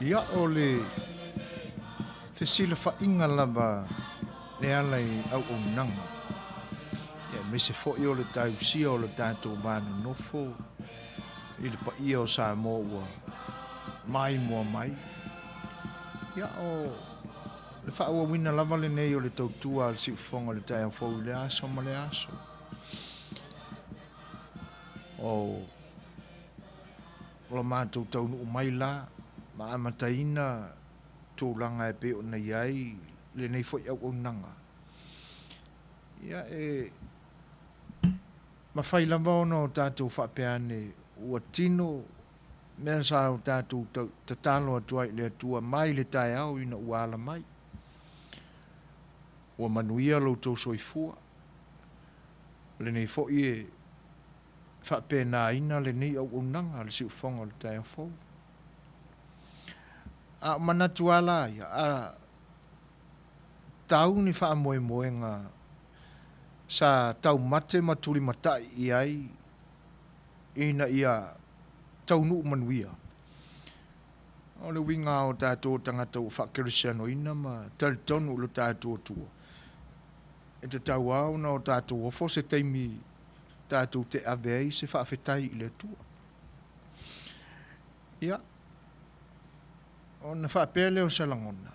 Ia o le fesila whainga lava le alai au o nanga. Ia me se fo i o le tai usia o le tātou mānu nofo i le pa ia o Samoa mai mua mai. Ia o le whaua wina lava le nei o le tautua al si ufonga le tai au fau le aso ma le aso. O mātou taunu o mai la ma amataina tūlanga e pe o nei ai le nei fo i au o nanga. Ia mawhai lava ono o tātou whapeane ua tino mea sa o tātou tatalo atua i le atua mai le tai au ina uala mai. Ua Manuia lo tau soifua. Le nei fo i whapena ina le nei au unanga le si ufonga le tai au fau. A manatu ala ia tau ni wha moe moenga sa tau mate matuli matai i ai ina ia tau nu Manuia. O le winga o tātou tangata o whakerisiano ina ma tali tonu lo tātou tua. E te tau au na o tātou ofo se teimi tātou te avei se whaafetai i le tua. Ia. O na whaapele o salangona.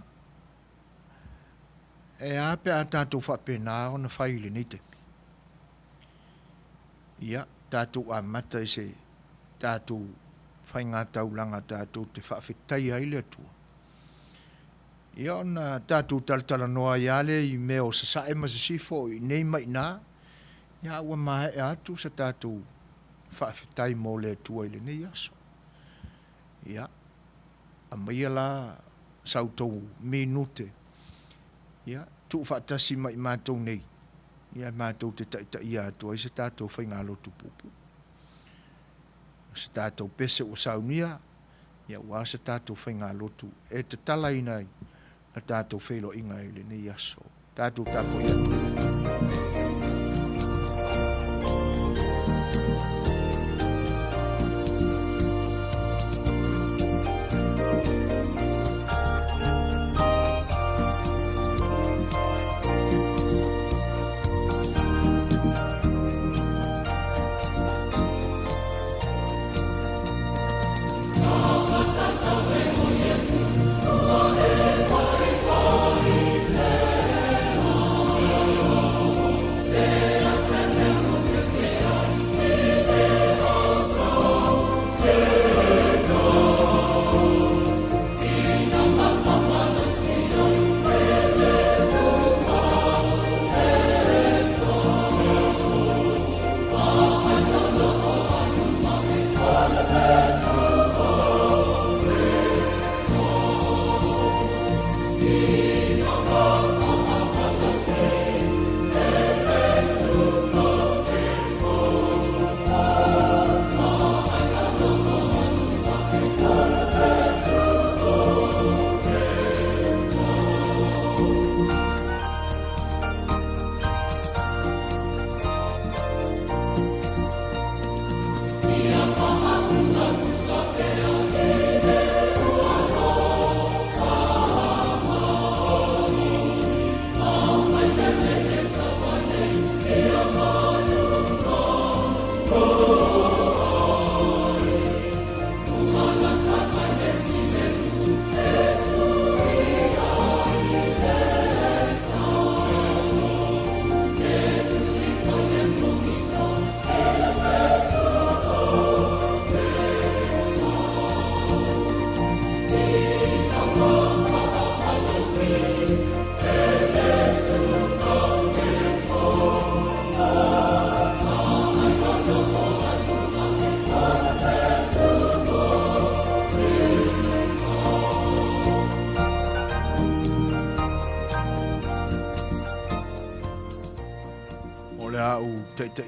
E ape a tātou whaapena o na whaile ni te. Ia, tātou a mata i se tātou whainga taulanga tātou te whaafetai ai le tua. Ia o na tātou Talanoaga i mea o sasae ma se sifo i nei mai nā. Ia ua mahe e atu sa tātou whaafetai mo le tua i le nei aso. Ia. A maia la sautou minute. Ia, tu whaatasi mai mātou nei. Ia mātou te Tama'ita'i atua i se tātou whainga lotu pupu. Se tātou pese o saunia. Ia wā se tātou whainga lotu. E te tala inai na tātou whailo inga i le nei aso. Tātou tātou i atu.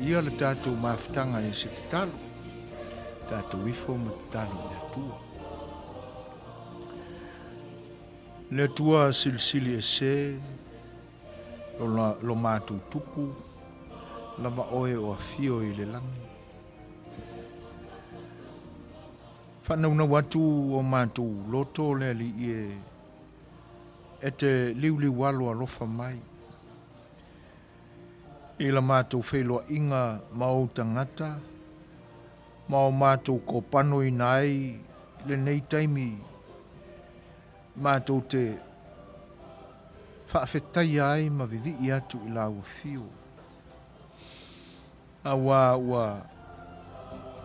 Ia le tātou mawhitanga i se te talo. Tātou ifo ma te talo le atua. Le atua silisili e se, lo mātou tupu, lama oe o a fio i le langi. Whanauna watu o mātou loto le li e te liuli walo alofa mai. I la mātou wheloa inga mau tangata, mau mātou ko pano i nai le nei taimi mātou te whaafetai ai ma vivi i atu i la uafio. Awa ua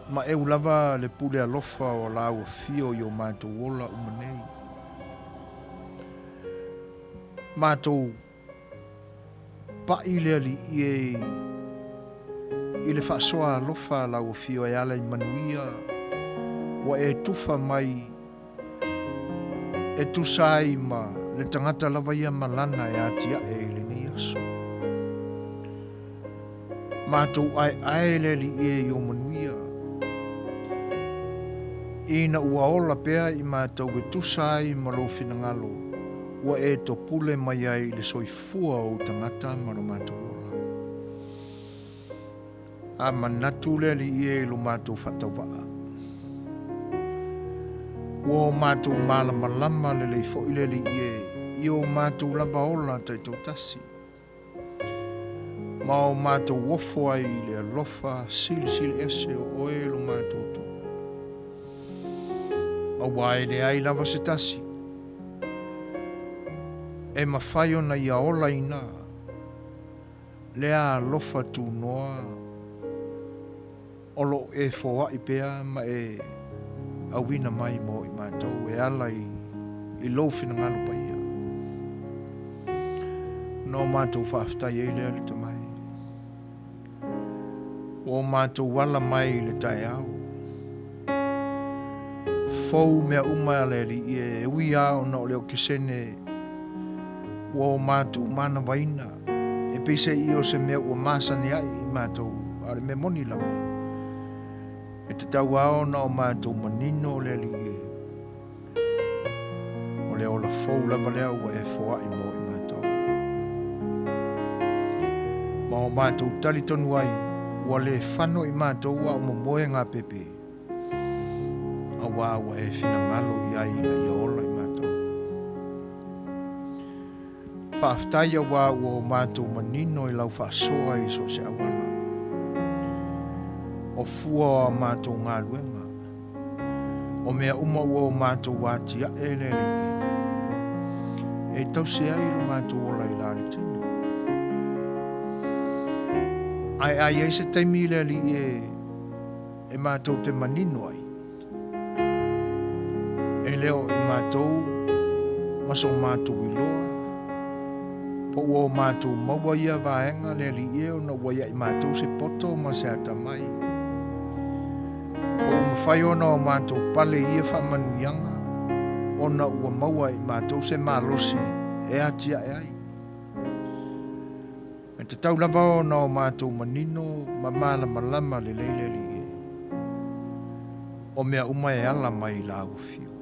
ma e ulava le pule alofa o la uafio i o mātou ola umanei. Mātou pa i le ali i le whaasoa alofa la uafio e ala i Manuia wa e tufa mai e tusai ma le tangata lava ia malana e atia e le ni aso. Mātou ai le li i o Manuia. Ina ua ola pea i mātou e tusai ma lo finangalo wa e to pule mai ai le soifua o tangata ma lo mātou ola. A manatu le li i lo mātou whatawaa. Wo mātou malama le lei fo ile li i o mātou lava ola taito Tasi. Ma o mātou wofo ai le alofa sili ese o oe lo mātou tu. A wai le ai lava se Tasi. E mawhai ona ia ola ina. Le a alofa tu noa. Olo e foa i pea ma e awina mai mo i mātou e ala i lofina ngalo pa ia. No mātou whaaftai e lea le tamai. O mātou wala mai le tai au. Fou mea umai ale li e ui au na o leo kisene o mātou mana waina. E pise i o se mea ua māsani ai i mātou ale me moni lawa. E te tau ao na o mātou manino o le li e. O le ola fou lava lea ua e foa i mo i mātou. Ma o mātou tali tonu ai, ua le whano i mātou ua o momoe ngā pepe. A wā ua e whina ngalo i ai na i ola i mātou. Whaaftai a wā ua o mātou manino i lau whaasoa i so se awala. O fua o mātou ngā luenga. O mea uma ua o mātou wātia e le li. E tau se ai lo mātou ola i lari tino. Ai e se taimi le li e mātou te manino ai. E leo i mātou maso mātou iloa. Po ua o mātou maua ia vaenga le li e o na ua ia i mātou se poto ma se atamai. O Fai'oa o mātou pale ia whamanuianga, o na ua maua i mātou se mālosi e atia e ai. E te tau lava o na o mātou manino ma malama le leile li e. O mea uma e ala mai la ufio.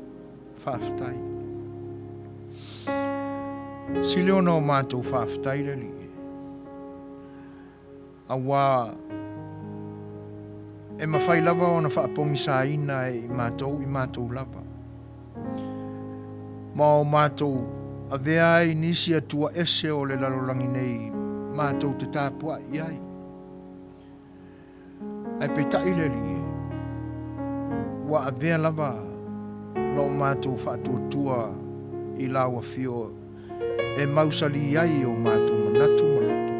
Whaaftai. Si leo na o mātou whaaftai le li e. A wā e mawhai lava o na whaapongi sa ina i mātou lava. Ma o mātou a vea i nisi atua ese o le lalolangi nei mātou te tāpua i ai. Ai peitai le li e. Wa a vea lava lo mātou whaatuatua i laua fio e mausali ai o mātou manatu maloto.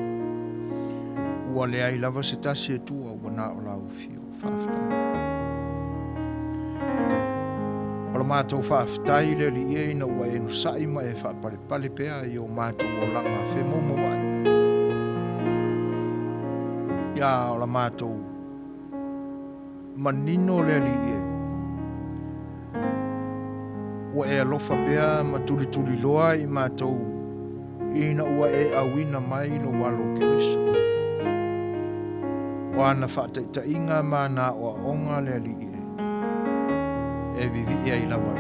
Ua le ai lava se Tasi e tua ua nā o lau fio. O la mātou whaaftai le li e na ua e no saima e whaapale pea i o mātou o langa whe momo ai. Ia o la mātou manino le li e. Ua e alofa pea ma tuli loa i mātou i na ua e awina mai lo walo kerisa. O ana Tama'ita'i ma na o onga le li e. E vivi e i lawa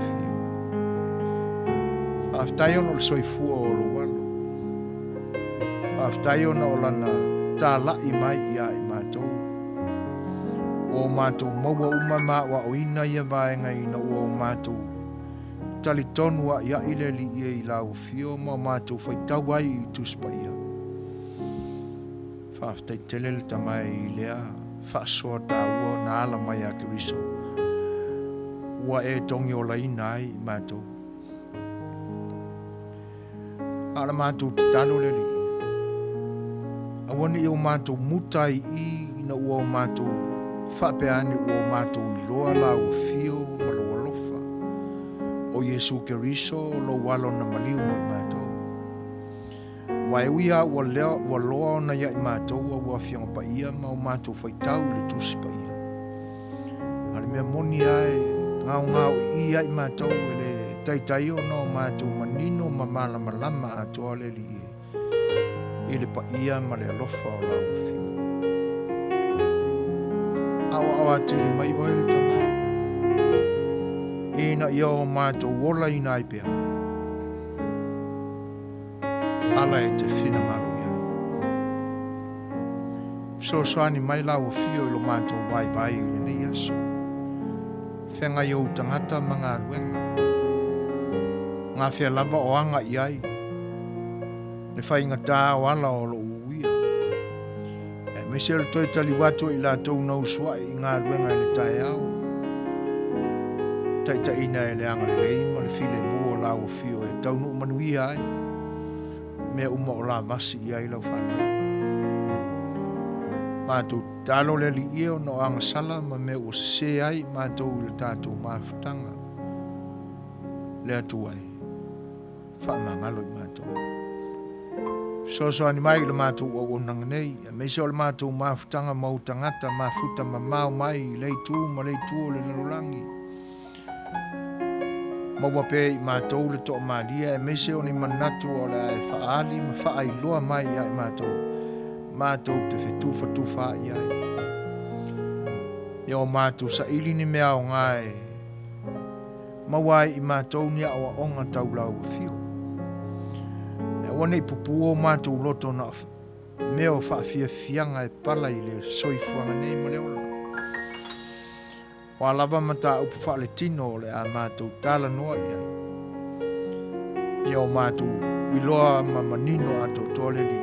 fio. Whaaftai ono le soifua o lo walo. Whaaftai ono o lana tāla'i mai ia i mātou. O o mātou maua umama wa o ina ia vaenga ina o mātou tali tonu wa ia ile li ia i lau fio ma mātou whaitau ai i tuspaia. Whaftai tele le tamai i lea, whaasoa tā ua na ala mai a Keriso. Ua e tongi o laina ai i mātou. Ala mātou te talo le li. Awani i o mātou mutai i na ua o mātou whapeane ua o mātou i loa la ua fio ma loa lofa. O Yesu Keriso lo walo na maliu mo i mātou. Wai uia ua loa na ia i mātou ua fionga pa ia ma o mātou whaitau le tusi pa ia. Ale mea moni ai ngau ia i mātou le taitai o no mātou manino ma malama atoa le li e. Ile pa ia ma le alofa o lau fio. Awa tiri mai oe le tamai. Ina ia o mātou wola ina i pia. Ala e te whina maru ia. Soani mai lau fio ilo mātou vai i le nei aso. Whenga iau tangata mga ruenga. Ngā whia lava o anga iai. Le whainga tā o ala o lo uia. E me se toi tali watu i la tau nau sua i ngā ruenga i le tae au. Taita ina e le anga le leima le file mua o lau fio e taunu manuia ai. Mea uma o la masi i ai lau whanau. Mātou talo le li ia o no anga sala ma mea o se ai mātou i le tātou mawhutanga. Le atu ai. Whamangalo i mātou. Soani mai le mātou o onanga nei. Me se o le mātou mawhutanga mautangata mawhuta ma mau mai leitu ma leitu o le narolangi. Maua pe i mātou le toa mālia e me se o ni manatu o le e whaali ma whaai loa mai i ai mātou. Mātou te whetufa i ai. Ia o mātou sa ili ni mea o ngai. Mawai i mātou ni awa onga tau lau fio. E wane i pupu o mātou loto na mea o whaafia fianga e pala i le soifuanga nei ma le ola. O alava mata upu whaale tino le a mātou Talanoaga ai. Ia o mātou i loa ma manino ato tole li.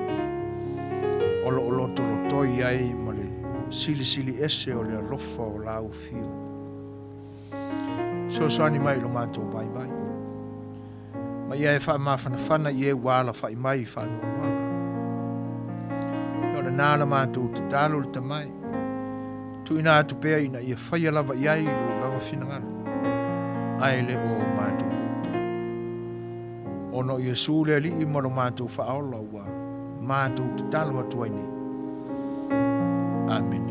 Olo loto lotoi ai ma le sili ese o le alofa o lau fio. Soani mai lo mātou vai. Ma ia e wha mawhanawhana i e wala whai mai whanuanuanga. Ia le nāla mātou te talo le tamai. Tu ina atu pea ina ia whaia lava i ai lo lava whinangalo. Ai le o mātou uta. Ono Yesu le li i maro mātou whaola ua. Mātou te talo atu ai ni. Amen.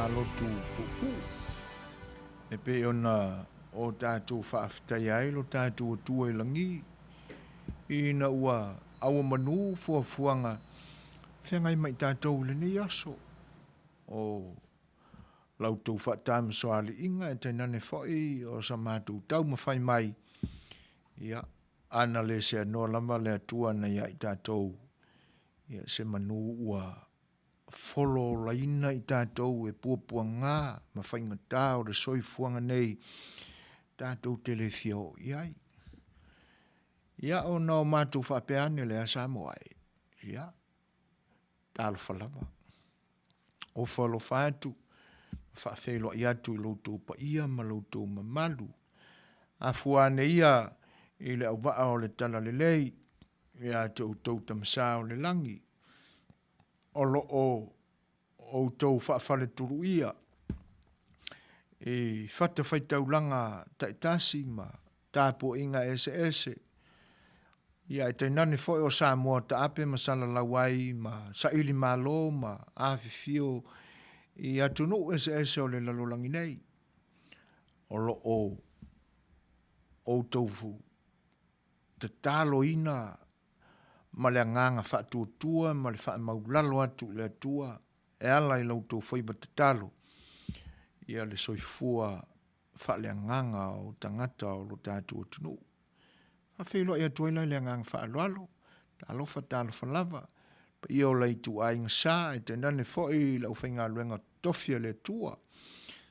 ngā lotu pupu. E pe ona o tātou whaaftai ai lo tātou tua I langi. Ina ua awa manu fuafuanga whengai mai tātou le nei aso. O lautou whaatam soali inga e tainane whai o sa mātou tau mawhai mai. Ia, ana le se anoa lama le atua na ia I tātou. Ia se manu ua folo laina I tātou e puapua ngā mawhainga tāo le soifuanga nei tātou telefio iai. Ia o nao mātou whapeane le a Samoa. Ia, tālo whalama. O whalo whātu, whaafelo I atu I loutou pa ia ma loutou mamalu. A fuane ia I le au waa o le tala le lei, ia tau tamasao le langi. O lo o tau whaafale turu ia. E whata whaitaulanga Tasi ma tāpo inga ese. Ia e tainane foi o Samoa ta ape masala lawai ma saili malo ma awhiwhio I atunu ese o le lalolangi nei. O lo o taufu. Te talo ina ma le nganga whatuatua ma le whaamaulalo atu le atua e ala I lautou whaiba te talo. Ia le soifua whaale nganga o tangata o lo tātua tunu. Whawhelo ia tuaila le nganga whaaloalo, talofa lava. Pa ia o lei tu ainga sa e te nane foi lau whainga luenga Tofi le atua.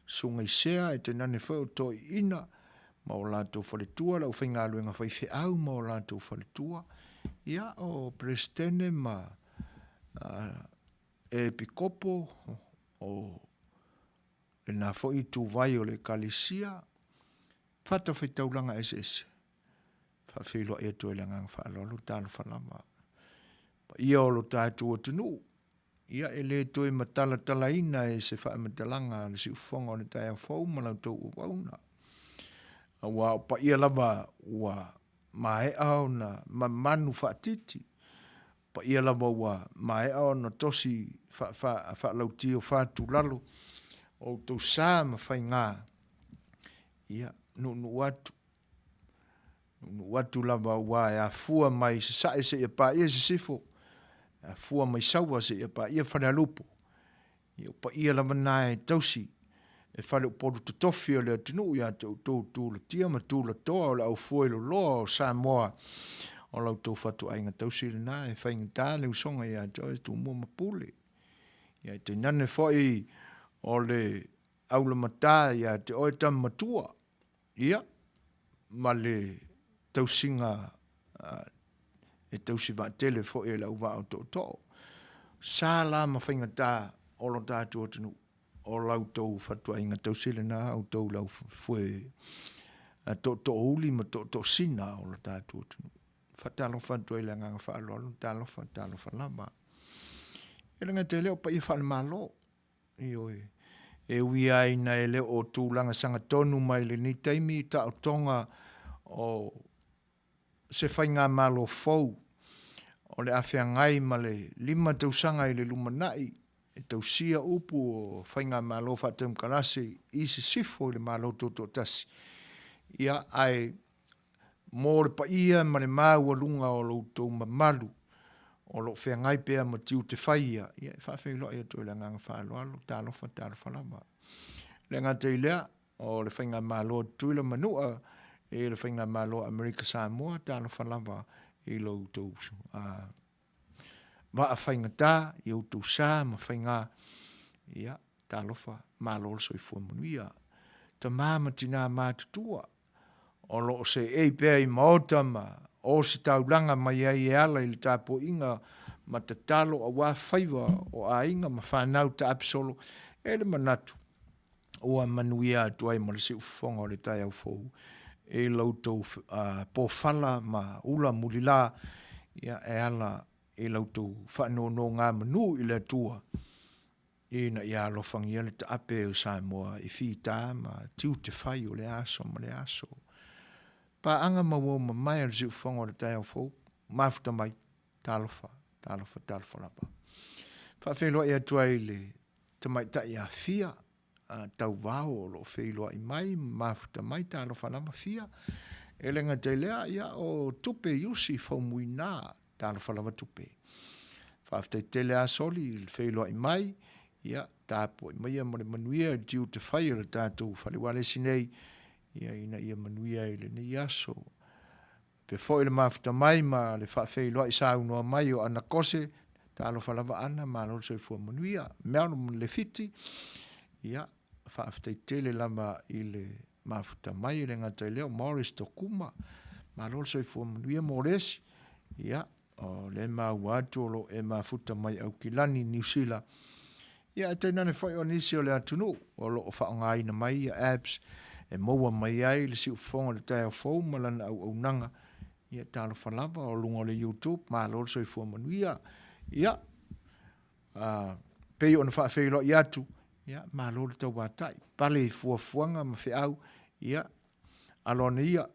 Sunga I sea e te nane foi o toi ina. Ma o lātou whaletua, lau whainga luenga Fai'oa ma o lātou whaletua. Ia o Prestene ma e pikopo o e nā whoi tu vai o le kalisia. Whata whaitaulanga ese. Whawhelo e toi le ngang whaalolo tālo whalama. Ia o lo tātou atunu. Ia e le toi matala ina e se whaamatalanga le si ufonga o le tai au whau ma lau tau uwauna. Wa pa ia lava wa mai au na manu fatiti pa ia lava wa mai au na tosi fa lauti o fa tulalo o to sa ma fainga ia no watu lava wa ya fua mai sa se pa ia se sifo a fua mai sawa se pa ia fa lupo ia pa ia lava nai tosi e whale o poru te Tofi o le atinu ia te tū le tia ma tū le toa o le au fuelo loa o Samoa o lau tau whatu ainga tausi le nā e whainga tā le usonga ia te o tū mua mapule. Ia te nane whai o le au le matā ia te o tam matua. Ia, ma le tausinga e tausi wa tele whai e lau wa o tō tō. Sā la ma whainga tā o lo tātua tinu. O lau tau whatua inga tau sile nā, au tau lau fue to uli ma to sina o la tātua tunu. Whatalo whatua ila nganga whaaloalo, talo whalama. E langa te leo pa I whale malo. E ui aina e leo o tūlanga sanga tonu mai le ni taimi ta o tonga o se whainga malo fau. O le awhia ngai ma le 5 tausanga I le lumanai. E tausia upu o whainga malo whatam karase I se sifo I le malo toto Tasi. Ia ai mōre pa ia ma le māua lunga o loutou mamalu. O lo whea ngai pēa ma tiu te whaia. Ia e whawhelo ia toi le nganga whaaloalo, tālofa lama. Le ngā te ilea o le whainga malo tuila manua e le whainga malo Amerika Samoa, tālofa lama I loutou. Ma a whainga tā, I au tau sā, ma whainga, ia, tā lofa, mā lolo soifua Manuia. Ta māma tina mātutua, o lo se pēi maota ma, o se taulanga mai ai e ala I le tāpo inga, ma ta talo a wā whaiva o a inga, ma whanau ta apisolo, e le manatu. O a Manuia atu ai ma le se ufonga o le tai au fōu, e lautou pōwhala ma ula mulila, ia e ala, e lautou whanono ngā manu I le atua. E na ia alofangia le ta ape o Samoa I whita ma tiu te whai o le aso ma le aso. Pa anga maua ma mai al ziu whango le tai au fōu, mafuta mai, talofa lapa. Whawhenua ia tua I le Tama'ita'i a fia, tau vao o lo Fai'oa i mai, mafuta mai talo whanama fia. E lenga te lea ia o tupe yusi whaumuina talo whanama tupe. Whaaftai te lea soli il Fai'oa i mai, ia tāpo i mai a Manuia diu te whai o le tātou whaliwale sinei, ia ina ia Manuia i le ni aso. Pe fo le mafuta mai ma le Fai'oa i sa unua mai o ana kose, talo whalawa ana ma lo se fua Manuia, mea no le fiti, ia whaaftai tele lama i le mafuta mai le ngata leo Morris Tokuma, ma lo se fua Manuia Morris, ia o le mauatu lo e mafuta mai au kilani New Zealand. Ia te nane whai o nisi o le atunu, o lo o whaongai na mai ia apps, e maua mai ai le si ufonga le tai o fau malana au nanga, ia talo whalapa o lunga le YouTube, ma lo se fua Manuia, ia pei ona Fai'oa i atu, ia ma lo le tau watai, pale i fuafuanga ma Fai'au, ia alona ia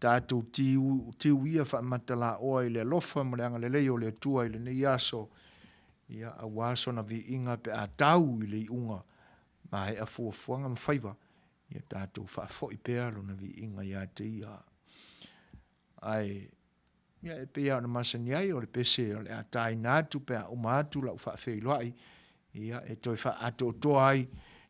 tātou tiu ia whaamatala oa i le alofa ma le anga le leo le atua i le nei aso, ia a waso na vi inga pe a tau i le iunga ma he a fuafuanga ma whaiva, ia tātou whaafo i pēa lo na vi inga ia te ia. Ai, ia e pēa na masani ai o le pese o le a tai nātu pe a umatu lau Fai'oa ia e toi ato toa ai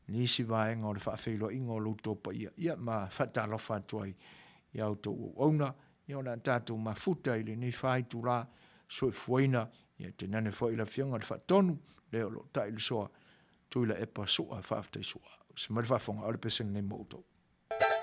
nisi vaenga o le Fai'oa inga o lutopa ia ma whatalofa atoa ia o tō ouna, ia o na tātou mafuta i le nei whai tūrā soi fuaina, ia te nane fo i la fionga le whatonu, leo lo tai le soa, tuila epa soa, whaaftai soa. Se mari whafonga, ole pesen nei moutou. Ai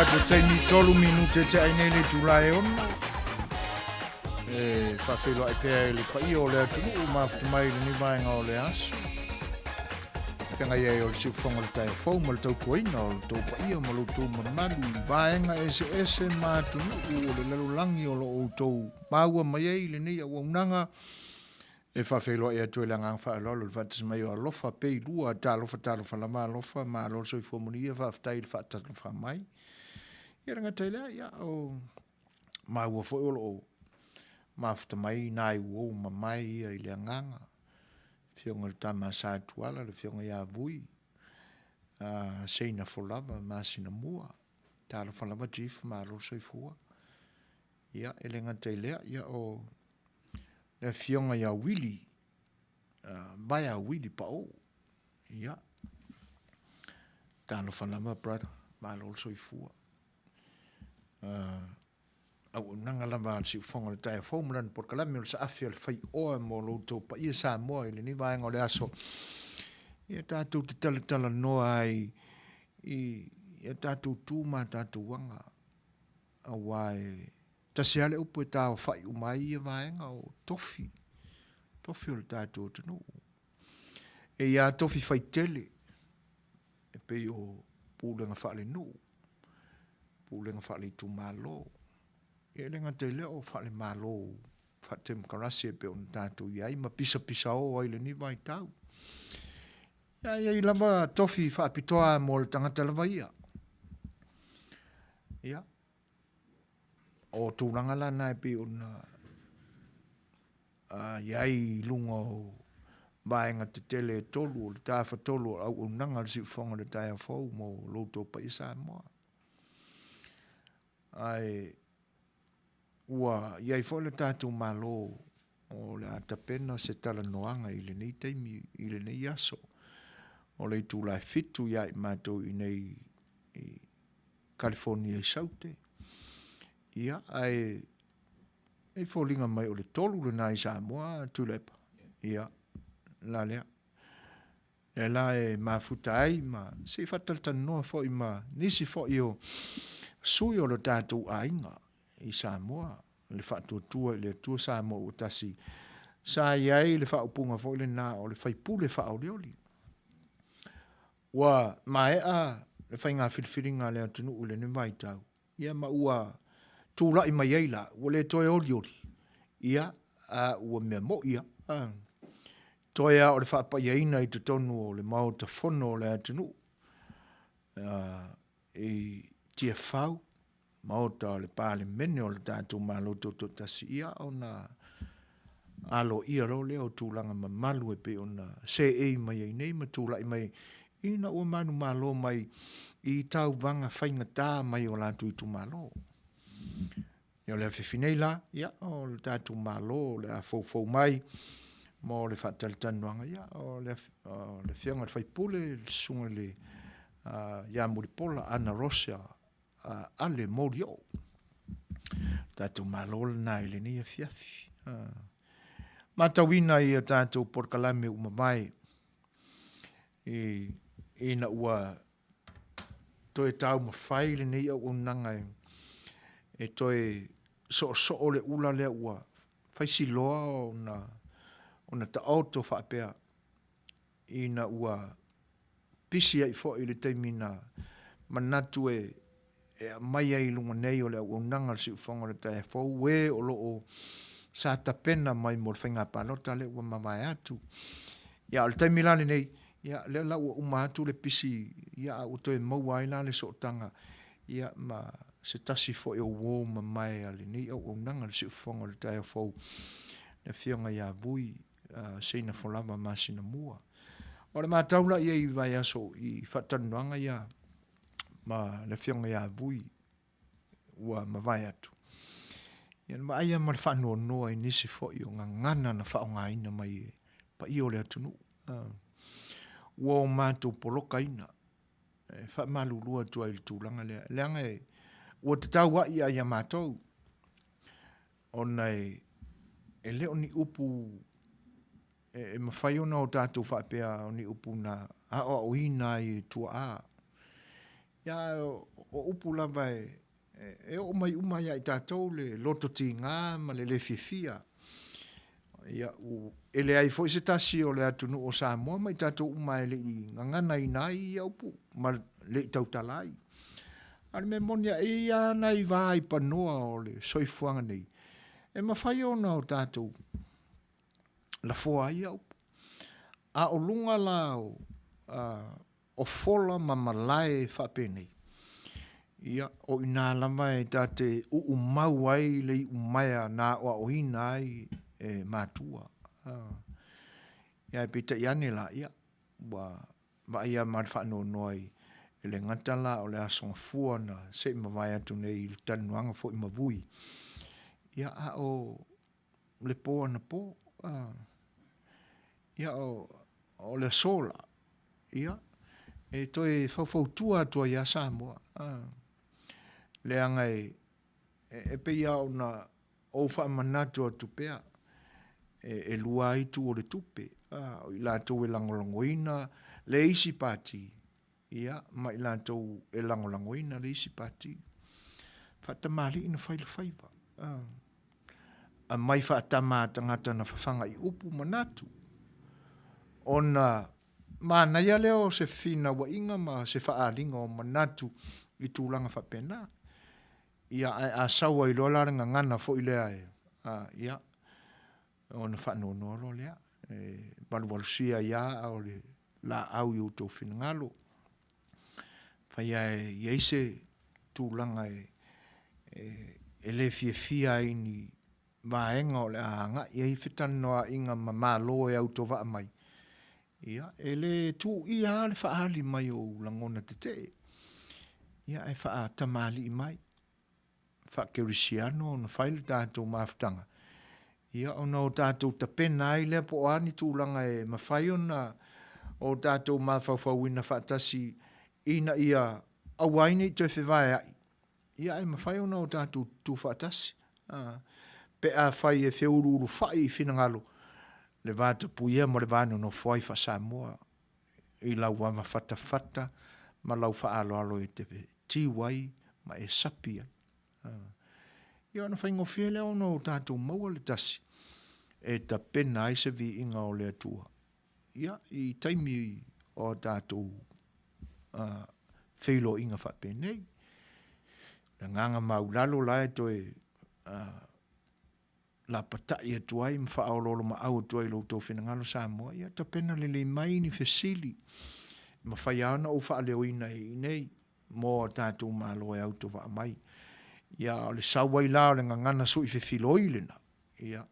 ko taimi 3 minute te ai nei Tula'i ona. Whawhelo ai pēr le pai o le atunu o mafta mai le ni vaenga o le aso. Penga iei o le si whonga le tai whau ma le tau kuaina o le tau pai o ma lo tau manalu. Vaenga ese mātunu o le lalulangi o lo o tau maua mai ei le nei a waunanga. Whawhelo ai atu e la ngang whaalolo le whatis mai o alofa pei lua ta alofa lama alofa ma alo soi whamunia whaftai le whatas le mai. Ia ranga teilea ia o maua fo o lo mafta mai nai uo ma mai ia i le nganga. Fionga le tama sa tuala le fionga ia vui. Seina folava ma sina mua. Ta alofa lama jif ma alo soi fua. Ia e le nganteilea ia o le fionga ia wili. Baya wili pa o. Ia. Ta alofa lama brother ma alo soi fua. Au nanga lava si fonga le tai fomlan por kalami o sa afia le Fai'oa mo lo to pa ia Samoa ile ni vaenga o le aso. Ia tatu te Talanoaga ai ia tatu tuma tatu wanga awai Tasi ale upu e tau Fai'u mai ia vaenga o Tofi. Tofi o le tatu tunu. E ia Tofi Faipule e pe o pulenga whale nu. Pulenga whale Itumalo. E lenga te leo whale malo whate mkarasi e pe o tātou iai ma pisa o ai le ni vai tau. Ia lama Tofi whaapitoa mo le tangata lava ia. Ia. O tūranga lana e pe o na iai lunga o vaenga te tele tolu o le tāwha tolu au unanga le si whonga le taia whau mo loto pa isa moa. Ai ua iai fo le tātou malo o le atapena se Talanoaga i le nei taimi i le nei aso o le Tula'i fitu iai mātou i nei i California i saute. Ia ai fo linga mai o le tolu le nai Samoa tulepa. Ia la lea. E la e mafuta ai ma se fataltanoa fo i ma nisi fo i o sui o le tātou ainga i Samoa, le whaatuatua i le atua Samoa o Tasi. Sa iai le whaupunga fo le nā o le Faipule whaoleoli. Wa maea le whainga whiriwhiringa le atunu u le ni mai tau. Ia ma ua Tula'i mai eila, ua le toe olioli. Ia, ua mea mo ia. Toe a o le whapaiaina i te tonu o le mau ta whono o le atunu. I tia whau. Maota o le pāle mene o le tātou maloto to Tasi ia o na alo ia ro leo tūlanga mamalu e pe o na se ei mai ei nei ma Tula'i mai ina ua manu malo mai i tau vanga whainga tā mai o lātu Itumalo. Ia le awhiwhinei la, ia o le tātou malo le a fau mai mo le whatalitanuanga ia o le whianga le Faipule le sunga le ia muripola ana rosia ale morio. Tātou malol na ile ni a fiafi. Matawina i a tātou porkalame umamai. Ina ua toe tau mawhai le ni au unanga e toe so le ula lea ua whaisi loa o na ta auto whaapea. Ina ua pisi ai fo i le teimina manatu e mai ai lunga nei o le au nanga si ufonga le tae fau we o lo o sa tapena mai mo le whainga palota le ua mawai atu. Ia o le taimilane nei, ia le la ua umatu le pisi, ia o toe mawai la le sootanga, ia ma se tasi fo e o wō mamai ale nei au nanga si ufonga le tae fau le fionga ia vui seina folama masina mua. O le mātaula ia i vai aso i whatanuanga ia ma le fionga ia vui ua mawai atu. Ia ma aia ma le whanua noa i nisi fo i o ngana na whaonga ina mai pa i o le atunu. Ua o mātou poloka ina. Wha malulua tua i le tūlanga lea. Leanga e ua te tau wa ia ia mātou. O nei e leo ni upu e mawhai ona o tātou whapea o ni upu na a o ina i tua a. Ia o upu lava e o mai umai ai tātou le loto tingā ma le fifia. Ia ele ai foi se tasi o le atunu o Samoa mai tātou umai le i ngangana i nai ia upu ma le tau Tula'i. Ale me monia e ia nai vai panoa o le soifuanga nei. E mawhai ona o tātou la foa ia upu. A o lunga la o fola ma malae whapene. Ia o ina lama e tate mau ai le umaia na o hina ai e matua. Ia e pita iane la ia. Wa ia marfa no noi. E le ngatala o le asonga fua na se mawai atu nei il tanuanga fo i mavui. Ia a o le poa na po. Ia o le sola. Ia. E toi fau tua ia Samoa. Le anga e pe ia ona o wha manatu atu pea. E lua i tu o le tupe. O i lātou e langolangoina le isi pati. Ia, ma i lātou e langolangoina le isi pati. Whatamali ina whaile whaiva. A mai whaatama tangata na whawhanga i upu manatu. Ona mana ia leo se fina wa inga ma se whaaringa o manatu i tūlanga whapena. Ia a sawa i lola nga ngana fo i lea e. Ia, ona whanonolo lea. Maluwalusia ia o le la au i uto finangalo. Whaia e ieise tūlanga e le fia ini vaenga o le ahanga. Ia i whetanoa inga mamalo e auto wa mai. Ia, e le tu ia le whaali mai o langona te te. Ia e wha tamali i mai. Wha kerisiano na whaile tātou maafutanga. Ia o na o tātou tapena ai lea po ani tūlanga e mawhai o tātou mawhauwhauina whaatasi ina ia awaini i te whiwai ai. Ia e mawhai o na o tātou tū whaatasi. Pe a whai e whiururu whai i whinangalo. Le vata puia mo le vano no foi fa Samoa i lau wama fata ma lau fa alo e te tiwai ma e sapia. Ia na whaingo whiele o no tātou maua le tasi e ta pena ai se vi inga o le atua. Ia i taimi o tātou whilo inga whapenei. Le nganga maulalo lai toi la patai atu ai mwha aololo ma au atu ai loutou whenangalo Samoa. Ia ta pena le mai ni whesili. Ma whai ana o wha leo ina i nei. Mō tātou malo e auto wa mai. Ia o le sawa i lao le ngangana sui whiwhilo i lena. Ia.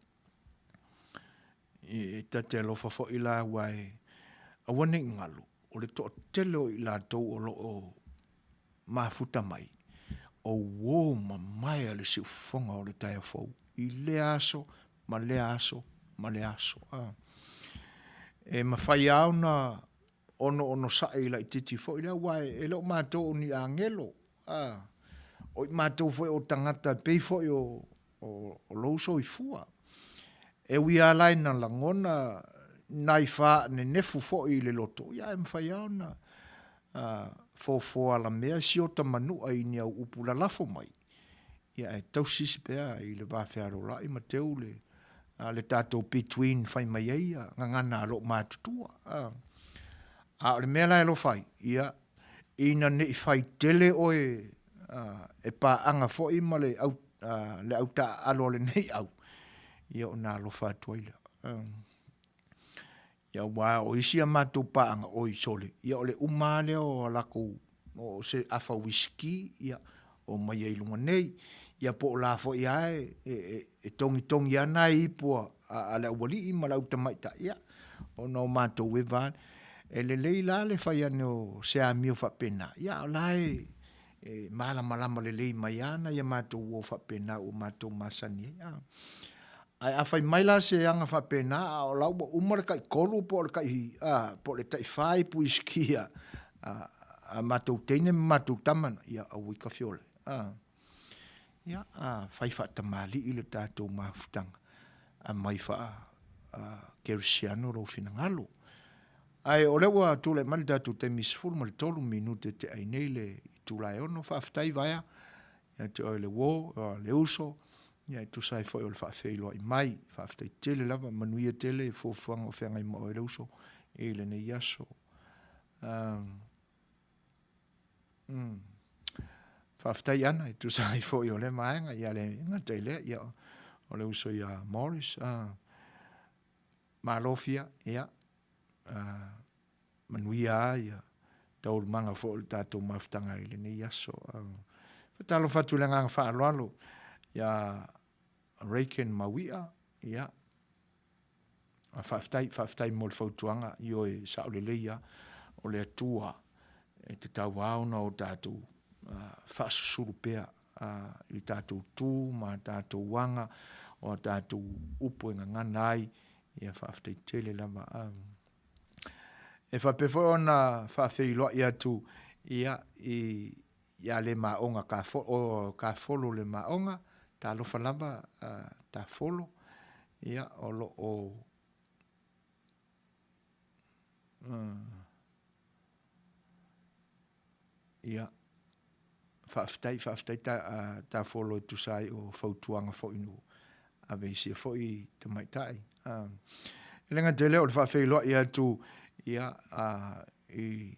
E tate alofa fo i la wai. Awane ngalo. O le to telo i la tau o lo o mafuta mai. O wo ma mai ale si ufonga o le taia fau. I le aso, ma le aso, ma le aso. E ma whai au na ono sae la i titi fo i lea wai, e leo mātou ni a ngelo. O i mātou fo o tangata pei fo i o louso i fua. E ui alai na langona nai wha ne nefu fo i le loto. Ia e ma whai au na fo ala mea si o ta manua i ni au upula lafo mai. Ia e tausisi pea i le whawhiaro la i mateu le tātou between whai mai eia ngangana alo mātutua. A le mea lai lo whai, ia ina ne i whai tele o e pā anga fo i ma le au ta alo le nei au. Ia o nā lo whātuaila. Ia wā o isi a mātou pā anga o i sole. Ia o le umale o lako o se afa whisky, ia o mai ei lunga nei. Ia po la fo ia e tongi ana i po a le wali i ma lau Tama'ita'i ia o no mato wevan e le leila le fai ano se a mio fa pena ia la e malama le lei mai ana ia mato wo fa pena o mato masani ia ai a fai mai la se anga fa pena o lau umar kai kolu po kai po le tai fai pu iskia a mato tene mato tamana ia a wika fiole ia fai fa tamali i le tātou mafutanga a mai fa kerisiano ro finangalo Ai, o lewa tūle mani tātou te misfuru ma le tolu minute te ainei le Tula'i ono whaafitai vaia. Ia te oe le wō, le uso. Ia tu sai foi o le whaafeiloa I mai. Whaafitai tele lava, Manuia tele, fōwhanga o whengai ma oe le uso. E le nei aso. Whaafitai ana, tu sai foi o le maenga. Ia le ngatai lea, ia o le uso ia Morris. Malofia, ia. Manuia ia taul manga fo le tātou mafutanga I le nei aso. Whatalo whatu le ngang whaaloalo ia Reiken Mawia ia whaftai mo le whautuanga I o e sao le leia o le atua e te tau aona o tātou whasusuru pea I tātou tū ma tātou wanga o tātou upo inga nganai ia whaftai tele lama e whapefo ona whawheiloa ia tu ia ia le maonga ka folo le maonga ta lofa lama ta folo ia o lo o ia whaftai ta folo tu sai o whautuanga fo inu a veisia fo I Tama'ita'i lenga tele o le whawheiloa ia tu ia I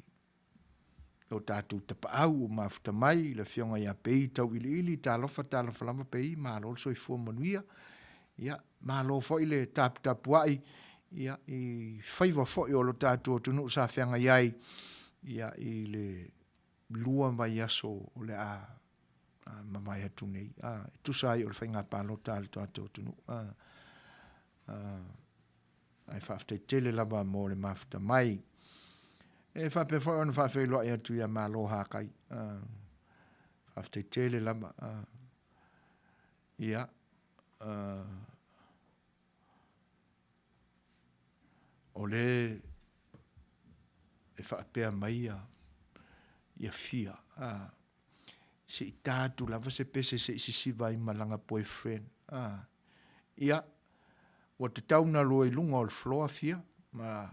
o tātou tapau o mafuta mai le fionga ia pei tau ili tālofa lama pei mālo so I fua Manuia ia mālo fo I le tapuai ia I whaiva fo I o lo tātou tunu sa whianga iai ia I le lua mai aso o le mamai atu nei tu sai o le whainga pālo tātou tunu ai whaftai tele lava mo le mafuta mai. E whape whai ona whawhai loa ia tu ia mālo hākai. Whaftai tele lava. Ia. O le e whapea mai ia fia. Se I tātu lava se pese se isi siva I malanga boyfriend. Ia. Wa te tauna loa I lunga o le floa fia, ma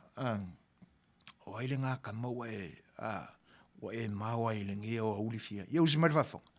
o aile ngā ka maua wa e maua I le ngia o auli fia. Ia usi mari whawhonga.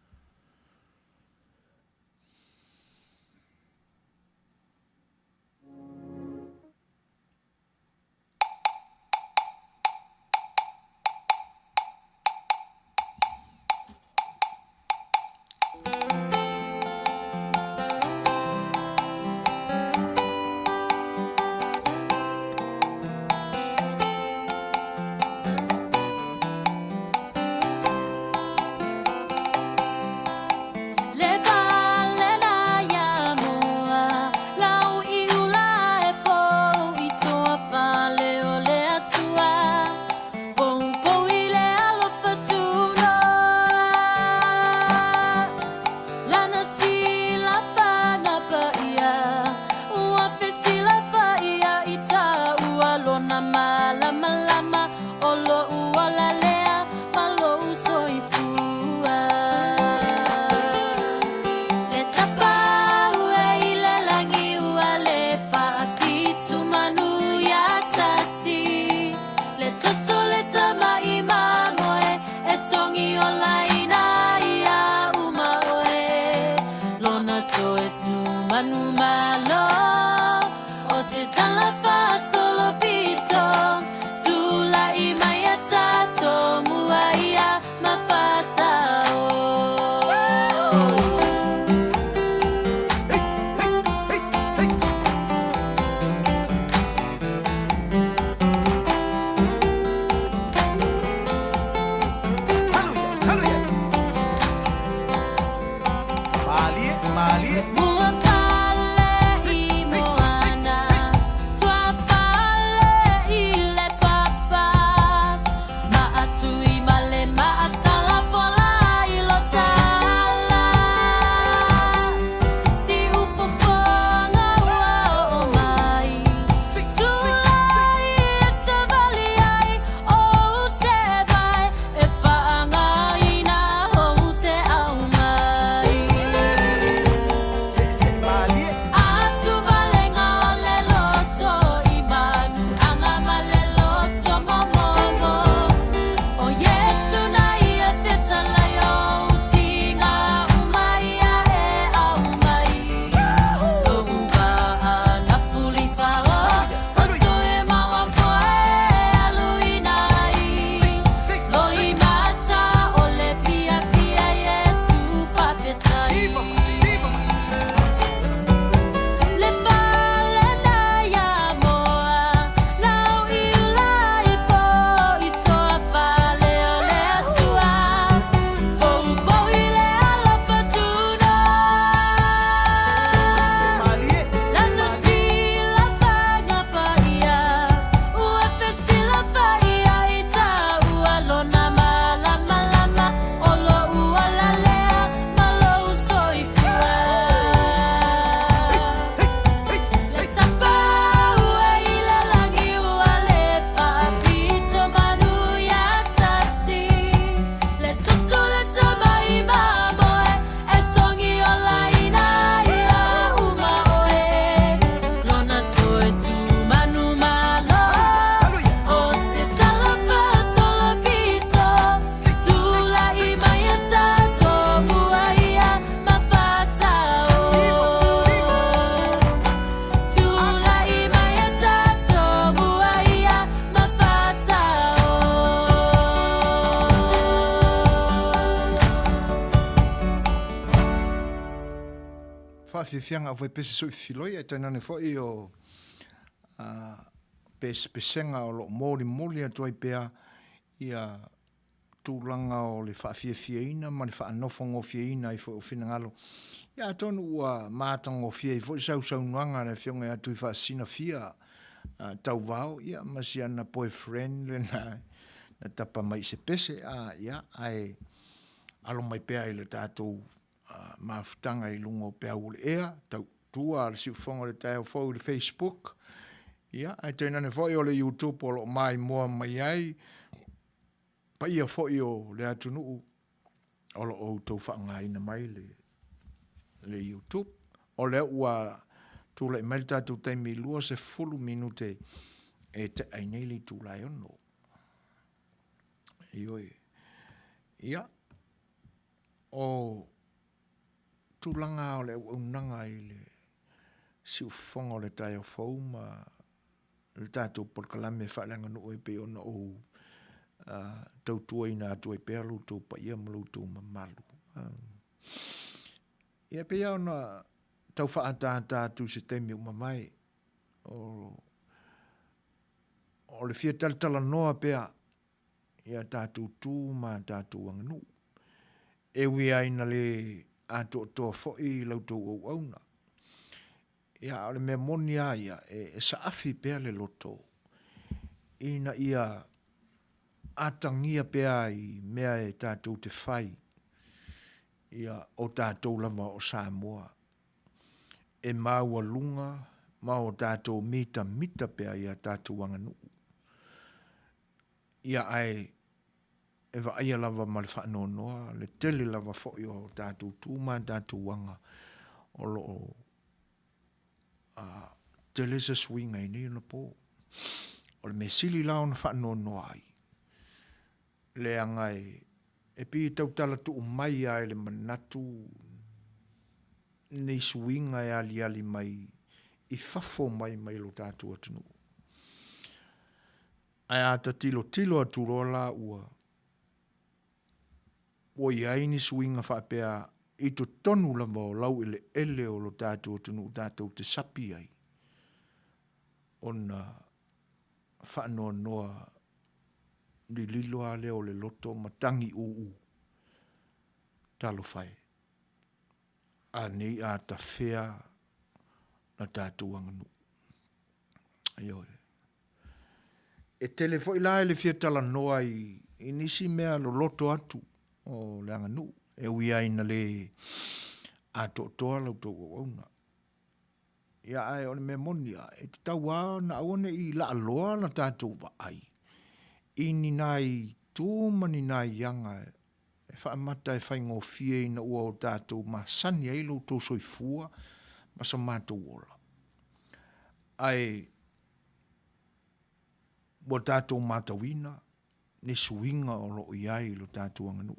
Itumalo, o se talafa solo pito, Tula'i mai atato muaia mafasao. whaafianga o pese sui filoi e tainane fwoi o pesenga o lo mori atua i pea ia tūlanga o le whaafiafiaina, ma le whaanofongofiaina i fwoi o finangalo. Ia tonu ua mātangofia i fwoi sau le fionga atu i whaasina fia tau vau, ia masi ana boyfriend le na tapa mai se pese, ia ai alo mai pea i le tātou mafutanga i lungo pea ule ea, tau tua le siufonga le tae o fwoi le Facebook, ia, ai tēnane fwoi o le YouTube o lo mai mua mai ai, pa ia fwoi o le atunu o lo o tau whaangaina mai le YouTube, o le ua Tula'i mai tātou taimi lua se 10 minute e te ainei Tula'i ono. Ioi. Ia, o tūlanga o le unanga i le siufonga o le tai o fau ma le tātou porkalame whaalanga no e pe ona o tautua ina atua i pēlu tō pa ia malu tō mamalu. Ia pe ia ona tau whaatata se teimi umamai o le fia talanoa pea ia tātou tū ma tātou anganu. E ui aina le ato toa fwoi lau tau au auna. Ia o le mea moni ia e saafi pea le loto. Ina ia atangia pea i mea e tātou te whai. Ia o tātou lama o Samoa. E maua lunga, mau tātou mita pea ia tātou anganu. Ia ai e vaia lava ma le whaanonoa, le tele lava fwoi o tātou tūma, tātou wanga o lo tele se swinga i ni na po. O le mesili lao na whaanonoa ai. Le angai, e pi tau tala tu mai ai le manatu nei swinga e ali mai i fafo mai lo tātou atunu. Ai ata tilo atu rola ua o iai ni swinga whapea i to tonu la mo lau ele o lo tātou atunu tātou te sapi ai. Ona whaanoa noa ni liloa leo le loto matangi uu talo whai. A nei a ta whea na tātou anganu. Aioi. E telefo ilai le fia talanoa i nisi mea lo loto atu o le anganu. E ui aina le a toa lau tō auna. Ia ai o le mea monia. E te tau na aone i la aloa na tātou wa ai. I ni nai tūmani nai yanga e whaamata e whaingo fie ina ua o tātou ma sani ai lo tō soifua ma sa mātou ola. Ai wa tātou mātawina ne suinga o lo iai lo tātou anganu.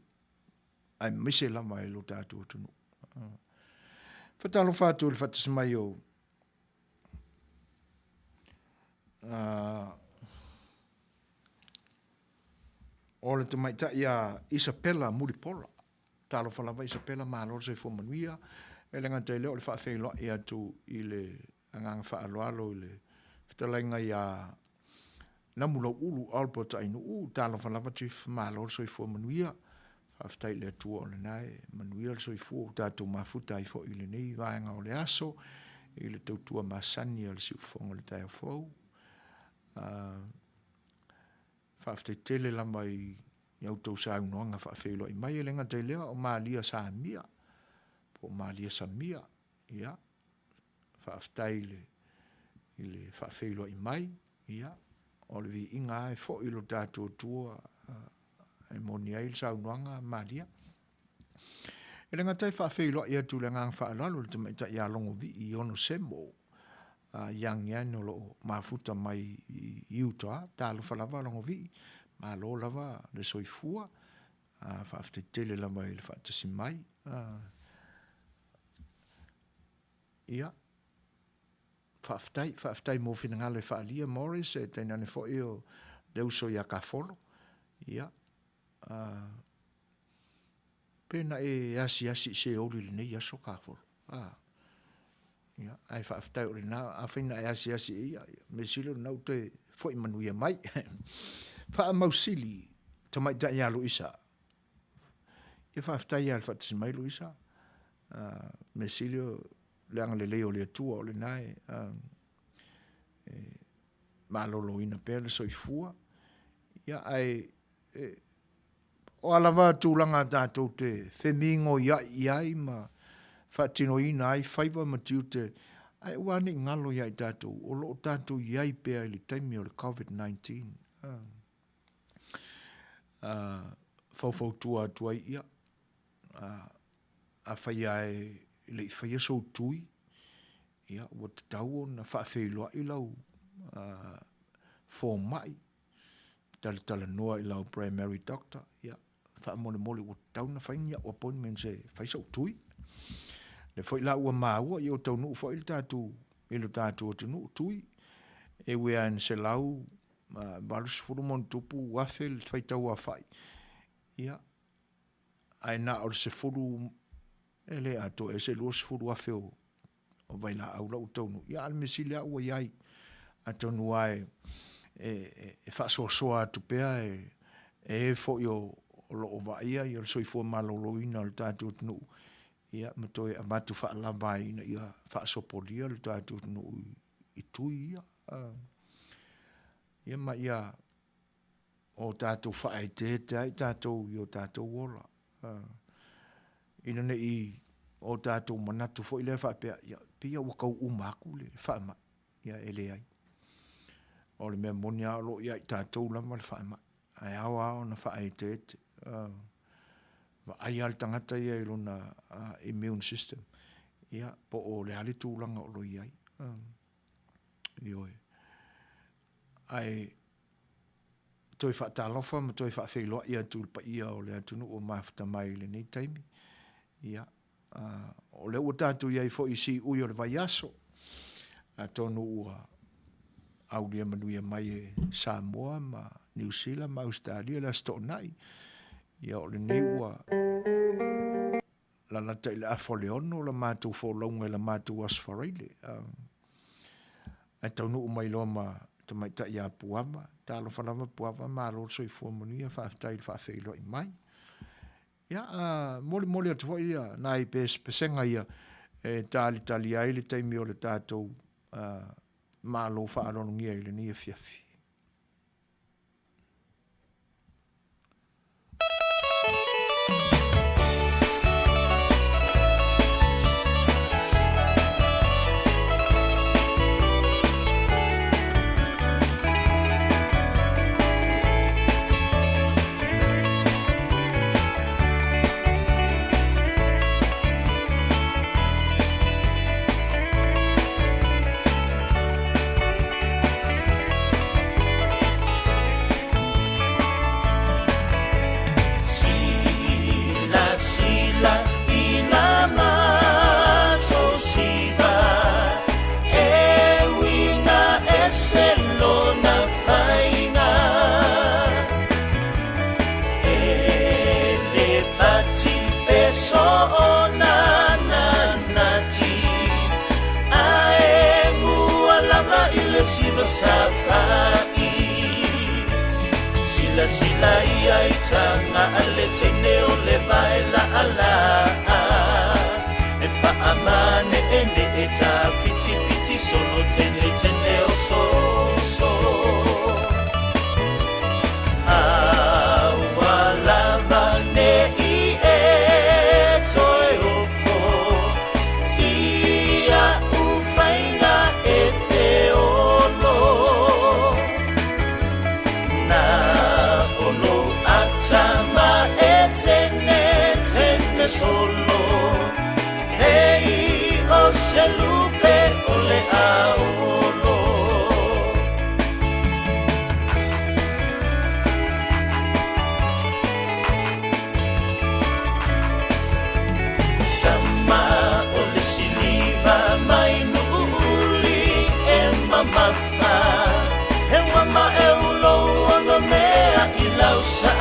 Ai mise lama e lo tātou atunu. Whatalo whātou le whatasamai o o le Tama'ita'i a Isapela Muripola. Talo whalawa Isapela māloro se fo Manuia. E lenga te leo le whaafeiloa i atu i le anganga whaaloalo i le whatalainga i a namula ulu alpo ta inu talo whalawa tif māloro se fo Manuia. Whaaftai le atua o le nai. Manuia le se fo tātou mafuta i fo i le nei vaenga o le aso. I le tautua masani al si ufonga le tai fo. Whaaftai tele lama i autou sa unoanga whaafeilo i mai lenga te lea o maalia sa mia. Po maalia sa mia. Ia. Whaaftai i le whaafeilo i mai. Ia. O le vi inga e fo ilo tātou tua e moni ai sa unoanga maalia. E lenga te whaafeilo i atu lenga whaalalo le Tama'ita'i a longo vi i ono semo. Yang yan o lo mafuta mai i Utah, talo whalawa longo vi, ma lo lava le soifua, whaafte tele lama i le whaatasi mai. Ia, whaaftai mo whina le whaalia Morris, e teinane fo o leuso i a kafolo. Ia, pena e asi se oli le nei aso kafolo. ia ai whaaftai o rena a whaina e asi ia me silo nau te foi manuia mai wha mausili Tama'ita'i alo isa ia whaaftai al whaatasi mai lo isa me silo leanga le leo le atua o le nae malolo ina pele soifua ia ai o alava tūlanga tātou te whemingo iai ma whaatino ina ai whaiva matiu te ai wane ngalo iai tātou o loo tātou iai pēr li taimi o le COVID-19 whau tua atua ia a whai ai le whai so tui ia o te tau na whaafeiloa i lau fō mai talanoaga i lau primary doctor ia whaamole o tau na whaingia o appointment se whai so tui le foi la ua maua i o tau nuu foi le tātou o te nuu tui e wea an se lau balus furumon tupu wafe le twaitau a whai ia ai na o se furu ele ato e se luos furu wafe o vai la au lau tau nuu ia al mesile a ua iai a tau nuai e whaasoasoa atu pea e foi o loo vaia i o soifua maloloina o le tātou o te nuu ia matoe a matu whaalava ina ia whaasopolia le tātou nuu i tui ia ma ia o tātou whaeite ai tātou i o tātou wola ina ne i o tātou manatu fo i le whaapea ia pia wakau umaku le whaama ia ele ai o le mea monia alo ia i tātou lama le whaama ai awa o na whaeite ai al tangata ia i lona immune system ia po o le hali tūlanga o lo iai ioi ai toi whaatalofa ma toi whaafeiloa ia tūlpa ia o le atunu o mafta mai le nei taimi ia o le ua tātou iai fo i si ui o le vai aso a tonu ua au lia manuia mai e Samoa ma New Zealand ma Australia le astonai ia o le nei ua la lata i le afoleono la mātou fōlaunga la mātou asfareile ai tau nuu mai loa ma Tama'ita'i a puama talo whanama puama ma lo soifua Manuia whaaftai le whaafeilo i mai ia mole atu fo ia na i pesenga ia tali ai le taimi o le tātou ma lo whaalonungia i le nia fiafi Sila ia i tanga ale tene o le vai la ala e whaamane ene e ta fiti solo tene o so awa lava ne i e toi o fo ia ufaina e feolo solo hei o se lupe o le aolo tama o le siliva mai nuuli e mamafa he wama e ulo ono mea i lau sa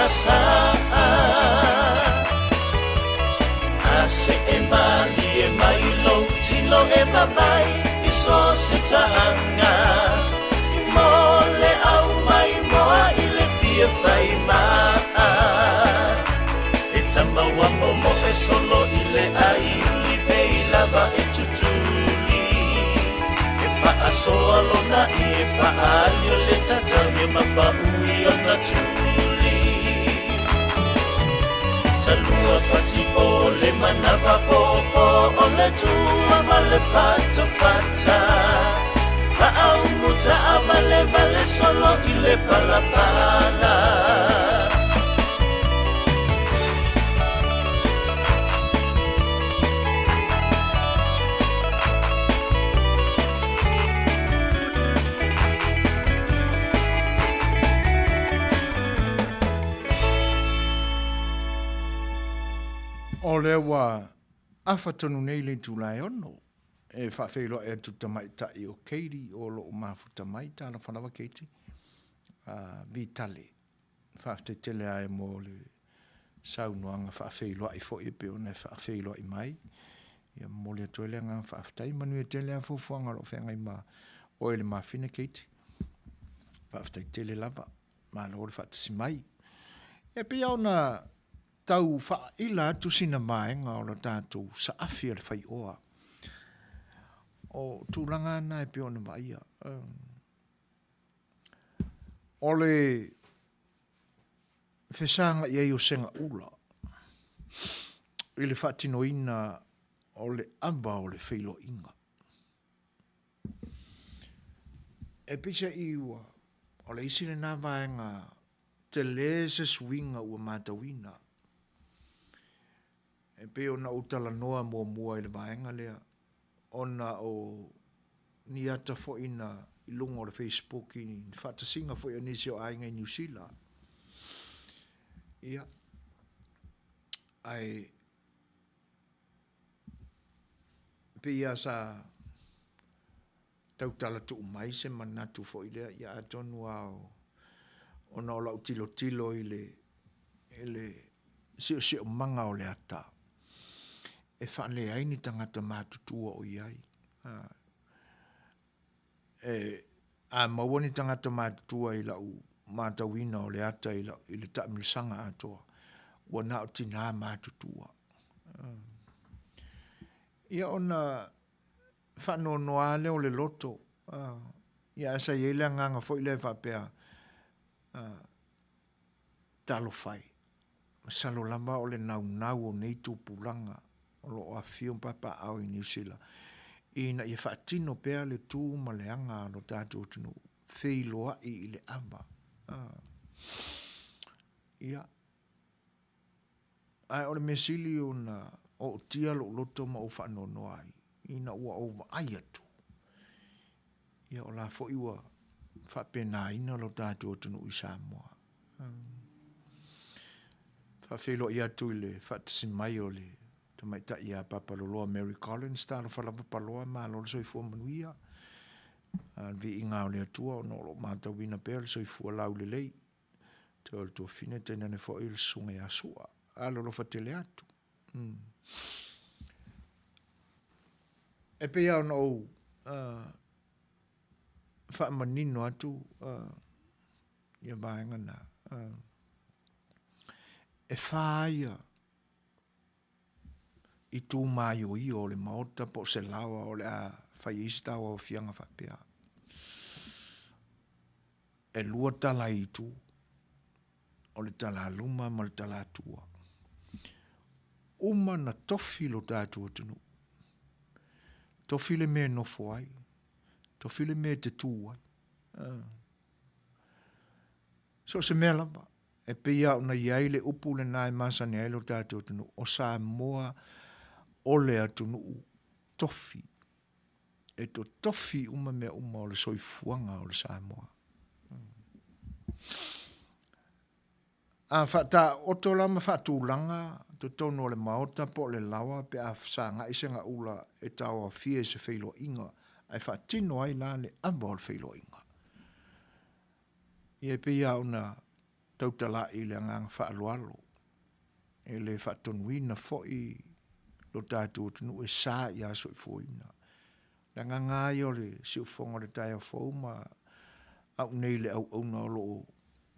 se e mali e mai lo tilo e vavai I so se taanga Mo le au mai moa I le fia fai maa E tamaua momo e solo I le ai uli pei lava e tutuli E faa soa lona I e faa alio le tatami mapa ui o na tuli Talua pati o le manava popo o le tua ma le fata fata Faa umuta a vale solo I le palapala O le wa awhatonu nei le Tula'i ono. E whawhelo e tu Tama'ita'i o keiri o lo o mafuta mai tāna whanawa keiti. Vi tale. Whawte tele ai mo le saunoanga whawhelo ai fo i peo ne whawhelo i mai. Ia mo le atoele ngā whawtai Manuia tele a fufuanga lo whengai ma o ele mawhine keiti. Whawtai tele lava. Ma lo le whawtasi mai. E pia ona tau whaila atu sina maenga o lo tātou sa awhia le Fai'oa. O tūlanga ana e pio na vaia. O le whesanga i o senga ula. I le whatinoina o le amba o le whilo inga. E pisa i ua o le isi le nā vaenga te le se swinga ua mātawina. E pe ona o talanoa mua I le vaenga lea. Ona o ni ata fo ina I lunga o le Facebook I whatasinga fo I nisi o ainga I New Zealand. Ia. Ai pe ia sa tautala tu mai se manatu fo I lea. Ia atonu au ona o lau tilo I le sio manga o le ata. E whale ai ni tangata mātutua o iai. A maua ni tangata mātutua I lau mātawina o le ata I le taamilisanga Atua. Ua nao tina mātutua. Ia ona whanonoa leo le loto. Ia asa iele nganga fo I le whapea talo whai. Salo lama o le nau o nei tūpulanga. O lo a fion papa au I New Zealand. Ina ia whaatino pea le tū ma le anga no tātou tunu. Fai'oa I le amba. Ia. Ai o le mesili o na o tia lo loto ma o whaanonoa ai. Ina ua o ai atu. Ia o la fo iwa whapena ina lo tātou tunu I Samoa. Whawhelo I atu I le whaatasimai o le Tama'ita'i a papaloloa Mary Collins tāna whalapapaloa ma lo soifua Manuia. Vi inga o le atua o no lo mātawina pēr soifua lau le lei. Te o le Tofi tena ne fo il sunga ya sua. Alo lo fatele atu. E pe au no whaamanino atu ia vaenga na. E whaia I tū mai o I o le maota po se lawa o le a whaiista o fianga whapea. E lua tala I tū o le tala luma ma le tala tua. Uma na tofi lo tātua tunu. Tofi le mea nofo ai. Tofi le mea te tū ai. So se mea lama. E pia una iai le upu le nai masane ai lo tātua tunu. O Samoa o le atunu tofi. E to tofi uma mea uma o le soifuanga o le Samoa. A whata oto lama whatūlanga, to tono le maota po le lawa pe a whasanga isenga ula e taua fie se whailo inga, ai whatino ai la le amba o le whailo inga. Ie pia una Tula'i le ngang whaalualo, e le whatonuina foi lo tātou tunu e sā ia soi fuina. Nanga ngai o le siufonga le tai a fōu ma au nei le au na lo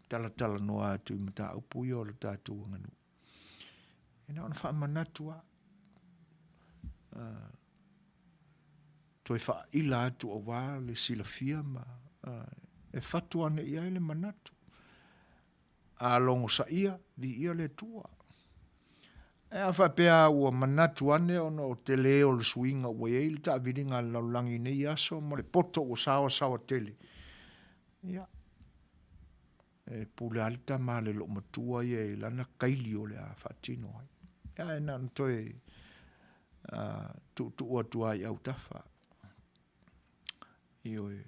tala noa atu i mata au pui o le tātou nganu. E na ona wha manatua. Toi wha ila atu o wā le sila fia ma e whatua ne ia le manatu. A longo sa ia, vi ia le tua. E a whapea ua manatu ane ona o te leo le suinga ua eili ta viringa laulangi nei aso ma le poto o sawa tele. Ia. E pule alita ma le lo matua ia e lana kaili o le a whatino ai. Ia e nan toi tu ua tua i au tafa. Io e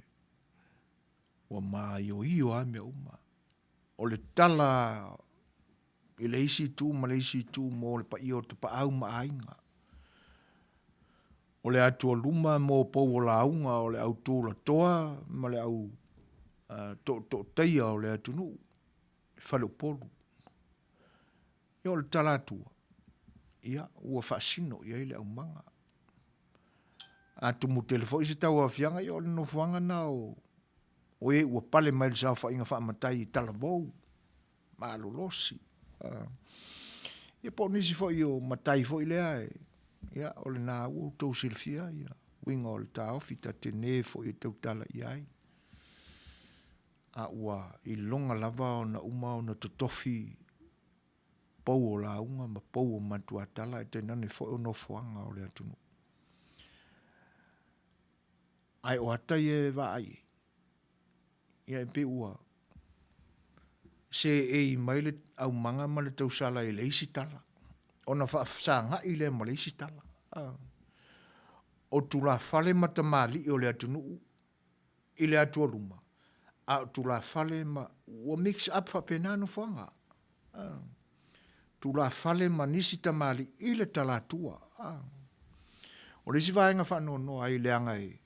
ua maa io a mea uma. O le tala i le isi tu ma le isi tu mo le pa io te pa au ma ainga. O le atua luma mo pou o launga o le au tū la toa ma le au to teia o le atunu. Whalu polu. Ia o le tala atua. Ia ua whaasino ia i le au manga. Atu mu telefo isi tau a fianga i o le nofuanga na o e ua pale mai le sao whainga whaamatai i tala vou. Ma alolosi. Ia po nisi fo i o matai fo i lea e. Ia o le nā ua tau silfia ia. Winga o le tā ofi ta te ne fo i tau tala i ai. A ua i longa lava o na uma o na Tofi pou o la unga ma pou o matua tala e te nane fo o no fuanga o le atunu. Ai o atai e wa ai. Ia e pe ua. Se e i maile au manga ma le tausala e le isi tala. Ona whaafsanga i le ma le isi tala. O tula fale matamali o le atunu i le atua luma. A tula fale ma ua mix up fa penano fuanga. Tula fale ma nisi tamali i le tala atua. O le si vaenga whanau no ai le anga e.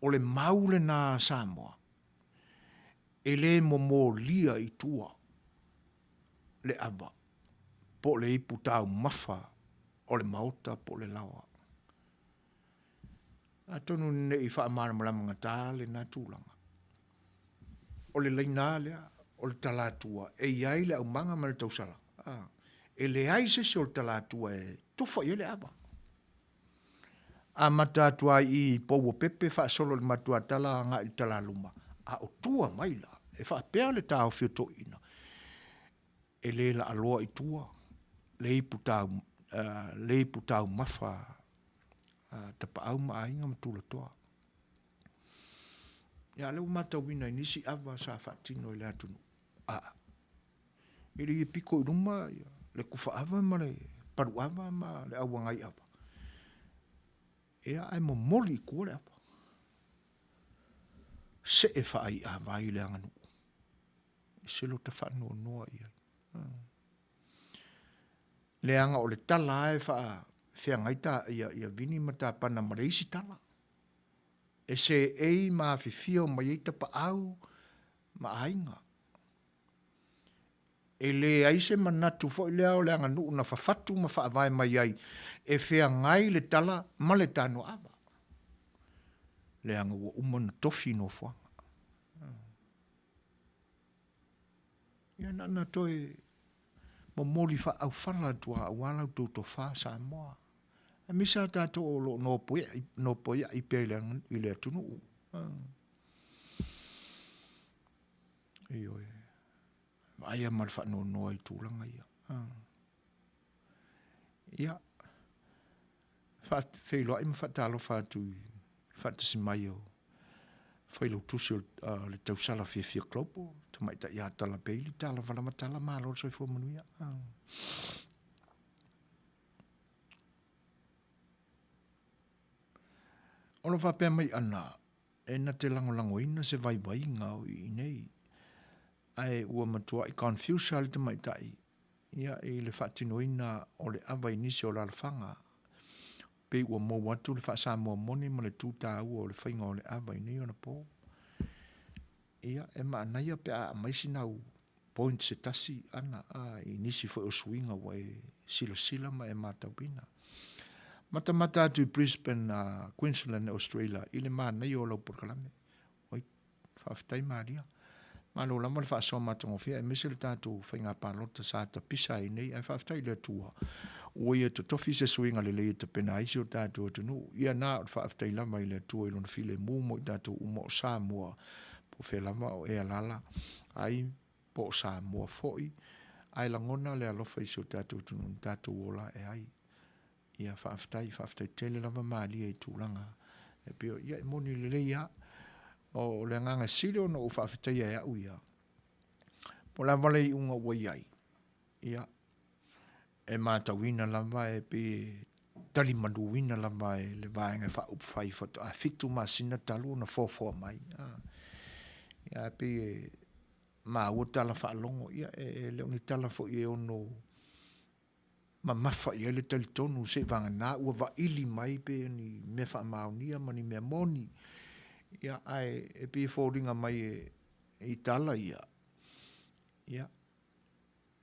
O le maule na Samoa. E le mo lia i tua. Le aba. Po le ipu tau mafa. O le mauta po le lawa. A tonu ne i wha amara malamanga tā le nā tūlanga. O le leina lea. O le talatua. E iai le au manga ma le tausala. E le aise se o le talatua e tofa i le aba. A matatua i pou o pepe wha solo le matua tala nga i tala luma. A o tua maila. E wha pēr le tāo whio to ina. E le la aloa i tua. Le i putau mafa. Te pa au ma ainga matula toa. Ia leu mata wina i nisi ava sa whatino i le atunu. I le i piko i ruma. Le kufa ava ma le paru ava ma le awangai ava. Ea ai mo moli i kua le apa. Se e whaai a vai le anganu. E se lo te whanua noa ia. Le anga o le tala e whea ngaita ia vini mata pana mareisi tala. E se ei ma whiwhia o mai eita pa au ma ainga. E le aise manatu fo i lea o le anganu na whawhatu ma whaavai mai ai. E whea ngai le tala ma le tano ava. Le anga ua umana Tofi no fuanga. Ia nana toi mo mori wha au whala tua au wala tu to wha Samoa. E misa tato o lo no poia i pele i le atunu. Iyo e. Aia mar whanau noa i tūlanga ia. Ia. Whailoa ima whatalo whatui. Whatasi mai o. Whailo tusi le tausala fia klopo. Tama'ita'i a tala peili. Tala walamatala malo soi fo Manuia. Ono whapea mai ana. E na te lango ina se vai ngau i nei. Ai ua matua i confuse ale Tama'ita'i. Ia i le whatinoina o le awa inisi o lalawhanga. Pe ua mo watu le whaasamoa mone ma le tūtā ua o le whainga o le awa inei o na pō. Ia e maanaia pe a maisi nau point se tasi ana a inisi fo o swinga wa e sila ma e mātaupina. Mata atu Brisbane, Queensland, Australia, ile mana i o lau porkalame. Oi, whawhitai maria. Malo lama le whaasoa matango fia, e mese le tātou whainga pālota sa ta pisa i nei, ai whawhitai le tua. Oi e to Tofi se suinga le lei te pena isi o tātou atunu. Ia nā o whawhitai lama i le tua i lona file mo i tātou umo o Samoa. Po whea lama o ea lala. Ai po o Samoa foi. Ai langona le alofa isi o tātou atunu, tātou ola e ai. Ia whawhitai tele lama maali e tūlanga. E pio, ia e moni le lei ia. O le nganga silo no whawhitai e au ia. Po la wale i unga wai ai. Ia. E mātawina lama e pe tali manuina lama e le vaenga whaupai whatu. A fitu masina talu na fōfua mai. Ia pe mā ua tala whaalongo. Ia e leo ni tala fo i e ono ma mawha i ele tali tonu se vanga nā ua wa ili mai pe ni me wha maunia ma ni mea moni. Ia ai e pi fōringa mai e tala ia. Ia.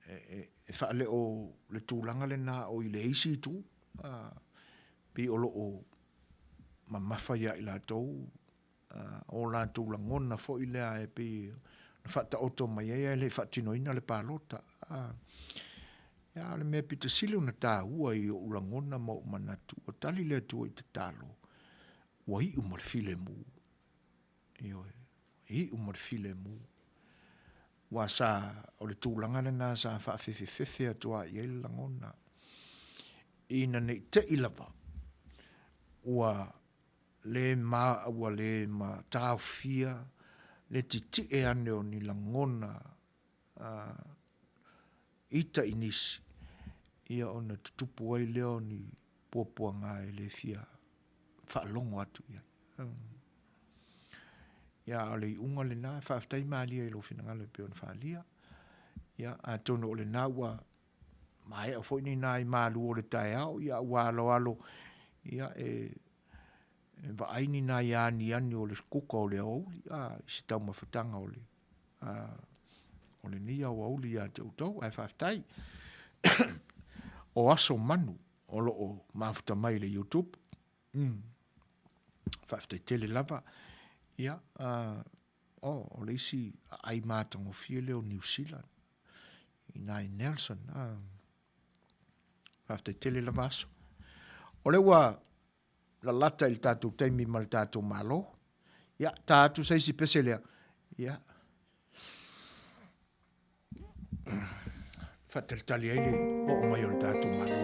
E whaale o le tūlanga le nā o i le isi tu. Pi olo o ma mawhaia i la tau. O la tūlangona fo i lea e pi whata oto mai e le whatinoina le pālota. Ia le mea pita sile una tā ua i o ulangona ma o manatu. O tali le tua i te talo. Ua i umar file mu. I umar file mu. Wa sa o le tūlanga le nā sa whaafefe atua i ele langona. Ina nei te ilapa. Ua le ma tāwhia le titi e ane o ni langona ita inisi. Ia ona tutupu ai leo ni puapua ngā e le fia whaalongo atu ia. Ia ale unga le nā, whawhitai maalia i lo whina le peo na whaalia. Ia a tono o le nā ua mai a fwoi ni nā i mālu o le tae au. Ia ua alo. Ia e wa aini nā i ani o le kuka o le auli. Isi tau mawhatanga o le. O le nia o auli ia te utau. Ai whawhitai. O aso manu. O lo o mawhata mai le YouTube. Whawhitai tele lava. Ia, o le isi ai mātango fia leo New Zealand. I nai Nelson. Whawhitai tele la vaso. O le ua la lata il tātou teimi ma le tātou malo. Ia, tātou saisi pese lea. Ia. Whawhitai tali aile o mai o le tātou malo.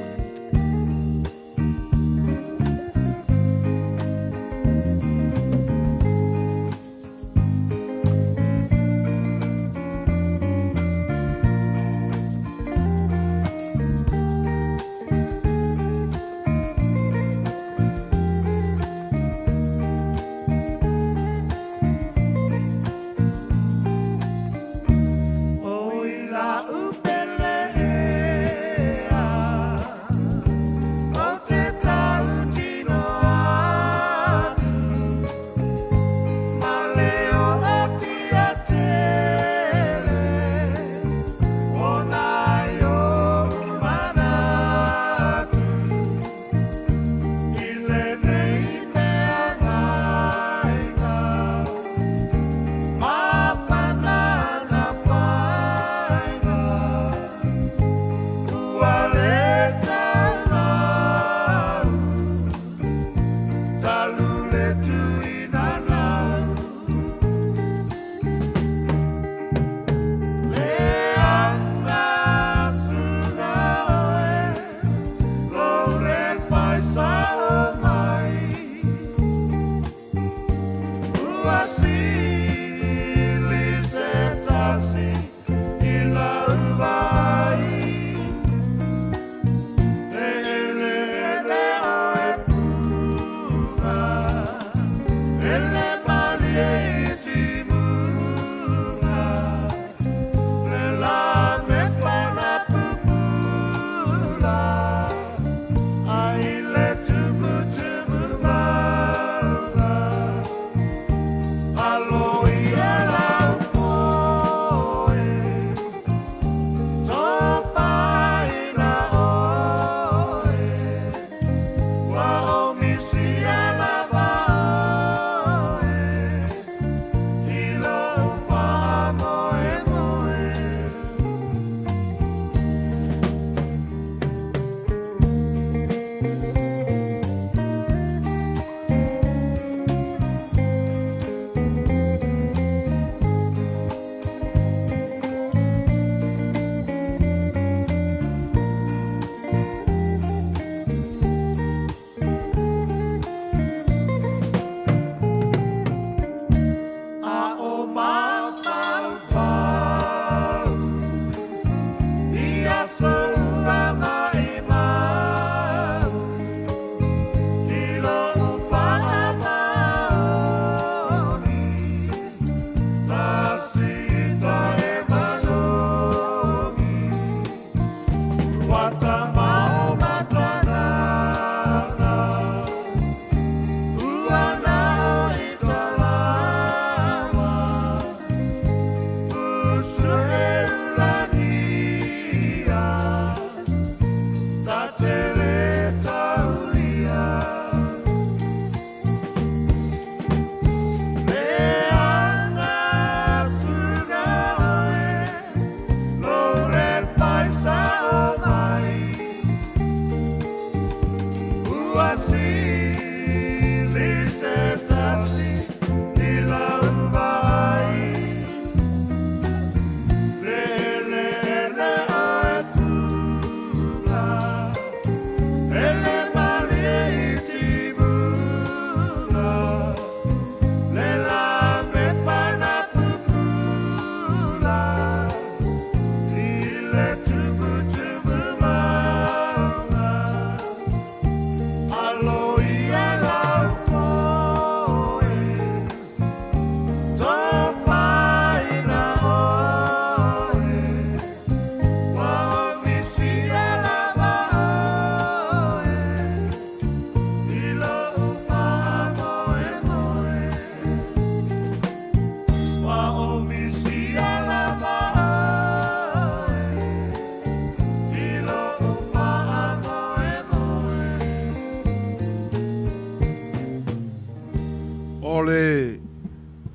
le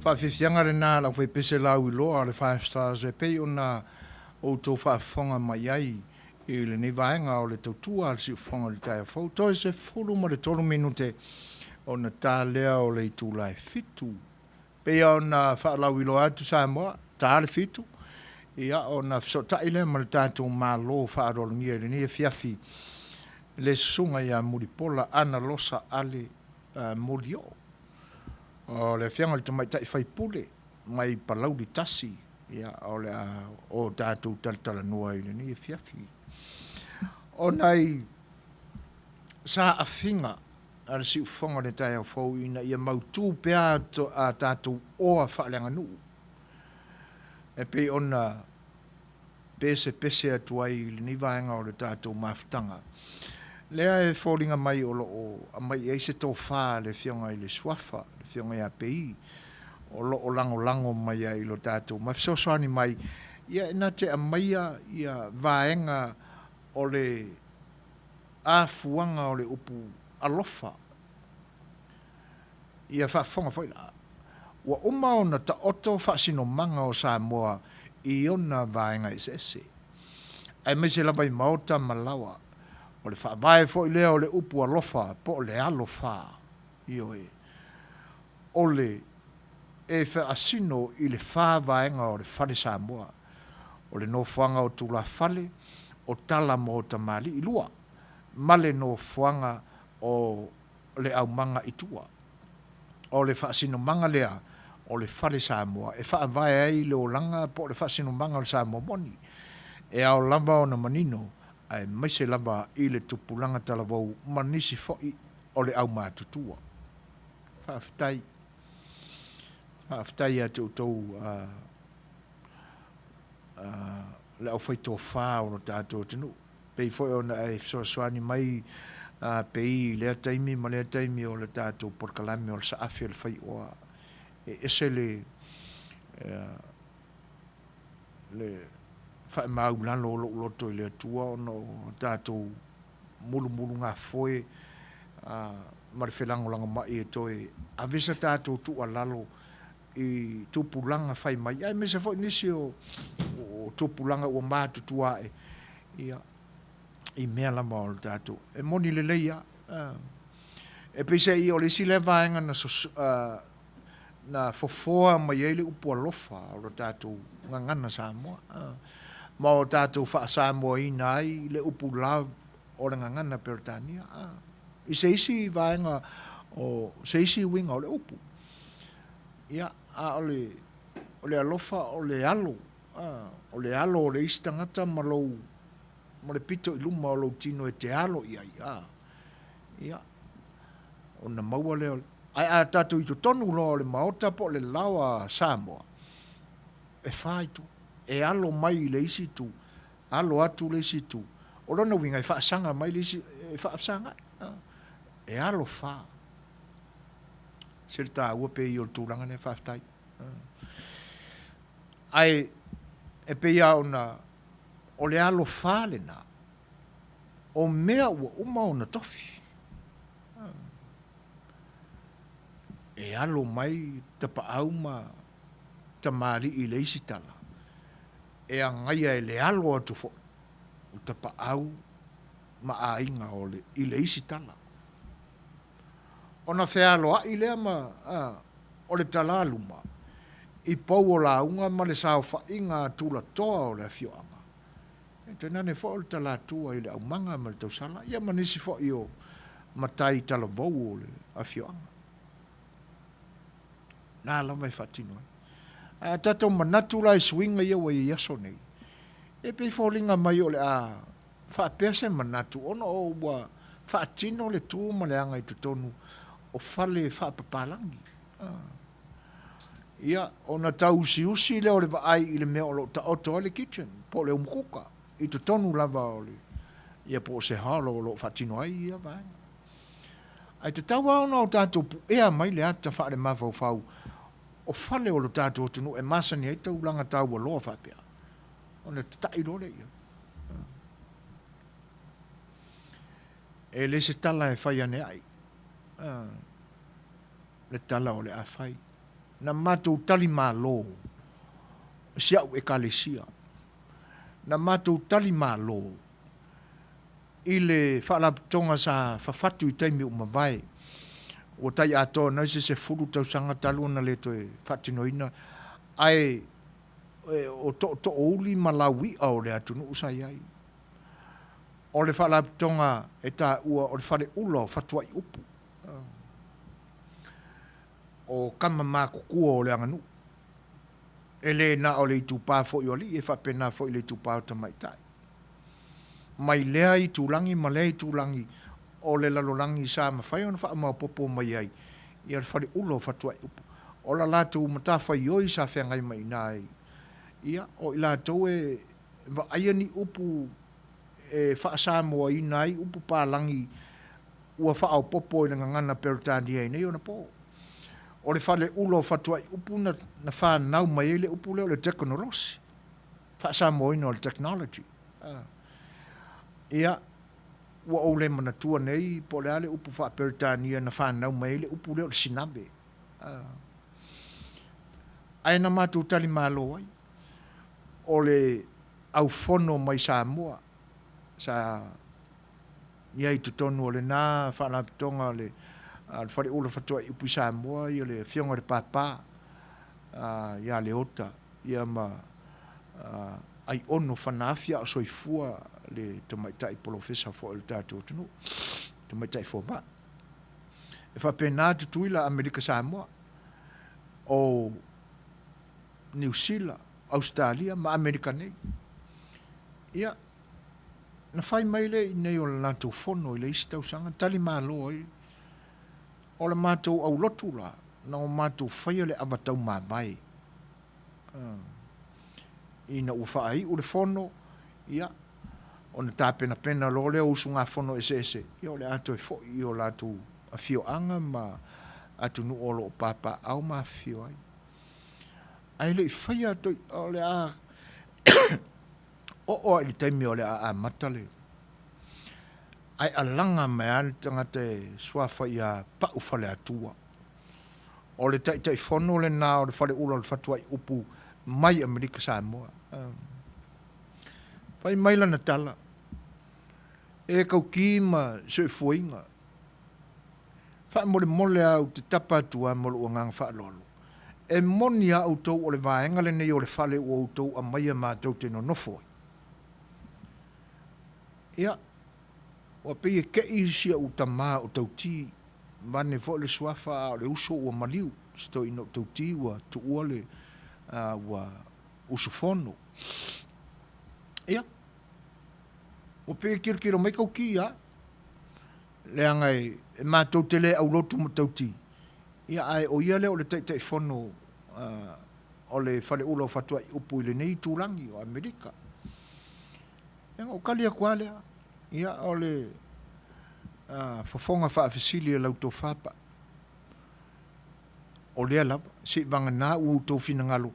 whawhiwhianga le nā la whai pese lau I loa le 5 stars e pei o nā o tō whawhonga mai ai I le nei vaenga o le tautua al si whonga le taia whau. Toi se fulu ma le tolu minute o na tā lea o le Tula'i fitu. Pei o na whaalau I loa atu Samoa, tā le fitu. Ia o na whasotai le ma le tātou mālo whaarolungia le nei e fiafi le sunga ia muripola ana losa ale murio. O le fianga le Tama'ita'i Faipule mai Palauli Tasi ia o le o tātou Talanoaga le nei e fiafi. O nei sa afinga al si ufonga le taia fau ina ia mautu pea a tātou oa whaaleanga nuu. E pei ona pese Atua le ni vaenga o le tātou mafutanga. Lea e fōringa mai o a mai e se tō whā le whionga I le Suasa, le whionga I a pei, o lango mai I lo tātou. Mawhisosoani mai, ia ina te a maia ia vaenga o le āfuanga o le upu alofa. Ia whaafonga whaila. Wa uma o na ta oto whaasino manga o Samoa I ona vaenga ese. Ai mai se labai maota malawa. O le whaavae fo I lea o le upu alofa, po o le alofa. Io e. O le e whaasino I le whaavaenga o le whare Samoa. O le no fuanga o tula whale, o tala mo tamali I lua. Male no fuanga o le au manga Itua. O le whaasino manga lea, o le whare Samoa. E whaavae ai le o langa po le whaasino manga o le Samoa moni. E au lava o na manino, ai mai se lava I le tupulanga talavou manisi foi o le au mātutua. Whaaftai a te utou le au whaito wha o no tātou tenu. Pei foi o na e soani mai pei lea taimi ma lea taimi o le tātou porkalami o le saafi o le Fai'oa. E ese le whae maulano o loto I le atua o no tātou mulu ngā foe ma le whelango langa mai e toi a vesa tātou tu alalo I tupulanga whai mai. Ai mese fo nisi o tupulanga o mātu tua ia I mea lama o le tātou. E moni le leia. E pese I o le si le vaenga na fofoa mai ele upu alofa o le tātou ngangana Samoa. Ma o tātou wha Samoa ina ai le upu lav o le ngangana Peritania. I se isi vaenga o se isi winga o le upu. Ia o le alofa o le alo. O le alo o le isi tangata ma le pito I luma o lo tino e te alo ia. Ia. O na maua leo. Ai a tātou I to tonu lo le maota po le lawa Samoa. E whaitu. E alo mai le isi tu. Alo atu le isi tu. O lona winga I whaasanga mai le isi. E whaasanga. E alo wha. Sere tā ua pe I o tūranga ne whaaftai. Ai e pe ia ona o le alo fale na o mea ua uma ona tofi e alo mai tapa au ma tamari i le isi tala e a ngaia e le alo atu fo o tapa au ma a inga o le i le isi tala ona fea alo a i lea ma o le talaluma i pau o la unga ma le sao fa inga tula toa o le fioanga e tena ne fo o le talatua i le au manga ma le tausala ia manisi fo i o matai tala vau o le a fioanga na la mai fatino a tato manatu la i swinga ia wa i aso nei e pe folinga mai o le a fa pese manatu ono o wa fa tino le tu ma le anga i tutonu o fale fa papalangi ia ona tau usi le o le vai i le mea o lo ta oto le kitchen po le umkuka i tutonu lava o le ia po se halo o lo fatino ai ia vai ai te tau au no tato ea mai le ata fa le mafau fau o fale o lo tato tunu e masani ai tau langa tau o loa whapea. O le tatai rore ia. E le se tala e whai ane ai. Le tala o le a whai. Na matou tali mā lō. Siau e kalesia. Na matou tali mā lō. I le whaalapitonga sa whawhatu i taimi o mawai. O tai ato na se furu tau sanga talu na le to e fatinoina ai o to oli malawi au le atu no usai ai o le fala tonga e ta ua o le fale ulo fatua i upu o kama mako kua o le anganu ele na o le tupa fo i oli e fa pena fo i le tupa o Tama'ita'i mai lea i tulangi ma lea i tulangi o le lalolangi sa mawhai ona wha mau popo mai ai i ar whare ulo fatua i upu o la lātou mata whai oi sa whengai mai nai ia o i lātou e wa aiani upu e wha sa moa i nai upu pālangi ua wha au popo i nga ngana perutani ai nei ona po o le whale ulo fatua i upu na wha nau mai le upu leo le teknolosi wha sa moa i no le technology ia ua o le manatua nei po le ale upu wha peritania na whanau mai le upu leo le sinabe. Ai na mātou tali mālo ai. O le au fono mai Samoa. Sa iai tutonu o le nā whanapitonga le whare ula whatua i upu Samoa i le whionga le pāpā. Ia le ota. Ia ma ai ono whanawhia o soifua le Tama'ita'i polofesa fo le tātou tunu. Tama'ita'i fo ba. E whapena tutuila Amerika Samoa. O New Zealand, Australia, ma Amerika nei. Ia, na whai mai le i nei o le lātou fono i le isi tau sanga. Tali mālo ai. O le mātou au lotu la. Na o mātou whai le amatau mawai. Ina ufa ai o le fono. Ia, o na tāpena pena lo le usu ngā fono ese. Ia o le ato e fo i o lātou a fio anga ma atu nu olo o papa au ma fio ai. Ai le whai ato o le a o i taimi o le a matale. Ai alanga me ane tangata e suafa i a pau fale atua. O le tai fono le nā o le fale ula le fatua i upu mai Amerika Samoa. Whai maila na tala. E kau ki ma se fuinga. Wha mole au te tapa atua mole ua ngang wha lolo. E moni au tau o le vaenga le nei o le whale o tau a maia mātou te no nofoi. Ia, o pe e ke isia o ta mā o tau ti, mane fo le suafa o le uso o maliu, sto ino tau ti wa tu ua le wa usufono. Ia, o pe e kirkiro mai kau ki ia, le angai e mātou te le au lotu mo tau ti. Ia ai o ia le o le tai fono o le whale ula o whatua i upu i le nei tūrangi o Amerika. Ia o kalia kua lea. Ia o le whafonga whaafisili e lau tō whapa. O lea lava, si vanga nā ua tō whina ngalo.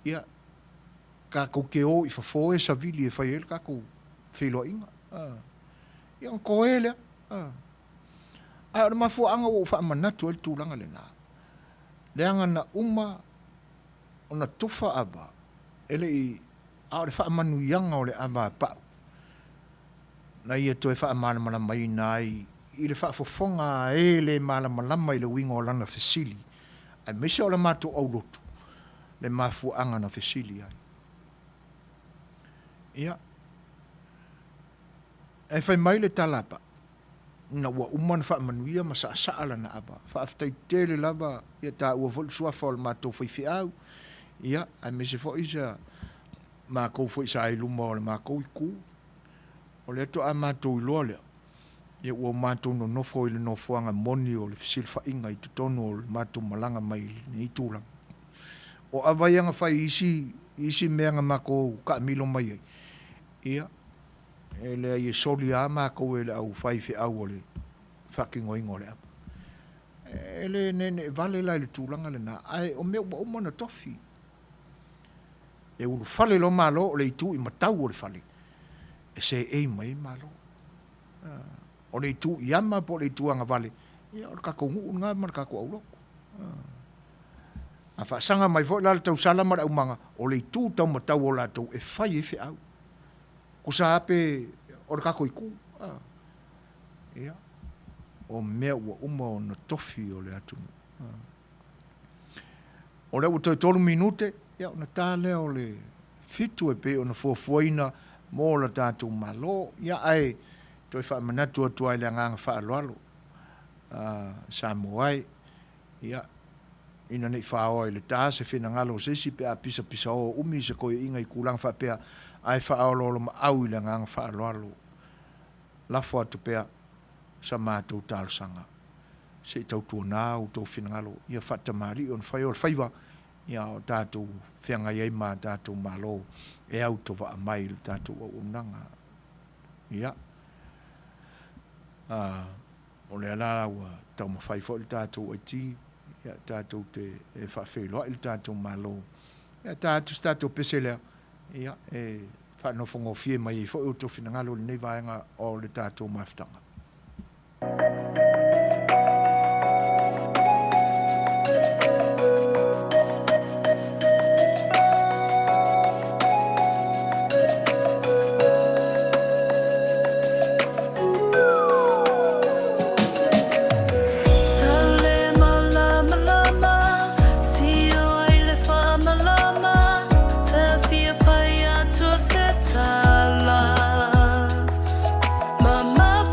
Ia kako ke o i fafo e sa vili e fai ele kako whilo inga. Ia ko ele. Ai o mafu anga o wha manatu el tūlanga le nā. Leanga na uma o na tufa aba. Ele i a o le wha manuianga o le aba pau. Na ia toi wha malama mai nai i le wha fofonga e le malama i le winga o lana fesili. Ai mese o le matu au lotu. Le mafu anga na fesili ai. Ia. E whai mai le talapa. Na ua umana wha manuia ma sa ala na aba. Wha aftai tele lava ia ta ua volu suafa o le matou Fai'oa. Ia, ai mese fo isa mākou fo isa ai luma o le mākou i ku. O le ato a mātou i loa lea. Ia ua mātou no nofo i le nofoanga moni o le fisili whainga i tutonu o le mātou malanga mai ni tūlanga. O awaianga whai isi meanga mākou ka milo mai ai. Ia, e lea i e soli a mākou e le au Fai'oa o le whakingo ingo le apa. E le nene vale lai le tūlanga le nā. Ai o mea ua umana Tofi. E ulu fale lo malo o le itu i matau o le fale. E se ei mai malo. O le itu i ama po le itu anga vale. Ia o le kako ngu ngā ma le kako au loko. A whaasanga mai fo la le tau salama le umanga. O le itu tau matau o la tau e whai e whiau. Kusa ape o le kako i ku. Ia. O mea ua uma o na Tofi o le atunu. O le ua tolu minute. Ia, o na tāle o le fitu e pe o na fuafuaina mō la tātou malo. Ia ai, toi wha manatu atua i le nganga wha aloalo. Samoa. Ia, ina nei Fai'oa i le tāse whina ngalo sesi pe a pisa o umi se koe inga i kulang wha pea ai wha aololo ma au i le nganga wha aloalo. Lafo atu pea sa mātou tālusanga. Se tau tua nā u tau whina ngalo. Ia whatamari o na Fai'oa whaiwa. Ia o tātou whianga iei mā tātou malo e au to wa mai le tātou au unanga. Ia. O le ala ua tau mawhaifo le tātou aiti. Ia tātou te e whawhiloa le tātou malo. Ia tātou peselea. Ia e whanofongo fie mai e fo e uto whinangalo le nei vaenga o le tātou maftanga. Mama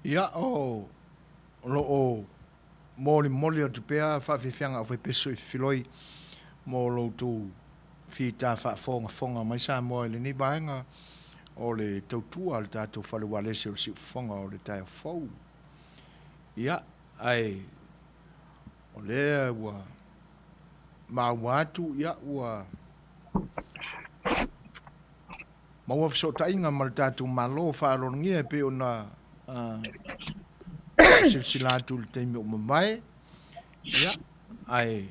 Ia o lo moli o tupea whawhiwhianga o whaipeso I whiloi mo lo tu whita whafonga mai Samoa le ni vaenga o le tautua le tātou whalewalese o si whonga o le tai o whau. Ia ai o lea ua mawatu ia ua maua fisotainga ma le tātou malo whaarongia pe o na silsilatu le teimi o mamae. Ia ai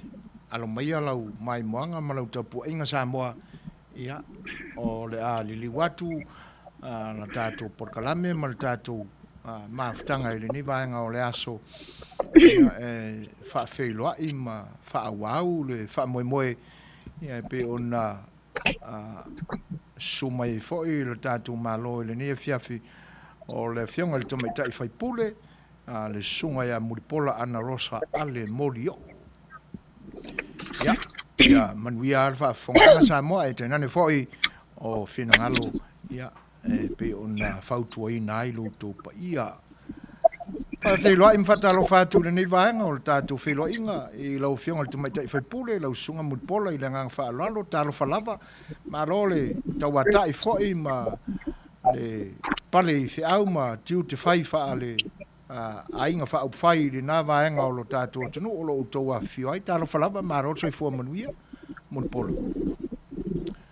alo mai lau mai moanga ma lau tapu inga Samoa. Ia o le a lili watu na tātou porkalame ma le tātou maafutanga ili ni vaenga o le aso. Ia whaafeiloai ma whaawau le whaamoemoe. Ia pe o na sumai foi le tātou malo ili ni e fiafi o le fionga le Tama'ita'i Faipule. Le sunga ya muripola ana rosa ale molio. Ya Manuia alfa fonga Samoa e tenane foi o finangalo ya pe ona fautua ina I luto pa ia. Pa Fai'oa I mfatalo fatu le nei vaenga o le tātou Fai'oa inga I lau fionga le Tama'ita'i Faipule lau sunga muripola I le ngang whaalalo talo falava ma role tauata'i foi ma le pale I whiau ma tiu te whai whaale ainga wha upwhai le nā vaenga o lo tātua tanu o lo utoa whioi tālo whalava ma roto I fua Manuia mun polo.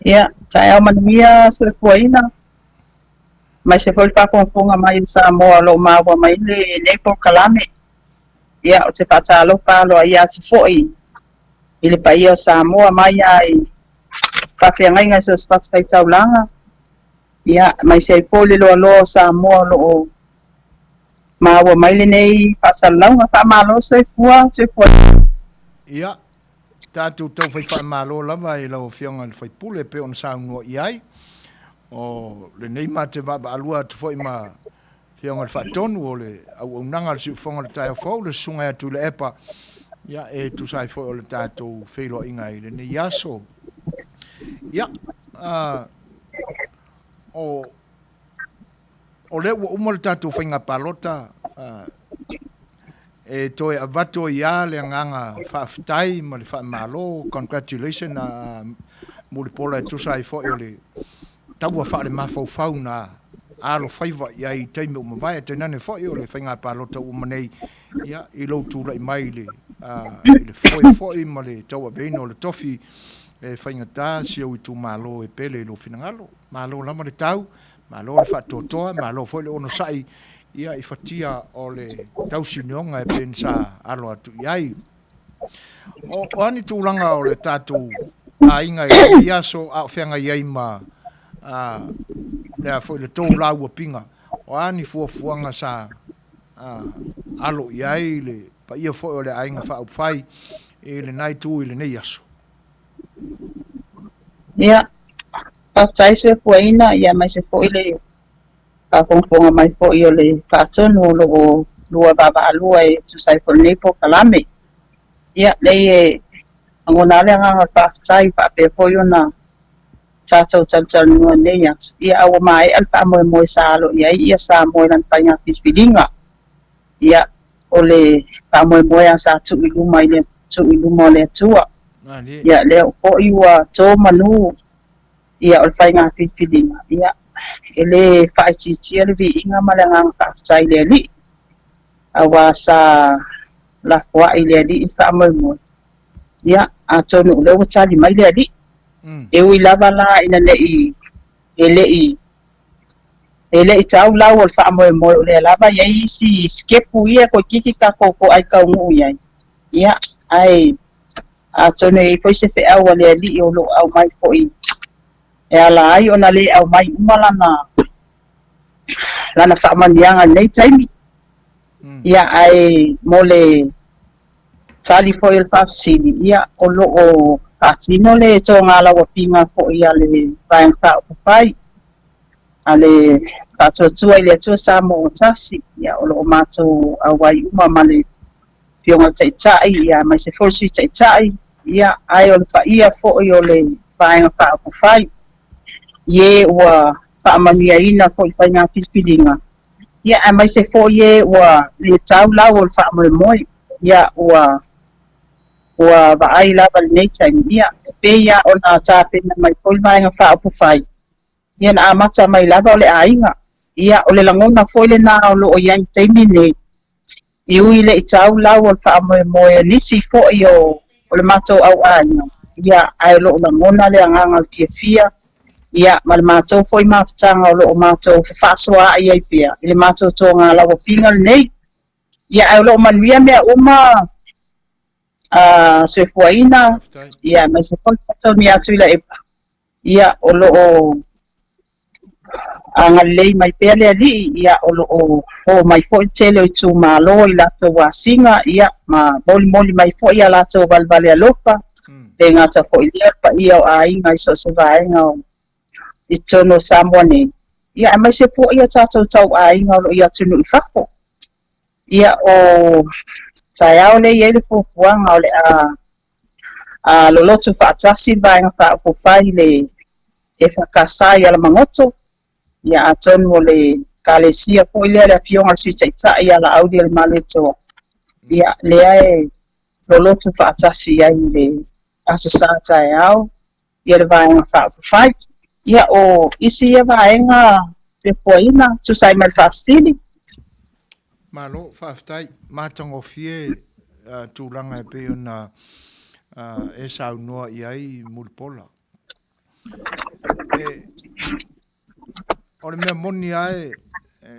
Ia, tai au Manuia se fuaina. Mai se foi whafonga mai Samoa lo maua mai le nepo kalame. Ia, o te whatalo palo a ia te foi. I le pai o Samoa mai ai whawhiangai ngai se spatspei taulanga. Ia, mai se pole lo Samoa lo maua mai le nei whasalanga whamalo se fua. Ia, tātou tau whai whamalo lava I lau whionga le Faipule pe on saunua iai. O le nei ma te waba alua tu foi ma whionga le whaatonu o le au unanga le si whonga le tai o whau le sunga atu le epa. Ia, tu sai foi o le tātou Fai'oa inga I le nei aso. Ia, o le ua uma le tātou whainga palota e toe avato ia le nganga whaafitai ma le whaamalo congratulations mo le pola e tusa I fo le taua wha le mawhau na alo whaiva ia I teime o mawai e tenane fo o le whainga palota umanei ia I lo tūra I mai le foi ma le taua beino le Tofi e whainga tā si au Itumalo e pele lo finangalo malo lama le tau malo le whaatotoa malo foi le ono sai ia I whatia o le tausinionga e pensa alo atu iai o ani tūlanga o le tātou a inga I aso a whenga iai ma lea foi le tō lau a pinga o ani fuafuanga sa alo iai le pa ia foi o le ainga whaupwhai e le nai tū I le nei aso. Ia, whaftai se fuaina ia mai se foi le whafonga mai foi o le whaatonu o lo lua baba alua e tu sai for nepo kalame. Ia, lei e angonale anga whaftai whape foi o na tātou talanoaga nei atu. Ia aua mai al whaamoemoe sa alo ia sa moe lan whainga whiwhiringa. Ia o le whaamoemoe a sa tu iluma I le tu iluma o le atua. Ia leo po iwa tō manu ia o le whainga whiwhiringa. Ia e le whaititia le vi inga ma le ngang whaafitai le li. Awa sa la fua I le li I whaamoemoe. Ia a tonu leo tali mai le li. E ui lava la ina lei tau lau o le whaamoemoe o le lava iai si skepu ia ko kiki kako ko ai kaungu iai. Ia ai a tonu e foi se whiau a le li o lo au mai foi. E ala ai o na le au mai umalana lana whaamanianga nei taimi. Ia ai mo le tali foi el whaafsini. Ia o lo o Atino le to ngala wa pinga ko ia le paeng fa upai ale tatua ile to Samoa Tasi ia o lo mato awai uma male fionga Tama'ita'i ia mai se forsi Tama'ita'i ia ai o pa ia fo o le paeng fa upai ye wa pa Manuia ina ko paenga pipilinga ia a mai se fo ye ua le tau lau o le fa'amoemoe ia ua va'ai lava lenei taimia pe ia ona tapena mai foi vaega fa'apufai ia na amata mai lava o le aiga ia o le lagona foi lenā o lo'o iai taimi nei I ui le tau lau o le fa'amoemoe nisi fo'i o le matou au'aiga ia ae lo'o lagona le agaga le fiafia ia ma le matou fo'i mafutaga o lo'o matou fa'asoa'i ai pea I le matou toga lauafiga lenei ia ae lo'o manuia mea uma soefuaina ia mai se fo'i tatauni atu I la epa ia o lo'o agalelei mai pea le ali'i ia o lo'o o mai fo'i tele o Itumalo I latou asiga ia ma molimoli mai fo'i ia latou valevale alofa le gata fo'i lea pa'ia o aiga I so se vaega o I tono Samoa nei ia mai se fo'i ia tatou tau'aiga o lo'o ia tunu'i fafo ia o taeao lei ai le fuafuaga o le a lolotu fa'atasi vaega fa'apufai le e fakasā ia le magoto ia atonu o le kalesia fo'i lea le afioga le suitaita'i ia la'auli le maletoa ia lea e lolotu fa'atasi ai le aso sa taeao ia le vaega fa'apufai ia o isi ia vaega le poina tusai mai le fa'afesili malo fa'afetai matagofie tulaga e pei ona e saunoa I ai mulipola o le mea moni ae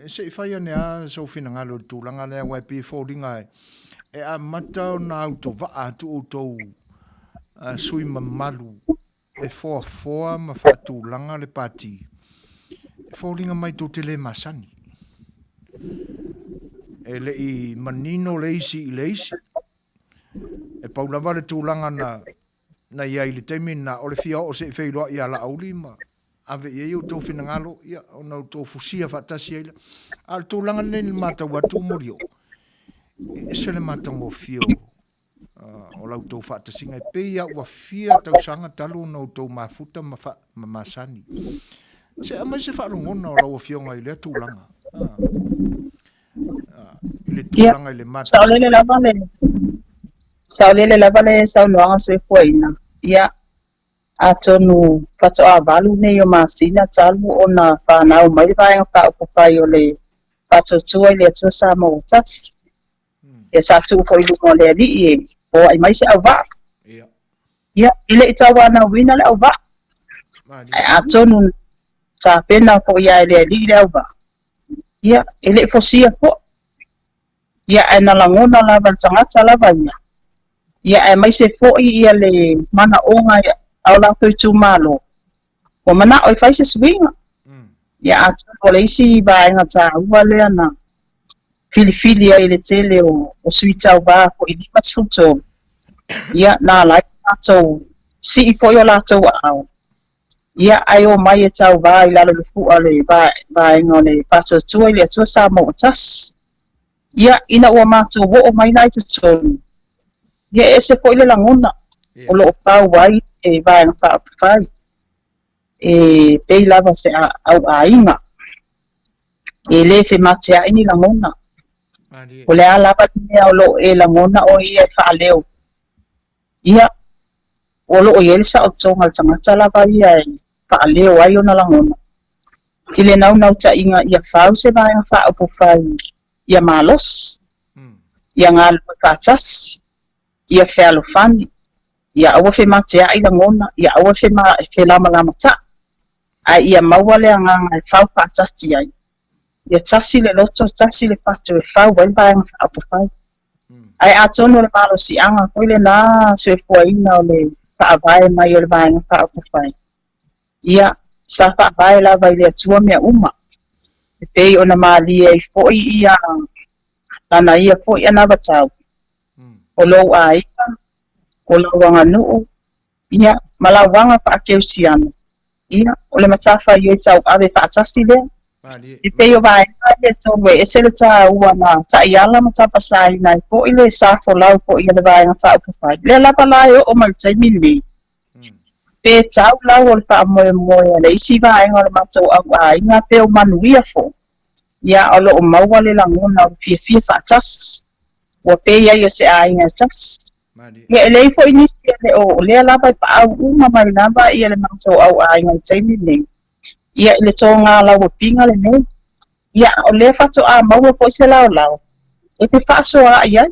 se I whai ane a sofinagalo le tulaga lea ua e pi foliga e a mata ona autovaa atu outou sui mamalu e foafoa ma fa'atulaga le pati e foliga mai tou te lē masani e le'i manino le isi I le isi e paulava le tulaga na iai le taimi na o le fiao'o se'i feiloa ia la'auli ma ave ia outou finagalo ia ona outou fusia fa'atasi ai a le tulaga lenei le matau atu molio e se le matagofia o lautou fa'atasiga e pei a ua fia tausaga talu ona outou mafuta ma masani se a mai se fa'alogona o lauafioga I lea tulaga I le tulaga I le mata saolele lava le saunoaga soefuaina ia atonu fato'avalu nei o masina talu ona fanau mai le vaega fa'aupufai o le fa'atuatua I le atua Samoa Tasi ia sa tu'u fo'i luga o le ali'i e o ai mai se auva'a ia I le'i tauanauina le auva'a ae atonu tapena fo'i ia e le ali'i le auva'a ia e le'i fosia fo'i ia e na lagona lava le tagata lava ia e mai se fo'i ia le mana'oga ao latou Itumalo ua mana'o I fai se suiga ia atonu o le isi vaega tāua lea na filifili ai le tele o suitauvā fo'i 5 ia na lai latou si'i fo'i o latou a'ao ia ai o mai e tauvā I lalo le fu'a le vaega o le fa'atuatua I le atua Samoa Tasi ia ina ua matou o'o mai lai totonu ia e se fo'i le lagona o lo'o pau ai e vaega fa'apufai e pei lava se au'aiga e lē fematea'i ni lagona o le a lava mea o lo'o e lagona o ia e fa'aleo ia o lo'o ia le sa'otoga le tagata lava ia e fa'aleo ai ona lagona I le nauta'iga ia fau se vaega fa'apufai ia malosi ia galu fa'atasi ia fealofani ia aua fematea'i lagona ia aua felamalamataa ae ia maua le agaga e fau fa'atasi ai ia tasi le loto tasi le fatu e fau ai vaega fa'apufai ae atonu o le malosi'aga foi lenā soefuaina o le fa'avae mai o le vaega fa'apufai ia sa fa'avae lava I le atua mea uma e pei ona malia ai fo'i ia lana ia fo'i ana vatau o lou aiga o lau aganu'u ia ma lauaga fa'akeusiana ia o le matafa I ai tau'ave fa'atasi lea I pei o vaega e tolu e ese le tāua na ta'iala ma tapasaina ai fo'i le safolau fo'i ia le vaega fa'aupufai lea lava la e o'o ma le taimi nei pe tau lau o le fa'amoemoe a le isi vaega o le matou au'aiga pe o manuia fo'i ia o lo maua le lagona o fia faatas ua pei ai o se aiga tasi ia e lei foʻi nisi le o lea lava e paauʻuma mai lava ia le matou auaiga i taimi nei ia i le togā lauapiga lenei ia o lea fatoʻā maua foʻi se laolao e pe faasoaʻi ai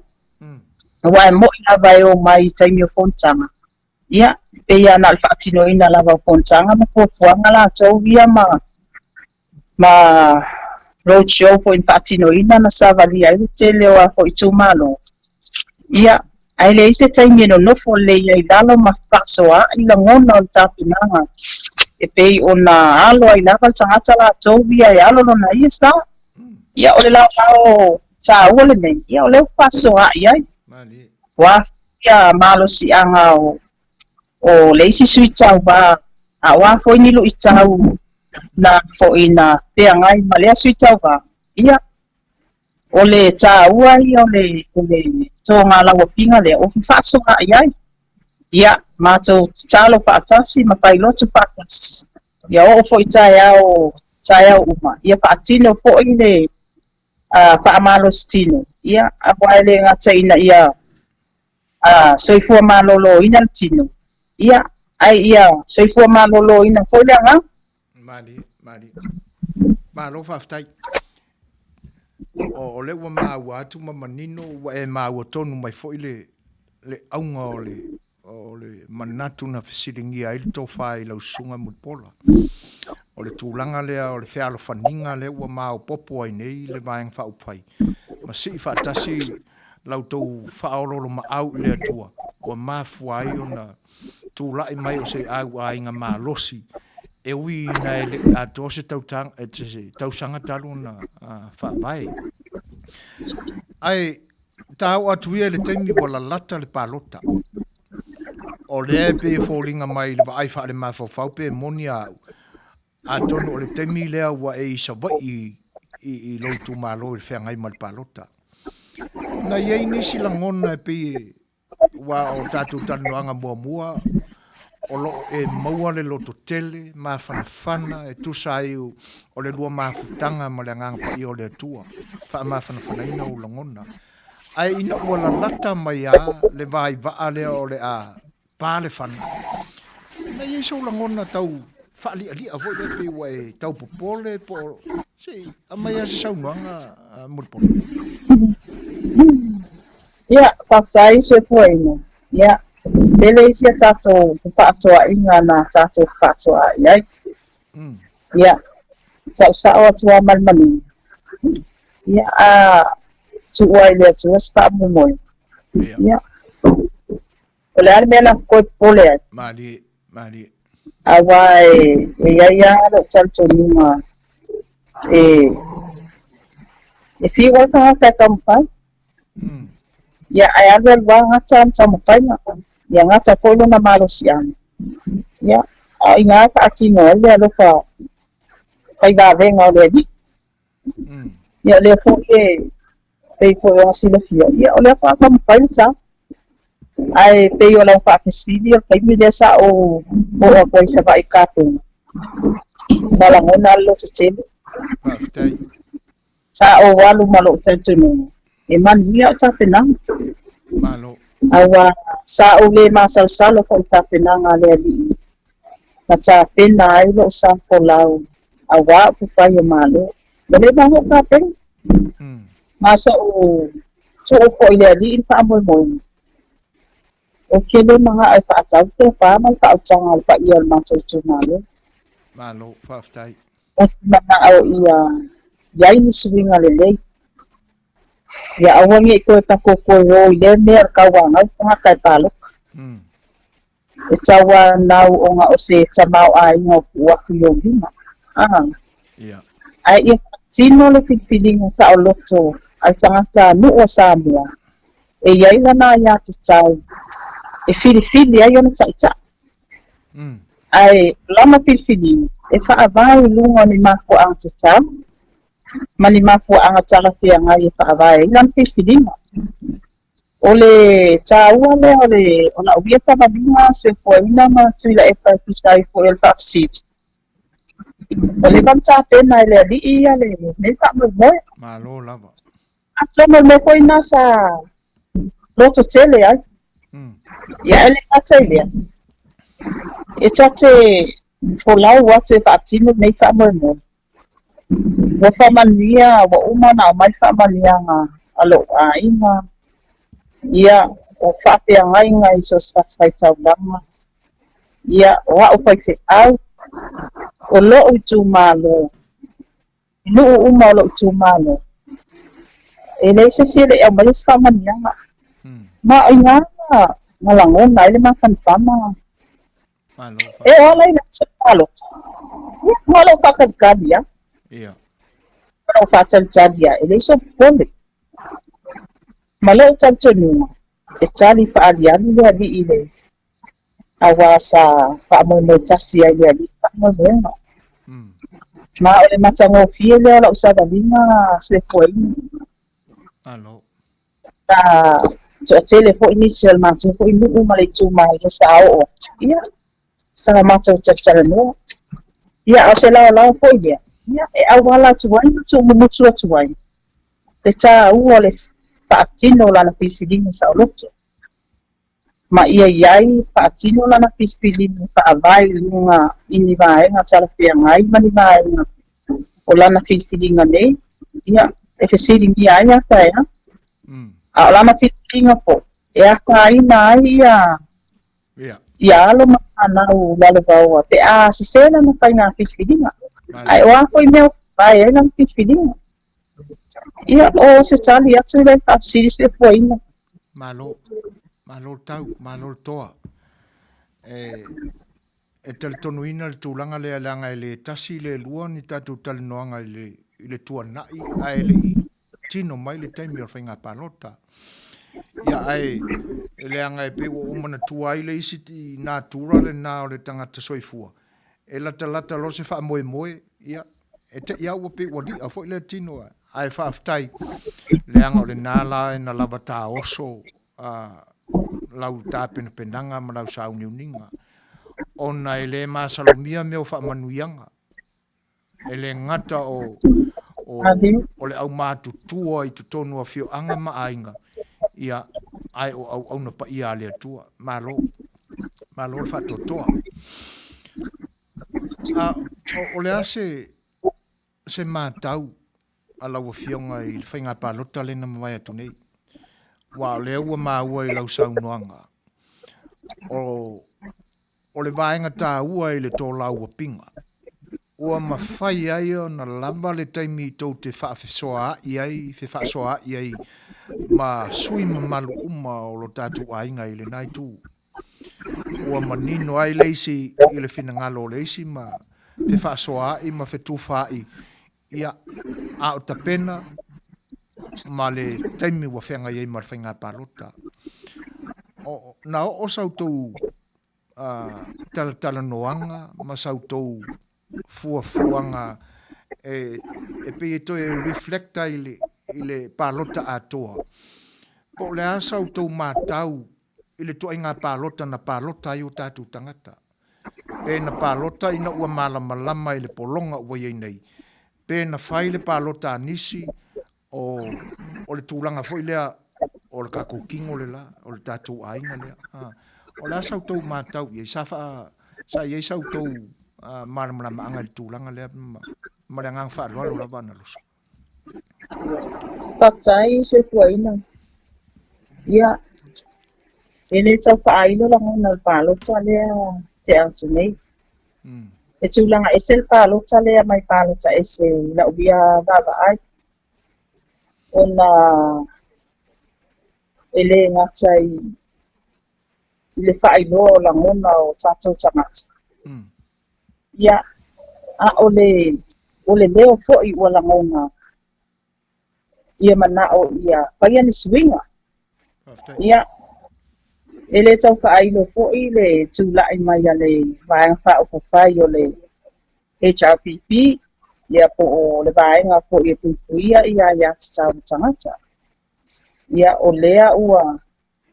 ua e moʻi lava e o mai i taimi o fontaga ia peia na le faatinoina lava o fontaga ma puapuaga latou ia ma roadshow foʻi faatinoina na savali ai le tele o a foʻi Itumalo ia ai le se taimi no nofo le ai lalo ma faasoaʻi lagona o le tapinaga e pei ona alo ai lava le tagata latou ia e alo lona ia sa ia o le laolao tāua lenei ia o lea faasoaʻi ai ua ia malosiʻaga o le isi sui tauva a ua foi ni lu itau na foi na peagai ma lea sui tauva ia o le tāua ia o le toga lauapiga lea o faasoaʻi ai ia matou talo faatasi ma pailotu faatasi ia o foi taeao uma ia faatino foʻi le faamalositino ia aua le gataina ia soifua malōlōina le tino ia ai ia soifua malōlōina foi le aga mali malo faafetai o le ua maua atu ma manino ua e maua tonu mai foʻi le auga o le manatu na fesiligia ai le tofā i lausuga mulipola o le tulaga lea o le fealofaniga lea ua maopopo ai nei le vaega faaupufai ma siʻi faatasi lautou faaololo maau i le atua ua mafua ai ona tulaʻi mai o se auaiga malosi e ui na e leʻi atoa se tausaga talu na faavae ai tau atu ia le taimi ua lalata le palota o lea pe foliga mai le vaai faale mafaufau pe moni au atonu o le taimi lea ua e isavaʻi i lou tumālo i le feagai ma le palota na iai nisi lagona e pei ua o tatou talanoaga muamua o loo e maua le loto tele mafanafana e tusa ai o le lua mafutaga ma le agaga paia o le atua faamafanafanaina o lagona ae ina ua lalata mai a le vaivaa lea o le a palefana na iai sou lagona tau faaliʻaliʻa foi le pei ua e taupopole po sei amai a se saunoaga molipolo ia pasai se fuaina ia tele isi a tatou faasoaʻiga na tatou faasoaʻi ai ia saʻosaʻo atua ma le manini ia a tuua ai le atua se faamomoe ia o le ale mea na koe pole ai mali aua e iai a loo taletoniga e fiua le tagata e tamapai ia ae ave aluā gata ma tamapaiga ia gata foʻi lona malosiʻaga ia aʻoiga faakino ai le alofa faivavega o le aliʻi ia lea foʻi e pei foʻi o gasilafia ia o lea faatamapai le sa ae pei o lau faafesili o taimi lea sa o apuai savaʻi kapega sa lagona ale loto tele sa o alu ma loo taletoniga e manuia o tapenaga aua sa o lē masalosalo foʻi tapenaga a le aliʻi ma tapena ai loo sapolau auā o pupai o malo ma lē mago kapega ma saʻu tuʻu foʻi le aliʻi le faamoemoega o kele maga ai faatau te fa mai faataga le paia o le matou tumalo malo faafetai o manaʻo ia iai ni suiga lelei ia auagi i koe takokoe o i le mea le kauagau tagata e paloka e tauanau oga o se tamaoaiga o puʻuaku iolima ae ia tino le filifiliga saʻoloto ai tagata nuu o Samoa e iai lana iā tatau e filifili ai ona taʻitaʻi ae lama filifiliga e faavae i luga o ni mafuaaga tatau ma ni mafuaaga talafeagai e faavae ai lana filifiliga o le tāua lea o na auia tavaliga sefuaina ma tuila e paipusai foʻi o le faafesili O le vanta pena le ali ia le fa mo. Malo lava. Atua mo ko ina sa loto tele ai. Ya ele atele. E tate folau wate fatino nei fa mo. Wa fa Manuia wa uma na mai fa Manuia nga alo ainga. Ia o fa pe ngai ngai so sa fai tau dama. Ia wa o fai fe au o lo Itumalo. Lu uma lo Itumalo. Ele se sile e mai fa Manuia. Ma inga ngalangon na ile makan fama. E ola ina sepalo. Malo fakat kadia. Iya. Kalau fakat kadia, ele so pole. Malo tantunuma. E tali fa aliani le ali ile. Awasa fa mo Tasi ile ali fa mo. Ma ole matango fiele la usada lima se foi. Alo. Sa tele po initial ma po inu umale tuma ile sa o. Iya. Sa mato Talanoaga. Ia o se la po ia. Ia e awala tuai tu mutu tuai. Te ta uole patino la na fifilinga sa loto. Ma ia iai patino la na fifilinga fa avai lunga ini vai nga tala pia ngai mani vai nga. O la na fifilinga nei. Ia e fesiringi ai ata ia. A la na fifilinga po. E aka ina ia. Ia lo mana u lalo bawa pe a sisena na pai na fifilinga ai o ako email pai na fifilinga ia o se tali atu le tafsiri se foi na malo toa e tel tonuina le tulanga le alanga le tasi le lua ni tatu talanoaga le tuana'i ai le tino mai le taimi o whainga palota ia ai ele anga e pe o mana tuai le isi na tura le na o le tangata soifua e lata lo se fa moe ia e te ia o pe o di a foi le tino ai fa aftai le anga o le nala e na lava ta oso lau tapen penanga ma lau sa uniuninga ona ele ma salomia me o fa manuianga ele ngata o le au matu tua i tonu a fio anga ma ainga ia ai o na pa ia le Atua malo fa totoa o le ase se matau ala o fionga i whainga palota le na mai atu nei wa le ua maua i lau saunoanga o le vaenga tā ua i le tō lau pinga ua mawhai ai o na lamba le taimi tau te whaafesoa i ai ma sui mamalu uma o lo tatu ainga i le nai tū. Ua manino ai leisi i le finangalo leisi ma te whaasoa i ma whetu whai ia a o tapena ma le taimi wa whenga iei ma whenga palota. Na o sautou talanoaga ma sautou fuafuanga e pe to e reflecta i le palota atoa po le asa o matau i le toinga palota na palota i o tatu tangata pe na palota ina ua malama i le polonga ua iei nei pe na fai le palota nisi o le tūlanga foi lea o le kakukingo le la o le tatu ainga lea o le asa o matau i sa iei sa o malama anga le tūlanga lea ma le angang whaalualo la vana losa. Patai se fuaina. Ia. Ele tau whaailo langa na palota lea te atu nei. E tūlanga ese palota lea mai palota ese la ubia vava ai. Ona ele ngata i le whaailo langona o tatou tangata. Ia. A ole leo fo'i ua langona. Ia mana o ia paia ni swinga. Ia ele tau whaailo fo'i le tula'i mai a le vaenga whaopawhai o le HRPP. Ia po o le vaenga fo'i e tupuia ia tau tangata. Ia o lea ua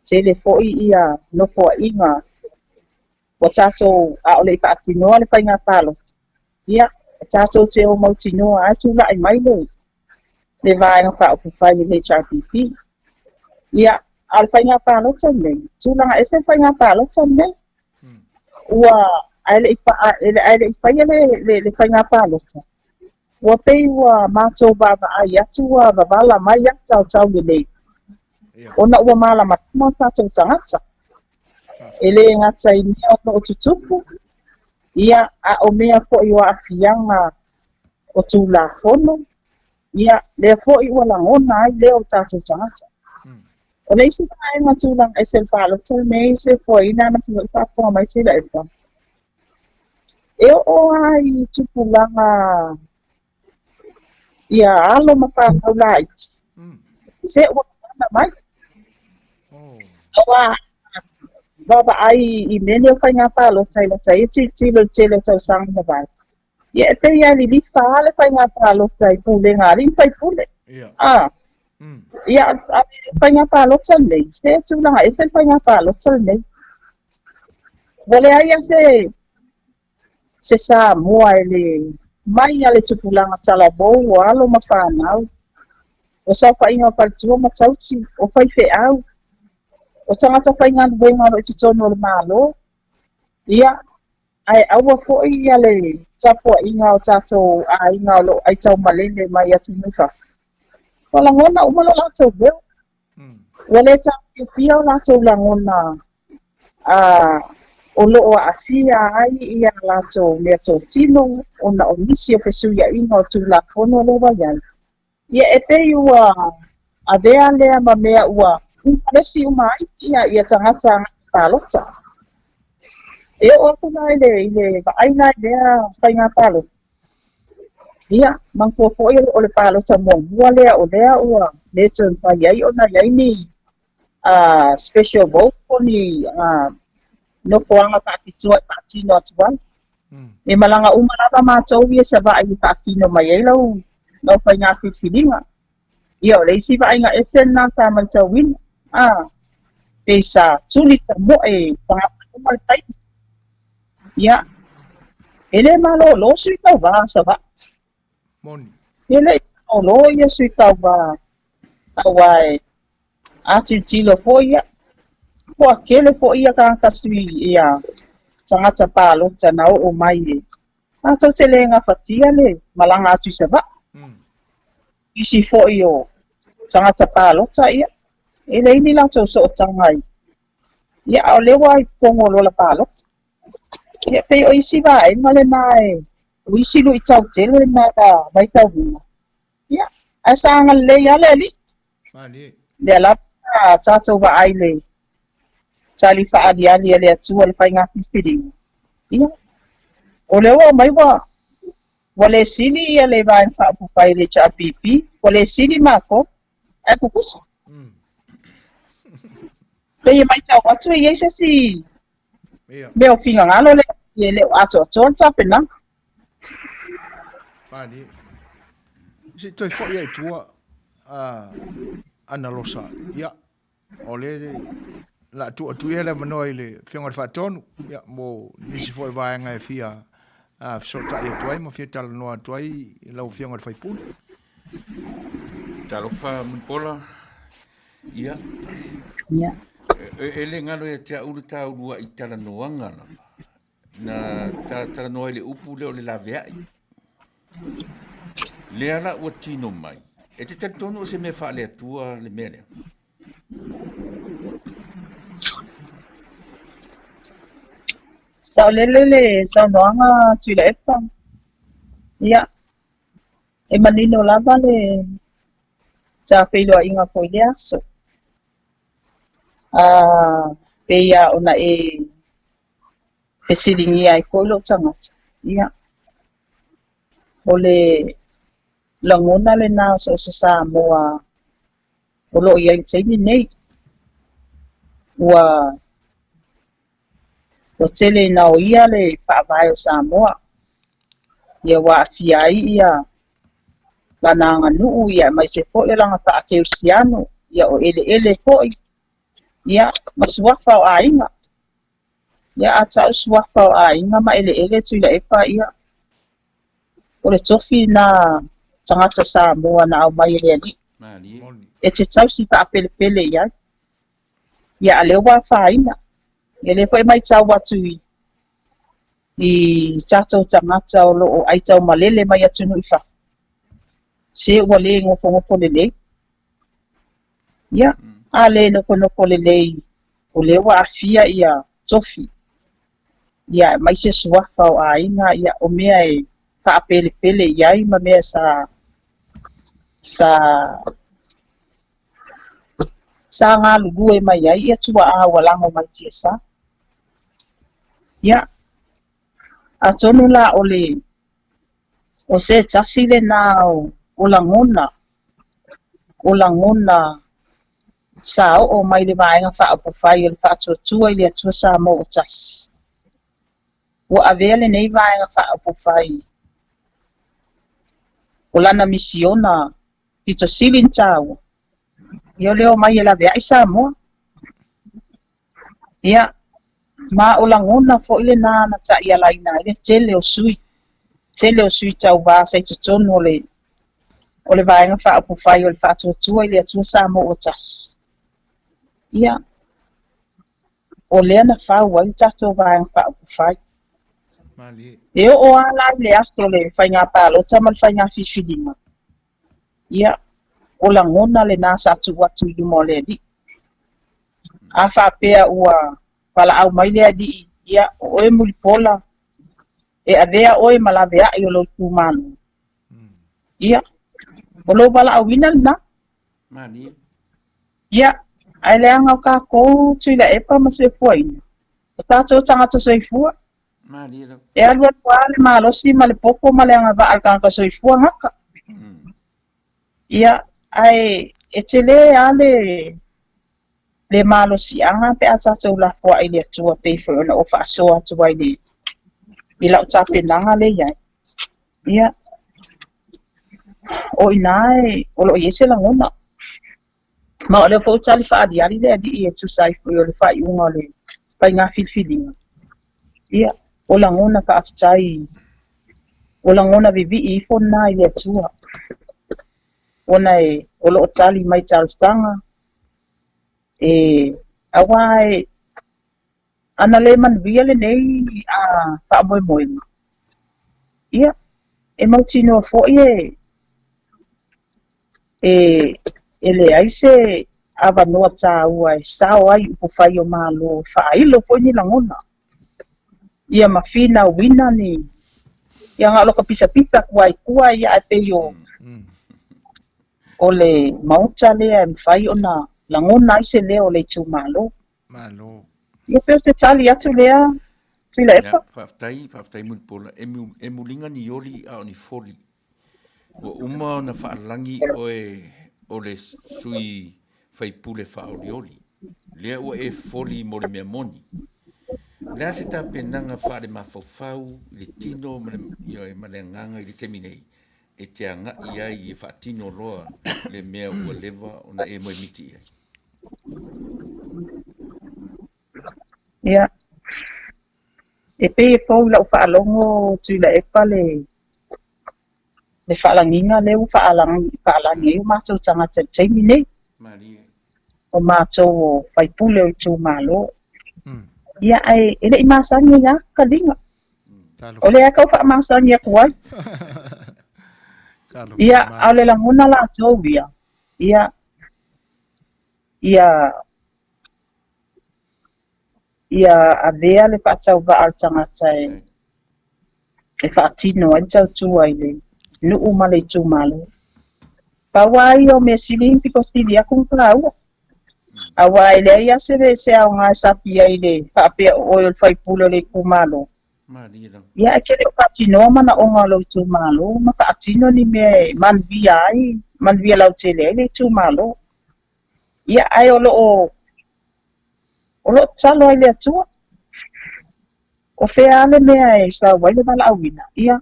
tele fo'i ia nofo a inga. Wa tatou a ole whaatinoa le painga palo. Ia Tātou te o mautinoa atu lai mai le vaenga whaopuwhai le HRPP. Ia, al whainga pālota nei. Tūlanga ese whainga pālota nei. Ua, aile iwhaia le whainga pālota. Ua pei ua mātou baba ai atu ua wavala mai atu tau le nei. Ona ua mala matuma tātou tangata. Ele ngata i mea o tutupu. Ia, a o mea po i wa afianga o tūla fono. Ia, lea po i wa langona ai leo tātou tangata. O nei si tae matūlang e se whalota nei se po i nana si wai whaponga mai tila e wha. E o ai tupulanga ia alo mapātau laiti. Se ua kana mai. Awa, baba ai i mene o whainga pālota i lata i tilo tele tau sanga vai. Ia e te ia li li whaale whainga pālota i pule ngāri i Faipule. Ia whainga pālota nei. Se tūlanga e se whainga pālota nei. Wale ai se Samoa ele mai ale tupulanga talabou o alo mawhanau. O sa whainga palitua matauti o Fai'oa. O tangata whainga nuenga no i titono o le malo. Ia, ai aua fo'i ale tapua inga o tātou a inga o lo ai tau malele mai atu nuka. Wala ngona umalo lātou beo. Wale tātou pia o lātou langona o loo a fia ai ia lātou mea tō tino o na o nisi o fesuia inga o tūla fono le waiai. Ia e pei ua a vea lea ma mea ua umparesi umai ia tangata pālota. E o kuna ile vaaina lea whainga pālota. Ia, mangkua po o le pālota mua lea o lea ua le tōn whaiai o na yaini special vote po ni no foanga pakitua patino atuan. E malanga umaraba mātou ia sa vai patino mai ei lau no whainga whiwhiringa. Ia o leisi vai ngā esen nā tā mai tau wina. E sa tulita mo e whangapatu mai tai. Ia, ele malo lo sui tau wā sa wā. Moni. Ele lo ia sui tau wā. Tau wai ati tilo fo ia. Ko akele po ia ka kasui ia tangata pālota na o mai e. Tau te lenga whatia le malanga atu sa wā. Isi fo i o tangata pālota ia. E leini lātou so o tangai. Ia au lewa i pongo lola pālota. Ia pei o isi wā e male nai. O isi lu i tau tele na ka mai tau huna. Ia, a sanga le ia le li. Lea lapa tātou wa ai le. Tali whaariani ele atua le whainga whiwhiringa. Ia. O lewa mai wa. Wale sili ia le vaen whaapupai le HRPP. Wale sili mako. E kukusa. Pei mai tau atu e eisa si. Meo whinga ngalo le. Ie leo ato ato tapena. Pani. Si toi whai ai tua. Ana losa. Ia. O le la tu ele manoi le whionga whaatonu. Ia, mo nisi foi vaenga e fia sota i atuai, mo fia talanoa atuai i lau whionga Faipule. Talofa mpola. Ia. Ia. Ele ngalo e te auru tā urua i talanoanga na talanoa le upu leo le laveai. Le ala ua tino mai. E te tantonu o se me wha le atua le mele. Sao lele sao noanga tula efa. Ia. E manino lava le sa Fai'oa inga foi le aso. Peia ona e siringi ai kolo tangata. Ia. Ole langona le na so se Samoa. Olo ia i teimi nei. Ua o tele na o ia le whaavai o Samoa. Ia wa afiai ia lana nuu ia mai se fo langa whaakeusiano. Ia o ele foi. Ia masuafa o ainga. Ia ata suafa o ainga ma ele tuila epa ia. o le tofi na tangata Samoa na au mai le ali. Mali. E te tausi whaapelepele ia. Ia a leo wa whaina. Ia le whai mai tau watu i tātou tangata o loo ai tau malele mai atunu i wha. Se ua le ngofo le le. Ia, a le noko le le o le wa afia ia tofi. Ia mai se suafa o aina ia o mea e whaapelepele iai ma mea sa ngā lulue mai ai ia tua a walango mai tia sa. Ia, a tonu la o se tasi le na o langona sa o mai le vaenga whaapawhai o le whaatuatua i le atua sa mo o tasi. O avea le nei vaenga whaapawhai o lana misiona pito silin tau. Ia leo mai e la vea i Samoa. Ia, ma o langona fo ile na ta ia laina ile tele o sui tau va sai tutonu o le vaenga whaapawhai o le whaatuatua i le atua sa mo o tasi. Ia, o lea na whau ai tato vaenga whaapawhai. E o ala le asto le whainga palo tamal whainga fifidima. Ia, o langona le nasa atu i mo le di. A whapea ua pala au mai le di ia o e mulipola e avea o e malavea i o lo Itumalo. Ia, o lo pala au ina na. Mani. Ia, ai le anga o ka kou tui la epa maswefua ina. O tātou tangata soifua. Mani. E alua tua le malosi ma le poko ma le anga va alkanka soifua ngaka. Ia, ai e te le ale le malosi anga pe a tātou la fua i le atua peifo na o whaasoa atua i le i lau tāpenanga le iai. Ia, o inae, o lo iese langona. Ma o le fau tali whaadiari le adi i e tusaifu i o le Fai'oa o le pai ngā filfilinga. Ia, o langona ka afitai, o langona vivi i fona i le atua. Ona e, o lo tali mai talsanga, e awa e, ana le manuia le nei a whaamoemoema. Ia, e mautino fo e le aise ava noa tā ua e sao ai upo whai o malo whailo po ni langona. Ia mawhina wina ni ia ngā loka pisa kua ia e pe o le mauta lea e mwhai o na langona aise lea o le Itumalo. Ia peo se tali atu lea whila epa. Whaftai mulpola e mulinga ni yoli a o ni foli. Ua uma na whaalangi o le sui Faipule whaolioli. Lea ua e foli mo le mea moni. Lea se ta penanga whaare mawhawhau, le tino ma le nganga i le teminei. E te anga ia i e whaatino roa le mea ua lewa o na e moe miti ia. Ia. E pe e fau lau whaalongo tui la epa le whaalanginga leu whaalangi e mātou tangata teimi nei. Manuia. O mātou o Faipule o Itumalo. Ia ai, ele i māsangi ia kalinga. O le akau wha māsangi a kuai. Ia, au le languna la tau ia. Ia avea le whaatau wa al tangata e whaatino ai tau tua i le nuu ma le Itumalo. Pawai o me siling piko stili akung praua. Awai le ia se au ngā sapi ai le whaapea o le Faipule le Itumalo. Ia e kere o whaatino mana o ngā lo Itumalo. Ma whaatino ni me manvia lau tele ai le Itumalo. Ia ai o lo talo ai le atua. O whea ale mea e sa wai le mala awina. Ia.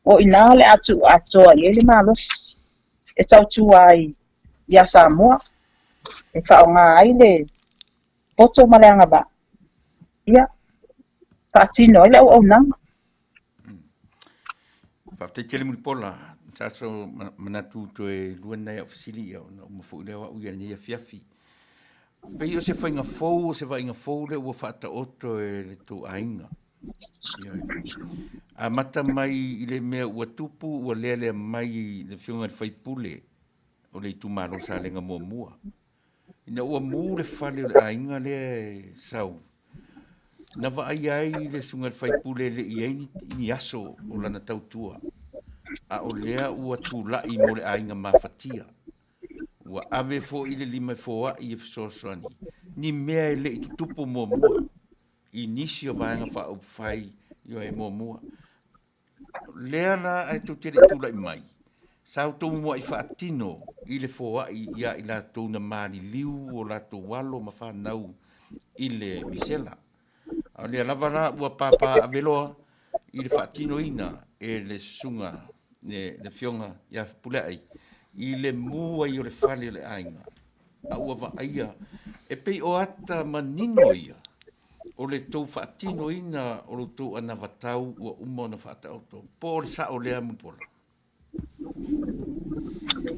O ina le atoa i le malos. E tau tua ai ia Samoa. E whaonga ai le poto maleanga ba. Ia. Whaatino ai le au nanga. Whafte tele muli pola, taso manatu toe luana ia ofisili ia, na umafu lewa uia ni ia fiafi. Pei o se whainga fou, o se whainga fou le ua whaata oto e le tō ainga. A mata mai i le mea ua tupu, ua lea lea mai le whiunga le Faipule, o le Itumalo sa lenga mua mua. Ina ua mū le whale o le ainga le sau. Na wa ai le sunga le Faipule le i ni aso o lana tautua. A o lea ua Tula'i mo le ainga mawhatia. Ua ave fo i le lima Fai'oa i e fisosoani. Ni mea le i tutupu mua mua. I nisi o vaenga wha au whai i o e mua mua. Lea na ai tau tere Tula'i mai. Sao tau mua i whaatino i le Fai'oa i a i la tau na maari liu o la tau walo ma whanau i le misela. A lea lavara ua papa aveloa i le whaatino ina e le sunga le fionga ia Pula'i i le mua i o le whale o le ainga. A ua wa aia e pei o ata manino ia o le tau whaatino ina o le tau ana watau ua uma na whaatau tau. Po le sa o lea mupola.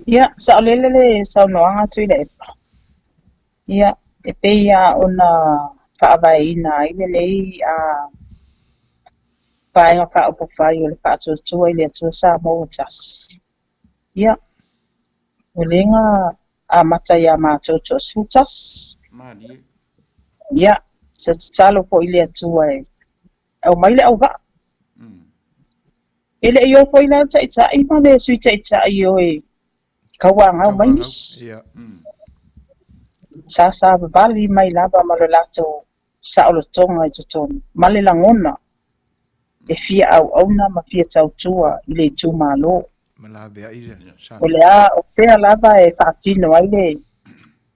Ia, sa o lele sa noanga tui le epa. Ia, e pei a ona whaawaina i le lei a whaenga whaopo whai o le whaatua i le atua Samoa Tasi. Ia, o lenga a mata ia mātou sfutas. Mani. Ia, sa talo po i le atua e. Au mai le au va. Ele i o po i la taʻitaʻi ma le sui taʻitaʻi o e kauanga o mai nis. Ia. Sa vavali mai lava ma le latou saʻolotoga i totonu. Ma le lagona e fia auauna ma fia tautua i le Itumalo. Ma la bea i le. O le a o pea lava e whaatino ai le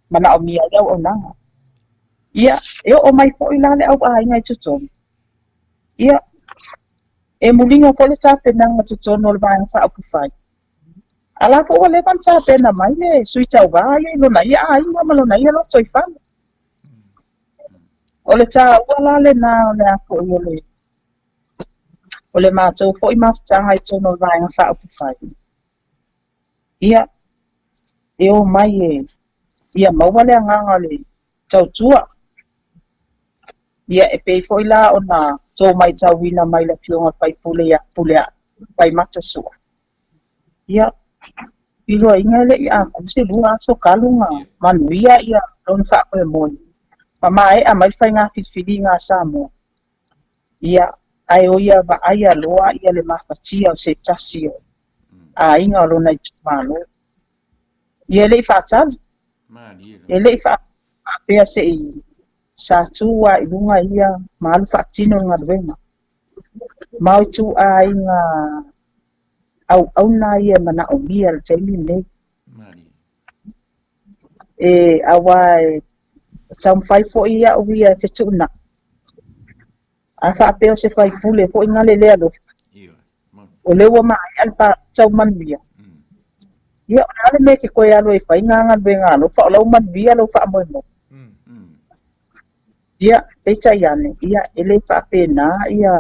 manaʻomia i auaunaga. Ia, e o mai foʻi la le auaiga i totonu. Ia, e mulinga po le tāpenanga totonu o le vaenga whaapufai. Ala po o le van tāpena mai le sui tau vā i lona ia a inga ma lona ia loto i whana. O le tā uala le nā o le ako i o le mātou po i mawhtanga i tono o le vaenga whaapufai. Ia, e o mai ia maua le anganga le tautua. Ia e pei foi la o na tō mai tauina mai la fionga Faipule ia pulea pai mata sua. Ia, ilo inga le ia kuse lua aso kalunga Manuia ia lona whaako e moi. Ma mai a mai whai ngā whiwhiri ngā Samoa. Ia, ai o ia va aia loa ia le mawhatia o se Tasi o. A inga o lona Itumalo. Ia le i whaatali. Ia le i whaapea se i sa tua i lunga ia malu whaatino ngā ruenga. Mau tu a inga au na ia mana o mia le taimi nei. E awa e tau mwhai fo ia o ia Setu na. A whaapeo se Faipule fo inga le lea lo. O lewa mai alpa tau Manuia. Ia o nale me ke koe alo e whai ngā ruenga lo. Wha o lau Manuia lo wha moe mo. Ia, peita iane, ia, ele whaapena, ia,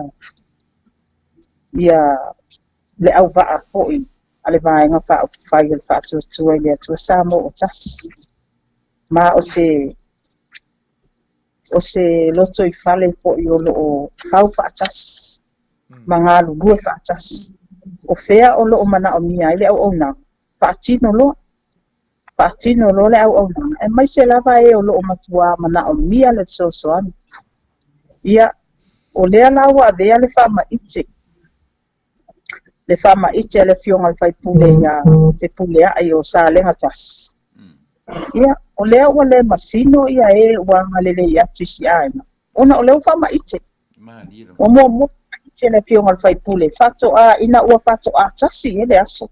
le au waa fo'i, ale vaenga whaai le whaatuatua i le atua Samoa Tasi. Ma o se loto i whale fo'i o loo whau whaatasi, ma ngā lulue whaatasi. O whea o loo mana o mia, ele au nang, whaatino loa. Whaatino lo le au nang, e mai se lava e o loo matua mana o mia le sosoani. Ia, o lea lawa a vea le whaamaite. Le whaamaite le fionga le Faipule ia Faipulea o sa lenga Tasi. Ia, o lea ua le masino ia e wanga lele ia tisi aina. Ona o leo whaamaite. O mua maite le fionga le Faipule. Whato a ina ua whato a Tasi e le aso.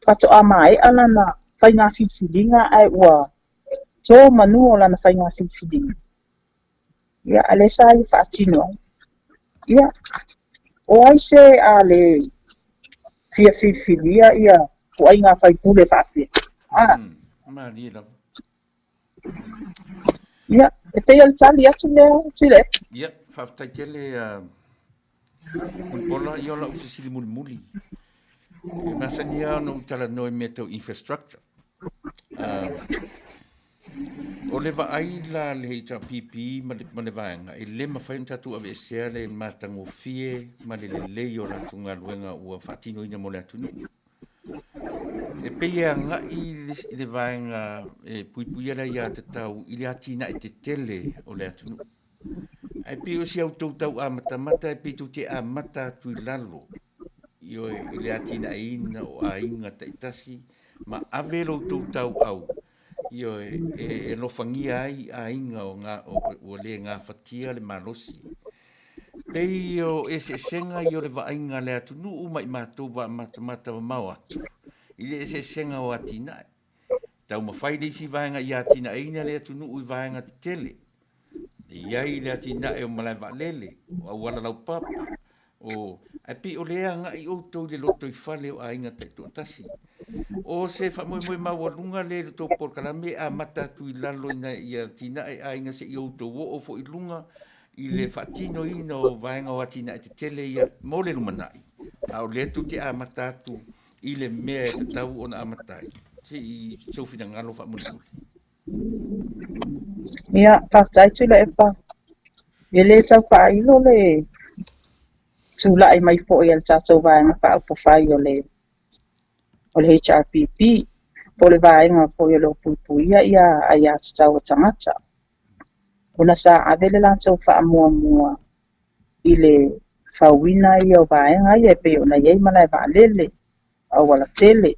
Whato a mai ala na whai ngā whiwhiringa ai ua tō manu o lana whai ngā whiwhiringa. Ia, ale sa i whaatino. Ia, o ai se a le fia whiwhiria ia o ai ngā Faipule whaapia. Ia, e te al tali atu lea tile. Ia, whaftaikele Mun pola ia la ufisili muli. Masania no talanoa meto infrastructure. O le vaai la le hita pipi ma le vaenga. E le mawhai tatu ave esea le matango fie ma le lei o la tunga luenga ua whatino ina mo le atunu. E peia ngai le vaenga e puipuia la ia te tau i le atina e te tele o le atunu. Ai pi o si au tau a matamata e pi tu te a mata tui lalo. Io e le atina ina o a inga Tasi ma ave lo tau au. Io e lofangia ai a inga o le ngā fatia le malosi. Pei o e se senga i o le vainga le atunu u mai mātou wa matamata wa mau atu. I le se senga o atina. Tau mawhai le si vainga i atina ina le atunu u i vainga te tele. Iai le atina e o malai wa lele, o awala lau papa. O api o lea nga i outou le loto i whale o a inga taitua Tasi. O se whamoe moe mawalunga le le tō porkalame a mata tui lalo ina i atina e a inga se i outou o fo i lunga i le whatino ina o vaenga o atina e te tele ia mo le lumanai. A o le tu te a mata tu i le mea e te tau o na amatai. Se i sofina ngalo whamuli. Ia, tātai le epa. E le tau whailo le Tula'i mai fo i al tātou vaenga whaupo whai o le HRPP. Po le vaenga fo i lo puipuia ia a ia tau o tangata. Una sa avele lantou whaamua i le whauina i o vaenga ia pe o na iei mana e vaalele au wala tele.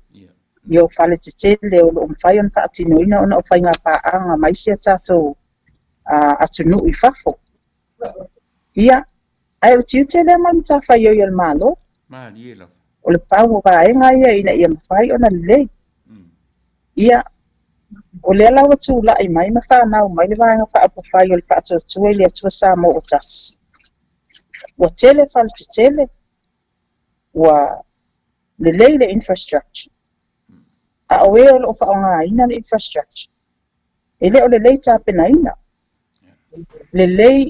Yo fale te tele o lo mwhai on whaatinoina ona o whai ngā pāanga mai sia tātou atunu i whafo. Ia, ai o tiu tele mani tā whai o i al malo. O le pau o vaenga ia ina ia mwhai ona lei. Ia, o le alawa Tula'i mai ma whanau mai le vaenga whaapo whai o le whaatotua i le atua Samoa o Tasi. Ua tele fale te tele. Ua le lei le infrastructure. A o e o lo whaonga ina le infrastructure. E le o le lei tāpena ina. Le lei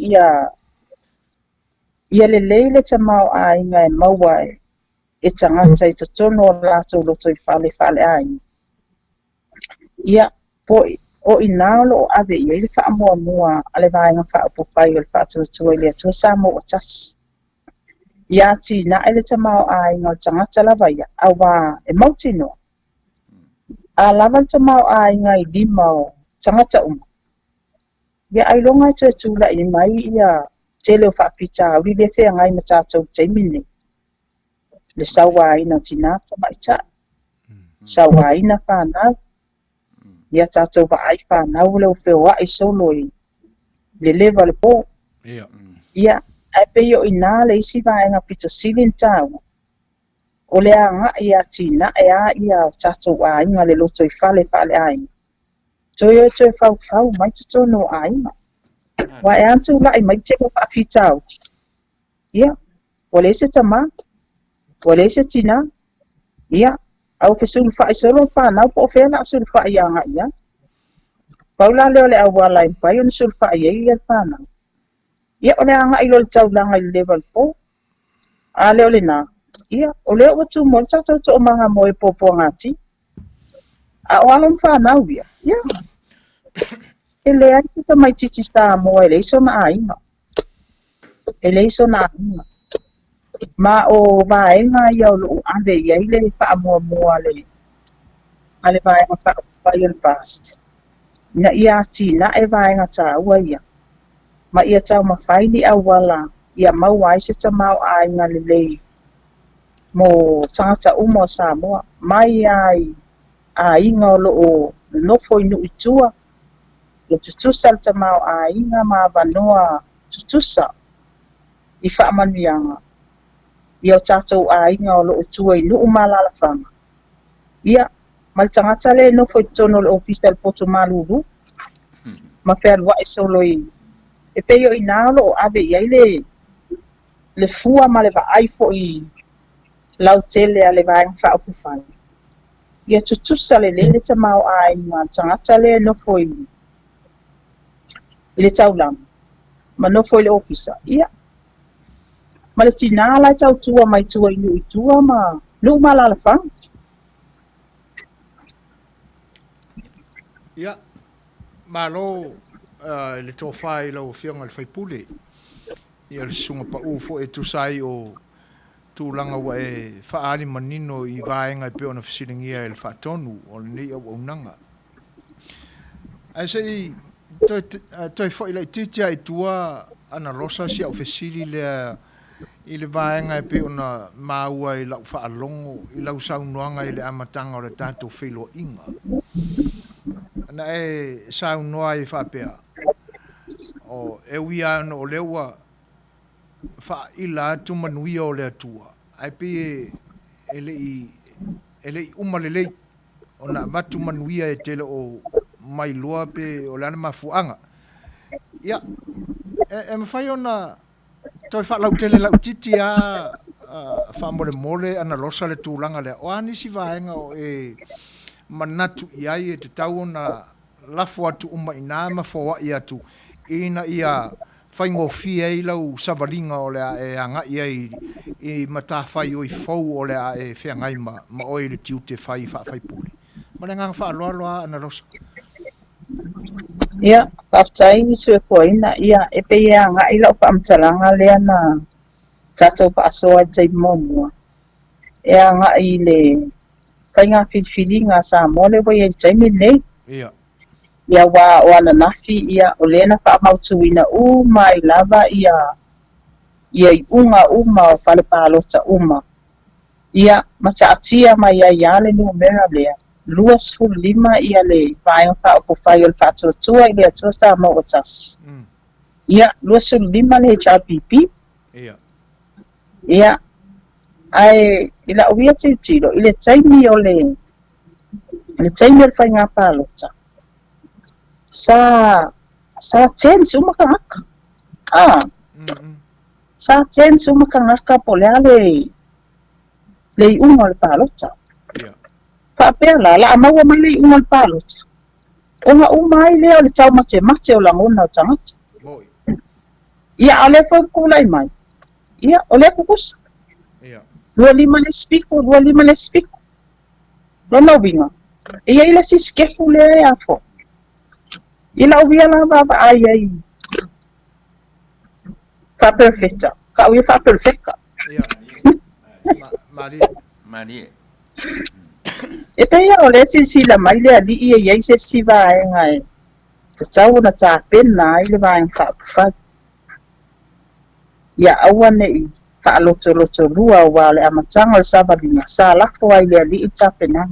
ia le lei le tamau a inga e maua e tangata i totono o lātou loto i whale aina. Ia, po o inalo o ave ia i le whaamua ale vaenga whaapo whai o le whaatotua i le atua Samoa o Tasi. Ia ti na ele tamau a inga o tangata lava ia, au wā e mauti noa. A lava tamau a inga i lima o tangata uma. Ia ailonga i te Tula'i mai ia tele o whaapita au li le whea ngai ma tātou teimine. Le sawa ina tina Tama'ita'i. Sawa ina whanau. Ia tātou wa ai whanau leo Fai'oa i solo i le lewa le pō. Ia, ai peio i nā le isi vaenga pito silin tāua. O le anga ia tina e a ia tātou a inga le loto i whale aina. Toi toi whau mai te tono a inga. Wa e antu lai mai te kwa awhitau. Ia, wale se tama, wale se tina. Ia, au ke sulfa i solo whanau po whena sulfa i anga ia. Paula leo le awala i pai on sulfa i ia whanau. Ia, o le anga i lo le taulanga i level 4. A leo le nā. Ia, o leo watu mo tātou to o manga mo e popo ngati. A o alon whanau ia. Ia. E le ai kita mai titi Samoa e le iso na ainga. E le iso na ainga. Ma o vaenga ia o loo ave ia i le whaamua le. A le vaenga whaamua fast. Na ia tina e vaenga tā ua ia. Ma ia tau mawhaini a wala. Ia mau ai se tamau ainga le lei. Mo tangata umo Samoa. Mai ai a inga o loo nofo inu itua. Le tutusa le tamau a inga ma vanoa tutusa i whaamanuianga. Ia o tātou a inga o loo tua i nuu malalawhanga. Ia, ma le tangata le nofo i tono le ofisa le poto malulu. Ma whea lua e solo i. E peio i nā loo ave ia i le fua ma le vaaifo i lau tele a le vaenga whaopufai. Ia tutusa le tamau a inga tangata le nofo i le taulang. Ma nofo i le ofisa. Ia. Ma le tina la tau tua mai tua inu i tua ma lu ma la fa. Ia, malo le tofai lo fianga le Faipule. Ia le sunga pa ufo e tusai o tūlanga wa e whaari manino i vaenga i peo na fisiringia e le whaatonu o le nei au nanga. Ai sei, toi fo ila i titia i tua ana rosa si au fesiri le i le vaenga e peo na maua i lau whaalongo, i lau saunuanga i le amatanga o le tātou whilo inga. Na e saunoa i whapea. O e wia no o lewa fa ila tu Manuia o le Atua. Ai pe ele i umalelei o na matu Manuia e tele o mai loa pe o lana mafuanga. Ia, e mawhai o na toi wha lau tele lau titi a wha mole ana losa le tūlanga lea. O anisi vaenga o e manatu iai e te tau na lafo atu uma ina mafoa i atu ina ia whaingo fia i lau savaringa o lea e anga ia i mata whai o i fau o lea e whea ngai ma oi le tiu te whai Faipule. Ma le ngang wha loa ana rosa. Ia, kaptai ni sue koina ia e pe ia nga i lau paamtalanga lea na tatou pa asoa jai momua. E nga i le kainga fili nga Samoa le wai e jai me nei. Ia. Ia wa na nafi ia o lena pa mautuina mai lava ia i unga o fale palota ia masa atia mai ia le no mera lea 2.5 ia le vaenga pa o fai o fatuatua i le atua Samoa o Tasi ia 2.5 le HRPP ia ai ila uia tiro ile taimi o le taimi o fai ngā palota sa change umakangaka sa change umakangaka poleale le unga le palota pa pela la amaua mai le unga le palota onga umai le o le tau mate o langona o tangata ia ole fa kulai mai ia ole kukus dua lima le spiko lona winga ia ila si skefu le afo ila uia la baba ai fa perfecta ka uia fa perfecta Mari e pe ia ole si la mai le ali ia se si va ngai te tau na ta pena ile va en fa ia awane i fa loto lua wa le amatanga le sabadina sa la fo ai le ali ta pena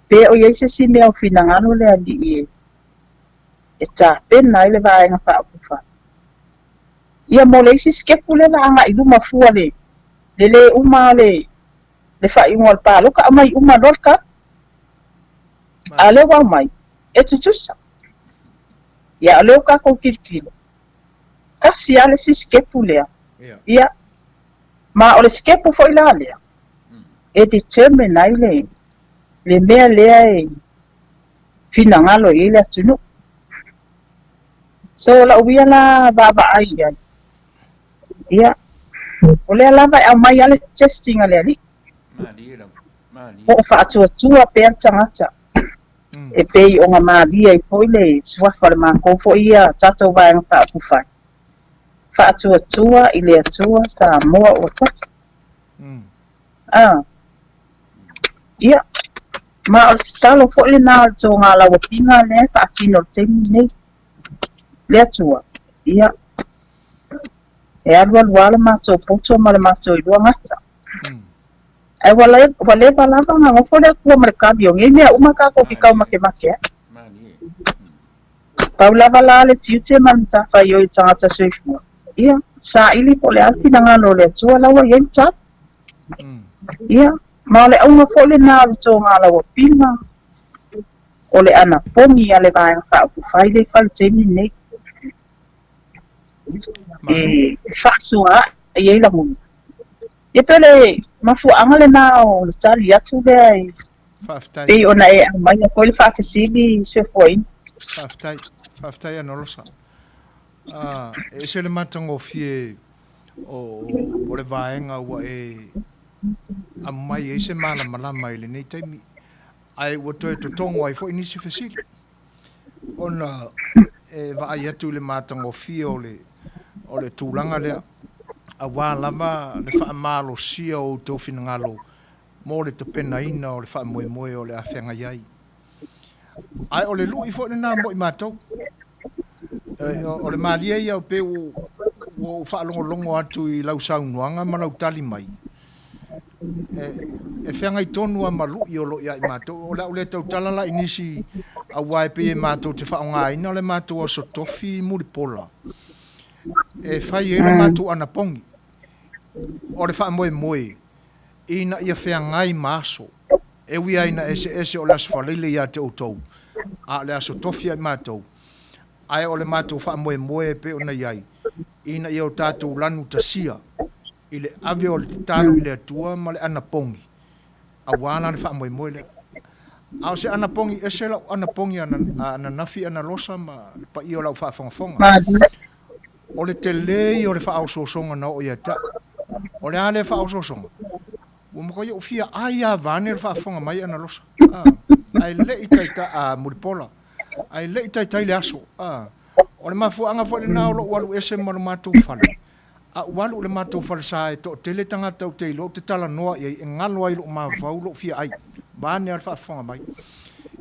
pe o ia se me o finangano le ali e ta pena ile va en fa ia mo le si skepule la anga i luma fua le uma le fa ingol palo ka mai uma dolka ale wa mai e tutusa ia ale ka ko kirkilo kasi ale si skepule ia ma o le skepu fo ilale e determine ai le mea lea e finangalo i le atunu so la uia la baba ai ia o le lava e mai ale testing ale ali o fa atua pe tangata e pei o nga madia i poile suafa le mako fo ia tatou vaenga pa kufa fa atua i le atua Samoa o Tasi ia ma o talo fo le na to nga la wapinga le fa atino temi nei le atua ia e alwa ma to poto ma le mato i lua ngata ai wale balava nga ngofo le kua merkadi o ngei mea umaka ko ki kau make paula vala le tiute ma mtafa yo i tangata soifua ia sa ili po le alfi na ngano le atua lawa yen chat ia ma le au ngofo le na to nga la wapinga o le ana pongi ale vaenga fa fai le fal temi nei fasua ye la mun e pele mafu angale na o tali atu le e ona e mai ko le fa fesibi se foi faftai anolosa e se le matango fie o le vaenga ua a mai se malama i le nei taimi ai ua toe totongo ai fo'i nisi fesili ona vaai atu le matagofia o le tulaga lea auā lava le fa'amalosia o outou finagalo mo le tapenaina o le fa'amoemoe o le afeagai ai ae o le lu'i fo'i lenā mo i matou o le malia ia o pe o fa'alogologo atu i lau saunoaga ma lau tali mai e feagai tonu a malu'i o lo'i ai matou o le a'u le tautala la'i nisi auā e pei e matou te fa'aogāina o le matou aso tofi mulipola e fai e le matou ana pongi o le fa'amoemoe ina ia feagai maso e ui aina ese o le asofalaile ia te outou a le aso tofi ai matou ae o le matou fa'amoemoe pe ona iai ina ia o tatou lanu tasia i le ave o le tatalo i le atua ma le ana pongi auā na le fa'amoemoe lea a o se ana pongi ese lau ana pongi ana nafi ana losa ma le pa'i o lau fa'afogafoga o le telei o le fa'aosoasoga na o ia ta o le a le fa'aosoasoga ua makoia o fia ai a vane le fa'afoga mai ana losa ai le'i taita'a mulipola ai le'i taitai le aso o le mafua'aga fo'i lenā o lo'u alu ese ma le matou fale a ualu le matou fale sa e to'atele tagata o te ilo te talanoa'i ai e galo ai lo'u mavau lo'u fia ai vane a le fa'afoga mai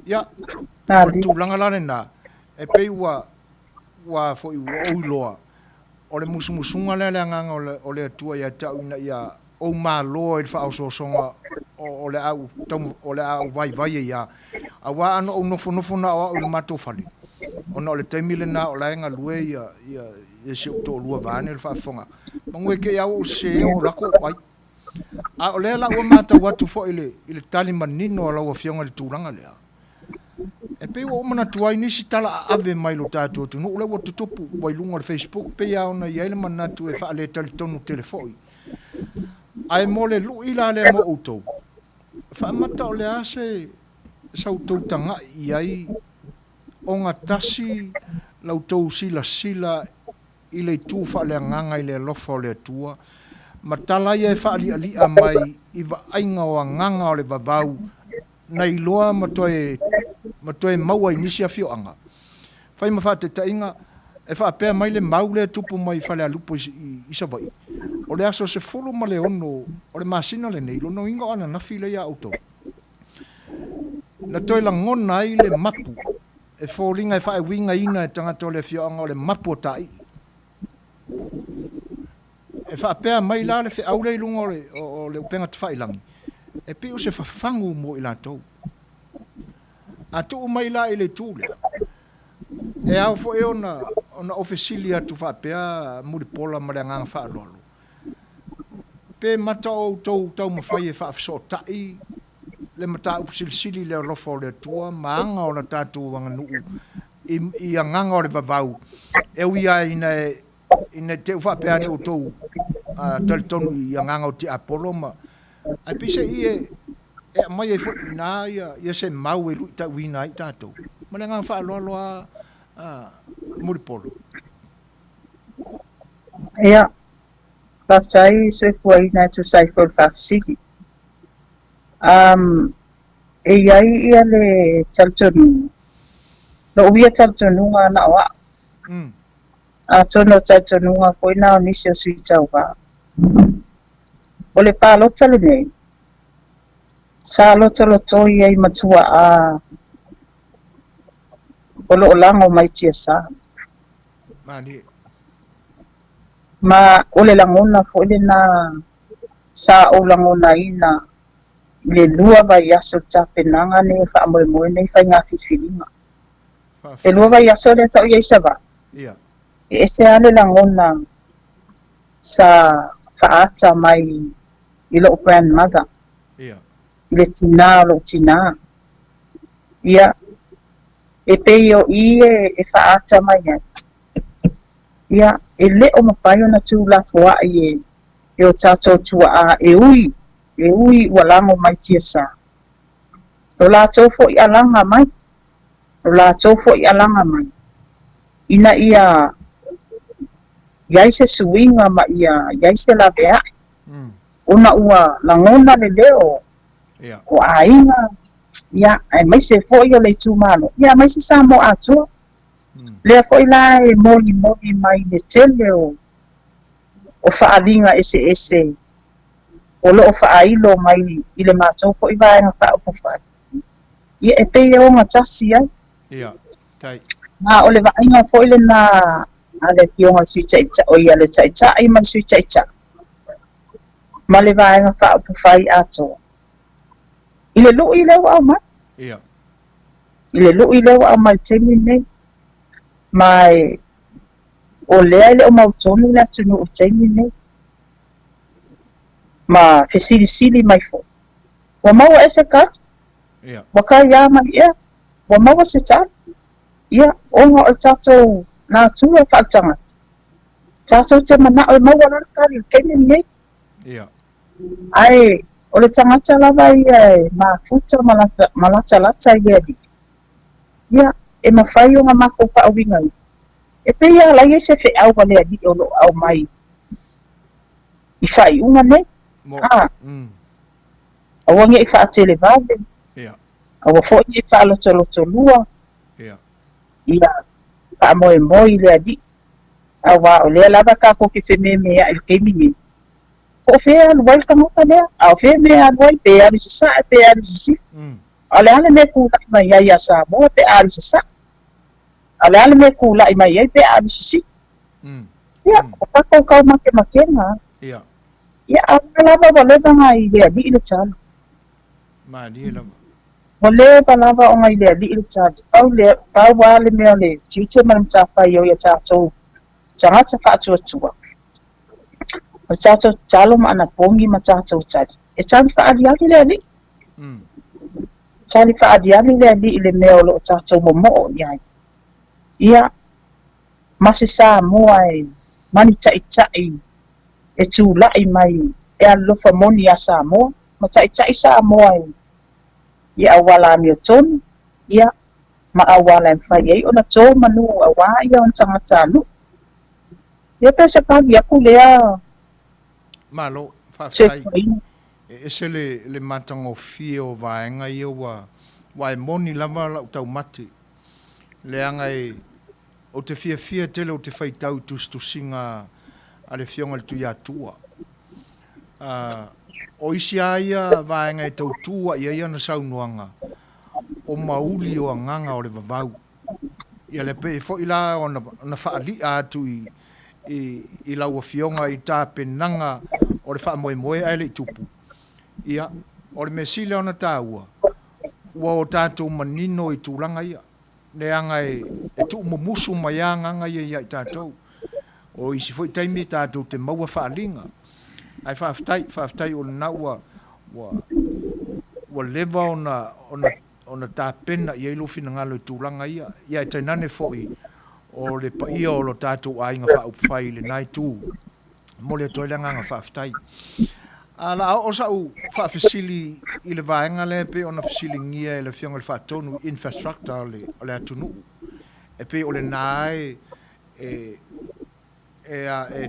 ia o le tulaga la lenā e pei ua fo'i ua ouiloa o le musumusuga lea le agaga o le atua ia ta'u ina ia ou māloa i le fa'aosoasoga o le a'u vaivai e ia auā ana ou nofonofo na o a'u i le matou fale ona o le taimi lenā o laega lue ia se to'olua vane le fa'afoga magoe ke au o se o lako ai a o lea la ua matau atu fo'i i le tali manino o lau afioga le tulaga lea e pei ua o manatu ai nisi tala a'ave mai lo tatou atunuu le ua tutupu wailuga o le Facebook pei a ona iai le manatu e fa'ale talitonu tele fo'i ae mo le lu'i la lea mo outou fa'amata o le a se sautou taga'i ai onga tasi lautou silasila i le itu fa'aleagaga i le alofa o le atua ma tala ia e fa'ali'ali'a mai i va'aiga o agaga o le vavau na iloa ma toe maua i nisi afio'aga fai ma fa'ateta'iga e fa'apea mai le mau le tupu mai falealupo i sava'i o le aso se fulu ma le ono o le masina lenei lonoiga o ana nafi le ia outou na toe lagona ai le mapu e fōlinga e wha'ewinga ina e tangata o le whioanga o le mapu o ta'i. E wha'apea mai la le whi'aule i lunga o le upenga te wha'ilangi. E pi o se whawhangu mo i la tau. A tu mai la i le tūlea. E au fo e ona ofesili atu wha'apea muripola ma le nganga wha'alolo. Pe mata o tau mawhai e wha'afiso ta'i, le mata upsilisili le rofo le tua maanga o na tātou wanga nuu i anganga o le vavau e uia ina te uwhapea ne o tau talitonu i anganga o te apolo ma ai pise i mai e fo ina ia se mau e lui ta wina i tātou ma le nganga whaaloalo a muripolo ia patai se fuaina tu saifol fafsiki e iai ia le taltonu lo uia taltonunga na wa a tono taltonunga ko ina o nisi o sui tauwa o le palota le nei sa loto iai matua a o lo lango mai tia sa ma o le langona fo le na sa o langona ina le lua vai aso tapenanga ne whaamoemoe nei whai ngā whiwhiringa. E lua vai aso le tau iei sawa. E se ale langona sa whaata mai i lo grandmother. I le tina lo tina. Ia. E peio e whaata mai ai. Ia. E le o mapai o na tū la fua e o tātou tua a e ui walango mai tia sa. O la tofo i alanga mai. Ina ia Iai se suinga ma iai se la vea. Una ua langona le leo. Ia. Ko ainga. Ia, ai mai se foi o le Itumalo. Ia, mai se Samoa atua. Lea foi la e moli mai le tele o whaalinga ese. O loo whaailo mai i le mātou foi vaenga whaapufai. Ia e pei o ngā tasi ai. Ia. Tai. Nā o le vaenga foi le nā ale pionga sui taicha o ia le taicha i mai sui taicha. Ma le vaenga whaapufai ato. I le luu i lewa au mai. Ia. I le luu i lewa au mai temi nei. Mai o lea ile o mautonu le atunu o temi nei. Ma fesili mai fo. Wa maua ese katu. Ia. Waka ia mai ia. Wa maua se tatu. Ia, onga o tatou nā tua whaatanga. Tatou te mana o maua rakari kene nei. Ia. Ai, o le tangata lava ia ma futa malata lata ia di. Ia, e mawhai o ngā mako pa awinga i. E pe ia lai e se fe au wale a di o lo au mai. I whai unga nei. Awange i whaatele vave. Ia. Awa fo i whaaloto lua. Ia. Ia, pa moi le a di. Awa o lea lava ka koki fe me a il kemini. O fe aluai kangoka lea. A o fe me aluai pe alu se sa e pe alu se si. Ale ale me kula i mai ai a Samoa pe alu se sa. Ale me kula i mai ai pe alu se si. Ia, o kako kau make nga. Ia. Ia, a lava wale banga i lea di ile talo. Ma di lava. Wale balava o ngai lea di ile talo. Pau wale mea le tiute manam tawhai o ia tātou. Tangata whaatua. O tātou talo ma ana pongi ma tātou tari. E tani whaadiani lea li. Tani whaadiani lea li ile mea o lo tātou momo iai. Ia, masi Samoa e Manita'i e Tula'i mai e alofa moni a Samoa. Ma ta'i Samoa e ia awala mi o tonu. Ia, ma awala e whai ei. Ona tō manu awa ia on tangata alu. Ia pesa pagi aku lea. Malo, whawhai. E se le matango fie o vaenga ia wa e moni lava lau tau mati. Le anga e o te fia tele o te whaitau tusinga a le fionga le tui Atua. O isi aia vaenga e tau tua ia na saunuanga. O mauli o anganga o le vavau. Ia le pe fo ila ona whaali atu i lau fionga i tā penanga o le wha moe ai le tupu. Ia, o le mesile ona tāua. Ua o tātou manino i tūlanga ia. Le anga e tu musu mai anga ia i tātou. O isi foi taimi tātou te maua whaalinga. Ai whaaftai o naua wa leva ona tā pena i eilofina ngalo i tūlanga ia. Ia e tainane foi o le paia o lo tātou ainga whaupwhai le nai tū. Mo le toilanga nga whaaftai. Ala o sa'u whaafesili i le vaenga le pe ona fesili ngia e le fionga le whaatonu infrastructure le atunu. E pe o le nae e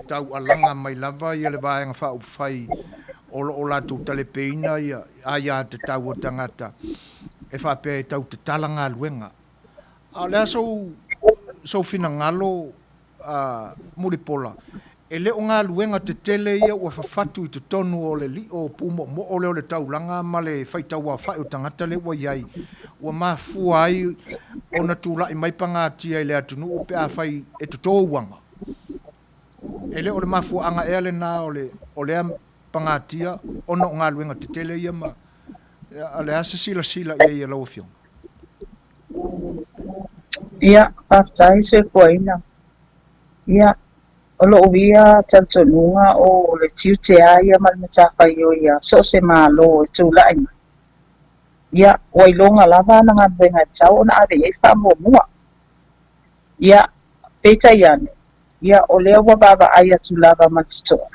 tau alanga mai lava i le vaenga whaupwhai o lātou talepeina ia te tau o tangata e whapea e tau te talanga luenga. A lea so fina ngalo muripola. E leo ngā luenga te tele ia ua whawhatu i te tonu o le li o pumo mo o leo le taulanga ma le whaitaua whai o tangata le ua iai. Ua mafua ai o na Tula'i mai pangatia i le atunu o pe a whai e tutouanga. E leo le mafua anga ea le nā o lea pangatia o na ngā luenga te tele ia ma a le asa sila ia lau fionga. Ia, whaftai se koina. Ia, o lo uia tantonunga o le tiute aia malmatawhai o ia. So se malo e Tula'i. Ia, wailonga lava na ngā benga tau na ade e whamomua. Ia, peta iane. Ia, o lea wababa aia tulava matitoa.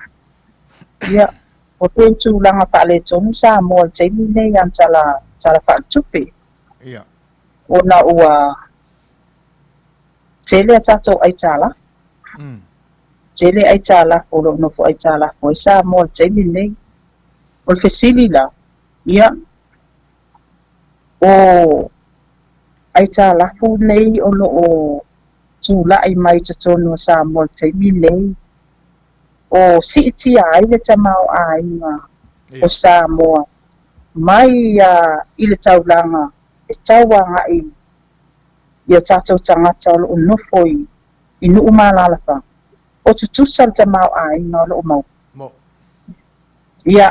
Ia, o te tulanga whaale tonu Samoa teimi nei an tala whaatupe. Ia. O na ua tele a tatou ai tala. tele ai tala ko lo no ai tala ko sa mo tele nei o fesili la ia o ai tala fu nei o lo o Tula'i mai tono sa mo tele nei o si ai le Tama'ita'i o Samoa mai i le taulanga e tauanga ia tātou tangata o lo nofo i nuu mālalapa o tutusa le Tama'ita'i o lo mau ia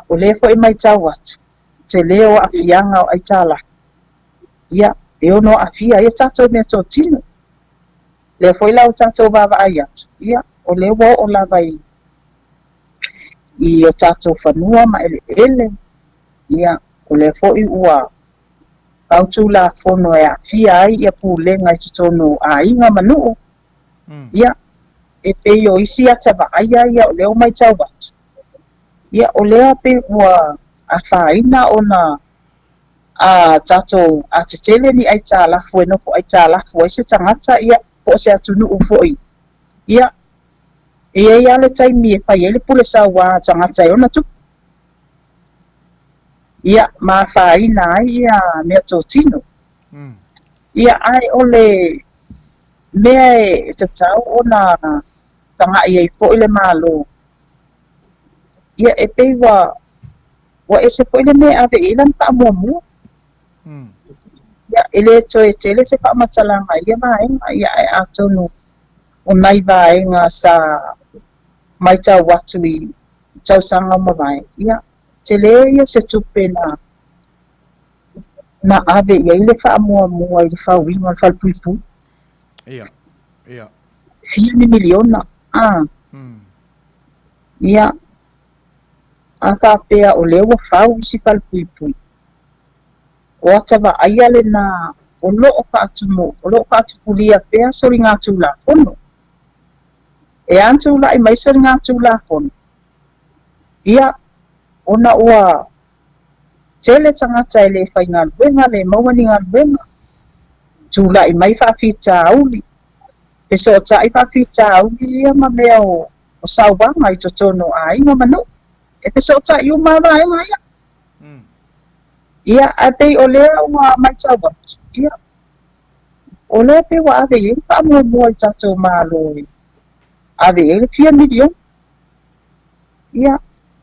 o le fo i mai tau atu te leo afianga o ai tala ia e ono afia ia tātou mea tō tino le fo i lau tātou vava ai atu ia o le wo o lava i o tātou whanua ma ele ia o le fo i ua autu la fono e afia ai ia pulenga i tutono a inga manu ia e pe yo isi ata va ia o leo mai tau watu ia o lea pe ua a whaina ona a tātou a te tele ni ai tā lafu e noko ai tā lafu ai se tangata ia po se atunu ufoi ia ia le taimi e pai ele pule sa wa tangata e ona tu ia ma whaina ai ia mea tō tino ia ai ole mea e te tau ona tanga ia i fo ile malo ia e pei wa ese fo ile mea ave ilan pa mua ia ele to e tele se pa matalanga ia vaenga ia e atonu o nai vaenga sa mai tau watu i tau sanga mawai ia tele ia se tupe na ave ia ile fa mua ile fa winga fa puipu ia 4 miliona ia a fa pea o lewa fa si fa puipu o tava ai ale na o lo o ka atu pulia pea so ringa tula fono e antu la i mai so ringa tula fono ia ona ua tele tangata ele whainga luenga le mawani ngā luenga Tula'i mai whawhita auli pe so ta i whawhita auli ia ma mea o sauwanga i totono a inga manu e pe so ta i umawa e ngaia ia a pei o lea ua mai tawat ia o lea pe wa ave i pa mua i tato malo ave i 4 milion ia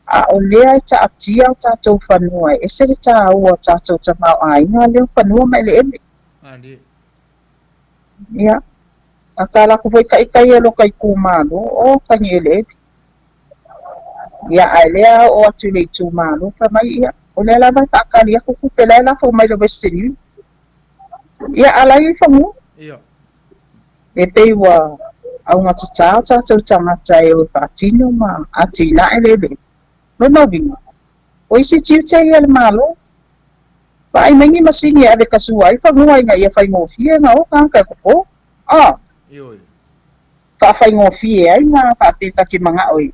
a o lea e ta atia o tātou whanua e se le tā ua tātou Tama'ita'i ngā leo whanua mai le ele ia a tāla ku voi kai alo kai kumalo o kanyi ele ia a lea o atu le Itumalo ka mai ia o lea la mai whaakari aku kupela la fo mai lo Western Union ia ala i whanua e peiwa au ngata tātou tangata e o whaatino ma atina ele no vinga o isi tiuta ia le malo pa ai mengi masini ave kasua ai fa ngua inga ia fai ngofie nga o ka ko fa fai ngofie ai nga fa peta ki manga oi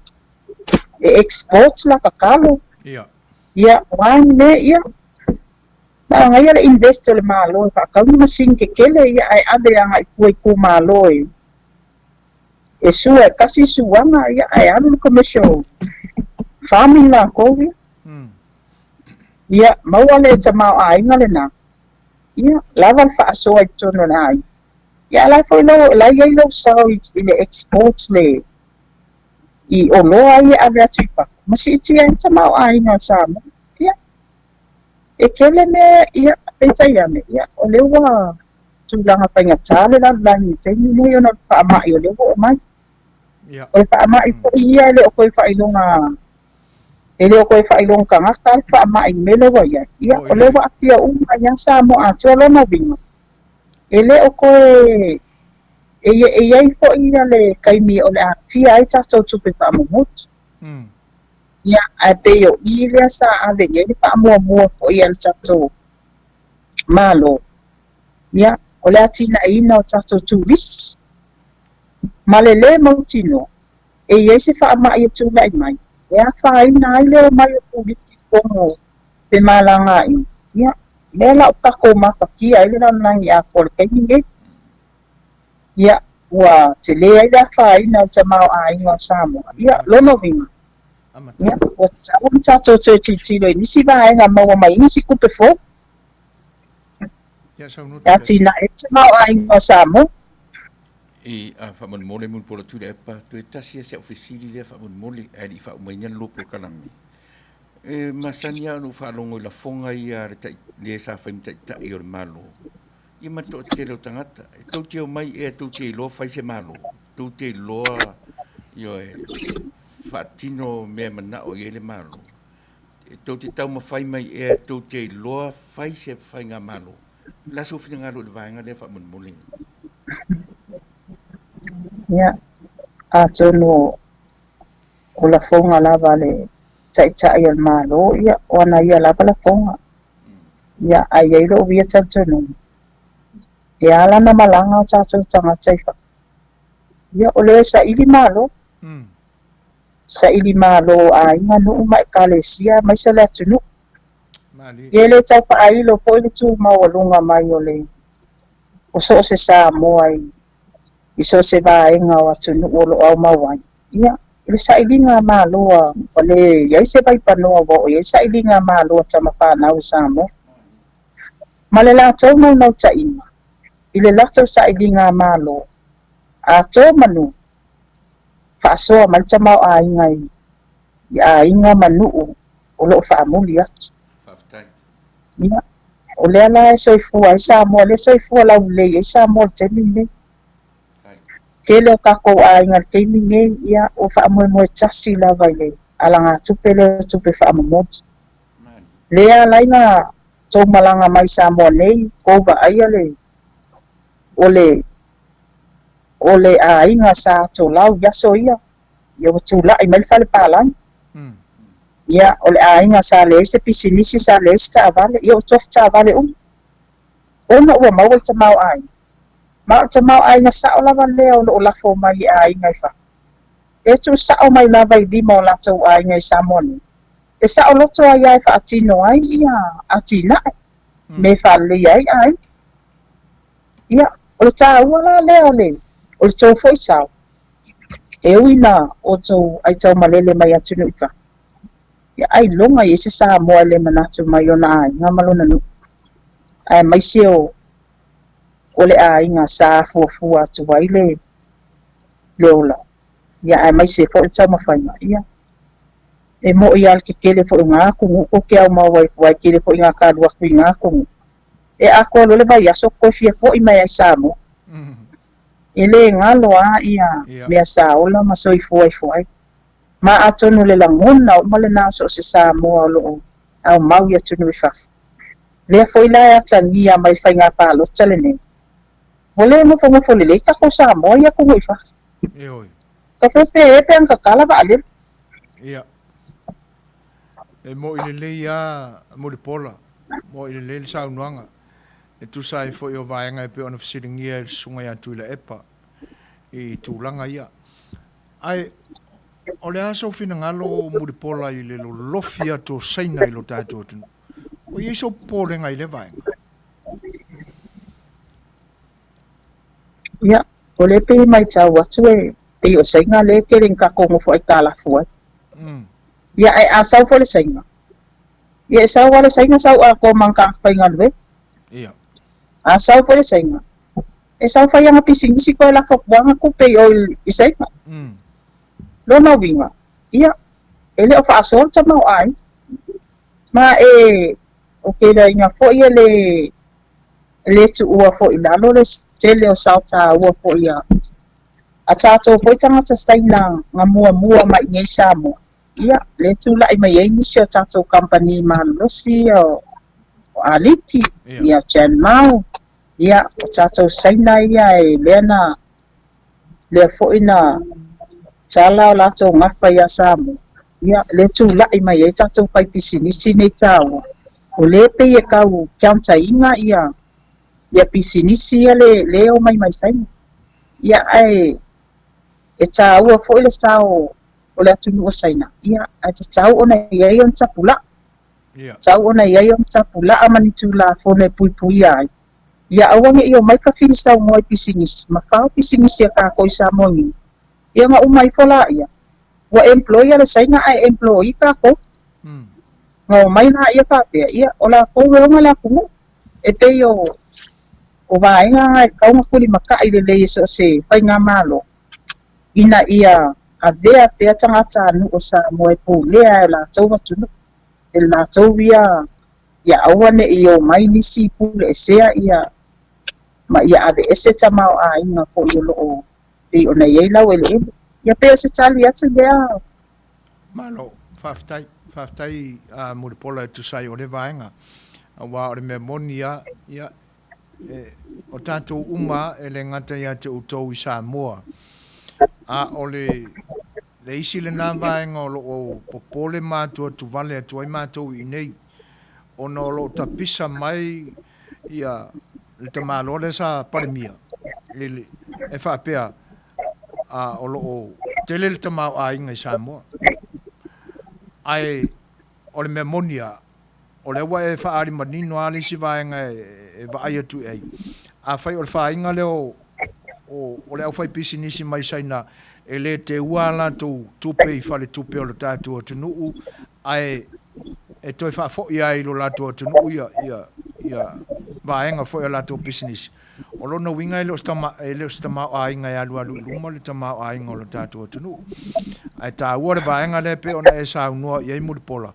e exports la kakalo ia wang ne ia na nga ia le invest le malo fa ka ni masini ke kele ia ai ave nga i ku malo e sua kasi suanga ia ai anu commercial farming la ko ia maua le Tama'ita'i ngale na ia lava fa so ai tono na ai ia la foi lo la ia lo so i le exports le i o lo ai ave atipa masi ti ai Tama'ita'i na sama ia e kele me ia pe ia me ia o le wa tulanga penga tale la ni te ni mo yo na pa ma yo le o mai ia o pa ma i ia le o ko fa ilonga ele o koe whailong ka ngaka wha mai mele wa ia ia o le wa apia uma ia Samoa tolo na vinga ele o koe e iai fo ia le kaimi o le apia ai tatou tupe wha mamut ia a peo i lea sa ave ia le wha mua fo ia le tatou malo ia o le atina ina o tatou tulis ma le mautino e iai se wha mai o Tula'i mai ia whaina ai leo mai o pulisi kongo pe malanga ia lea la upako mapakia ai lea nangi a kore kaimi ia ua te lea i la whaina o te mau a inga o Samoa. Ia, lono vinga. Ia, ua tau ni tātou tō titiro i nisi vaenga maua mai nisi kupe fō. Ia tina e te mau a inga o Samoa. E a whamon mole mun pola tūre epa, tu e tasi e se ofisiri lea whamon mole, e li whaumaingan lopo kalami. E masani anu whalongo i la fonga i a le sa Whaimata'i o le malo. I mato te leo tangata, e tau te o mai e tau te iloa whai se malo, tau te iloa io e whaatino mea mana o i ele malo. E tau te tau mawhai mai e tau te iloa whai se whai ngā malo. Laso whina ngā lo le vaenga le whamon mole. Ia, a tono o la fonga lava le Tama'ita'i o le malo, ia, o ana ia lava la fonga. Ia, ai ei lo via tantono. Ia ala na malanga o tātou tangata i wha. Ia, o le sa ili malo. Sa ili malo a inga nuu mai kalesia, mai sa le atunu. Ia le tau wha ailo po ili tu mawalunga mai o le. O so se Samoa i so se vaenga o atunu o lo au mawai. Ia, le sa ili ngā malo o le, iai se vai panoa wo, iai sa ili ngā malo o tamawhanau i Samoa. Ma le la tau mau nau ta inga. I le lato sa ili ngā malo. A tō manu. Whaasoa mai tamau a inga a inga manu o lo whaamuli atu. Ia. O le ala e soifua i Samoa, le soifua lau le i Samoa le temine. Ke leo kako a inga le temine ia o whaamoe tasi lava i le. Ala ngā tupe leo tupe whaamomoti. Le ala inga tō malanga mai Samoa nei, kova aia le. O le a inga sa tō lau yaso ia. Ia o Tula'i mai whale Palauli. Ia o le a inga sa le se pisinisi sa le se ta avale. Ia o tofi ta avale Ona ua maua i tamau ai. Ma o tamau ai nga sa o lava lea o lafo mai i a inga i wha. E tu sa o mai lava i lima o lato a inga i Samoa. E sa o loto ai ai wha atino ai ia atina ai. Me whale ai ai. Ia, o le tā ua la lea o le. O le tō foi sao. E uina o tō ai tau malele mai atunu i wha. Ia ai longa i se Samoa le manatu mai o na ai. Ngā malona nu. Ai mai se o le a inga sa fuafua atu wai le ola. Ia ai mai se fo le tau mawhainga. Ia. E mo i al ke kele fo i ngā kungu. O ke au mawai wai kele fo i ngā kādu aku i ngā kungu. E ako lo le vai aso ko fia fo i mai ai Samoa. E le ngalo a ia mea sa ola ma soi fuai. Ma atonu le langona o male naso se Samoa o lo au mau ia tunu i whafu. Lea foi la e tangia mai whai ngā pālo tale ne. Mole mo whangofo le leika ko Samoa ia kungu i whafu. Ka whepe e pe ang kakala wa alir. Ia. E mo i le leia mo le pola. Mo i le leile saunuanga. E tu sai foi o vaenga e pe ona fisiringia e sunga ia tuila epa i tūlanga ia. Ai, o le aso fina ngalo muripola i le lo lofia to saina i lo tātou tunu. O i so pōlenga i le vaenga. Ia, o le pe mai tau atu e o sainga le ke rin kakongo fo ai kālafu ai. Ia, ai a sau fo le sainga. Ia, sau wale sainga sau a ko mangka painga lue. Ia. A sau fo le sainga. E sau fai anga pisingisi ko la fokbuanga ko pe o i sainga. Lona winga. Ia. Ele o whaasol ta mau ai. Ma e o ke la inga fo ia le tu ua fo i lalo le tele o sauta ua fo ia. A tātou fo i tangata saina ngā mua mai ngei Samoa. Ia. Le Tula'i mai ei nisi o tātou company malulosi o aliki. Ia Jan Mau. Ia, o tātou saina ia e lea fo'ina tala o lātou ngawha ia Samoa. Ia, le Tula'i mai e tātou pai pisinisi nei tāua. O le pe e kau kiaunta inga ia pisinisi ia le o mai saina. Ia, e tāua fo'i le tāo o le atunu o saina. Ia, ai te tāu ona iai on tapula. Tāu ona iai on tapula amani tū la fone pui ai. ia awange iyo mai ka filisa ngoi pisingis maka pisingis ya ka ko isa mo ni ia nga umai fola ia wa employer le sai nga ai employee ka ko ngo mai na ia ka pe ia ola ko we nga la ku e te yo o vai nga ka nga kuli maka ile le so se fai nga malo ina ia adea pe tanga tanu o sa mo e pu le la tau tunu la tau ia awane iyo mai ni si pu le sea ia ma ia ave ese tamao a inga ko yo lo e ona ye la wele ia pe se tali atu dea malo faftai a muripola tu sai o le vaenga wa o me monia ia o tatou uma e le ngata ia te utou i Samoa a ole le isi le nā vaenga o lo popole mātua tu vale atu ai mātou i nei ona o lo tapisa mai ia le tamalo le sa palemia le e fa pea a o lo tele le tamao a inga i Samoa ai o le memonia o le wa e fa ari manino ali si vaenga e va ai atu ai a fai o le fa inga le o le au fai pisinisi mai saina e le te uala tu tupe i fale tupe o le tatu o tunu ai e toi fa fo ia i lo lato o tunu ia vaenga fo ia lato business o lo no winga le stama a inga ya lu luma le tama a inga o le tatu o tunu ai ta ua le vaenga le pe ona e sa unua ia i muripola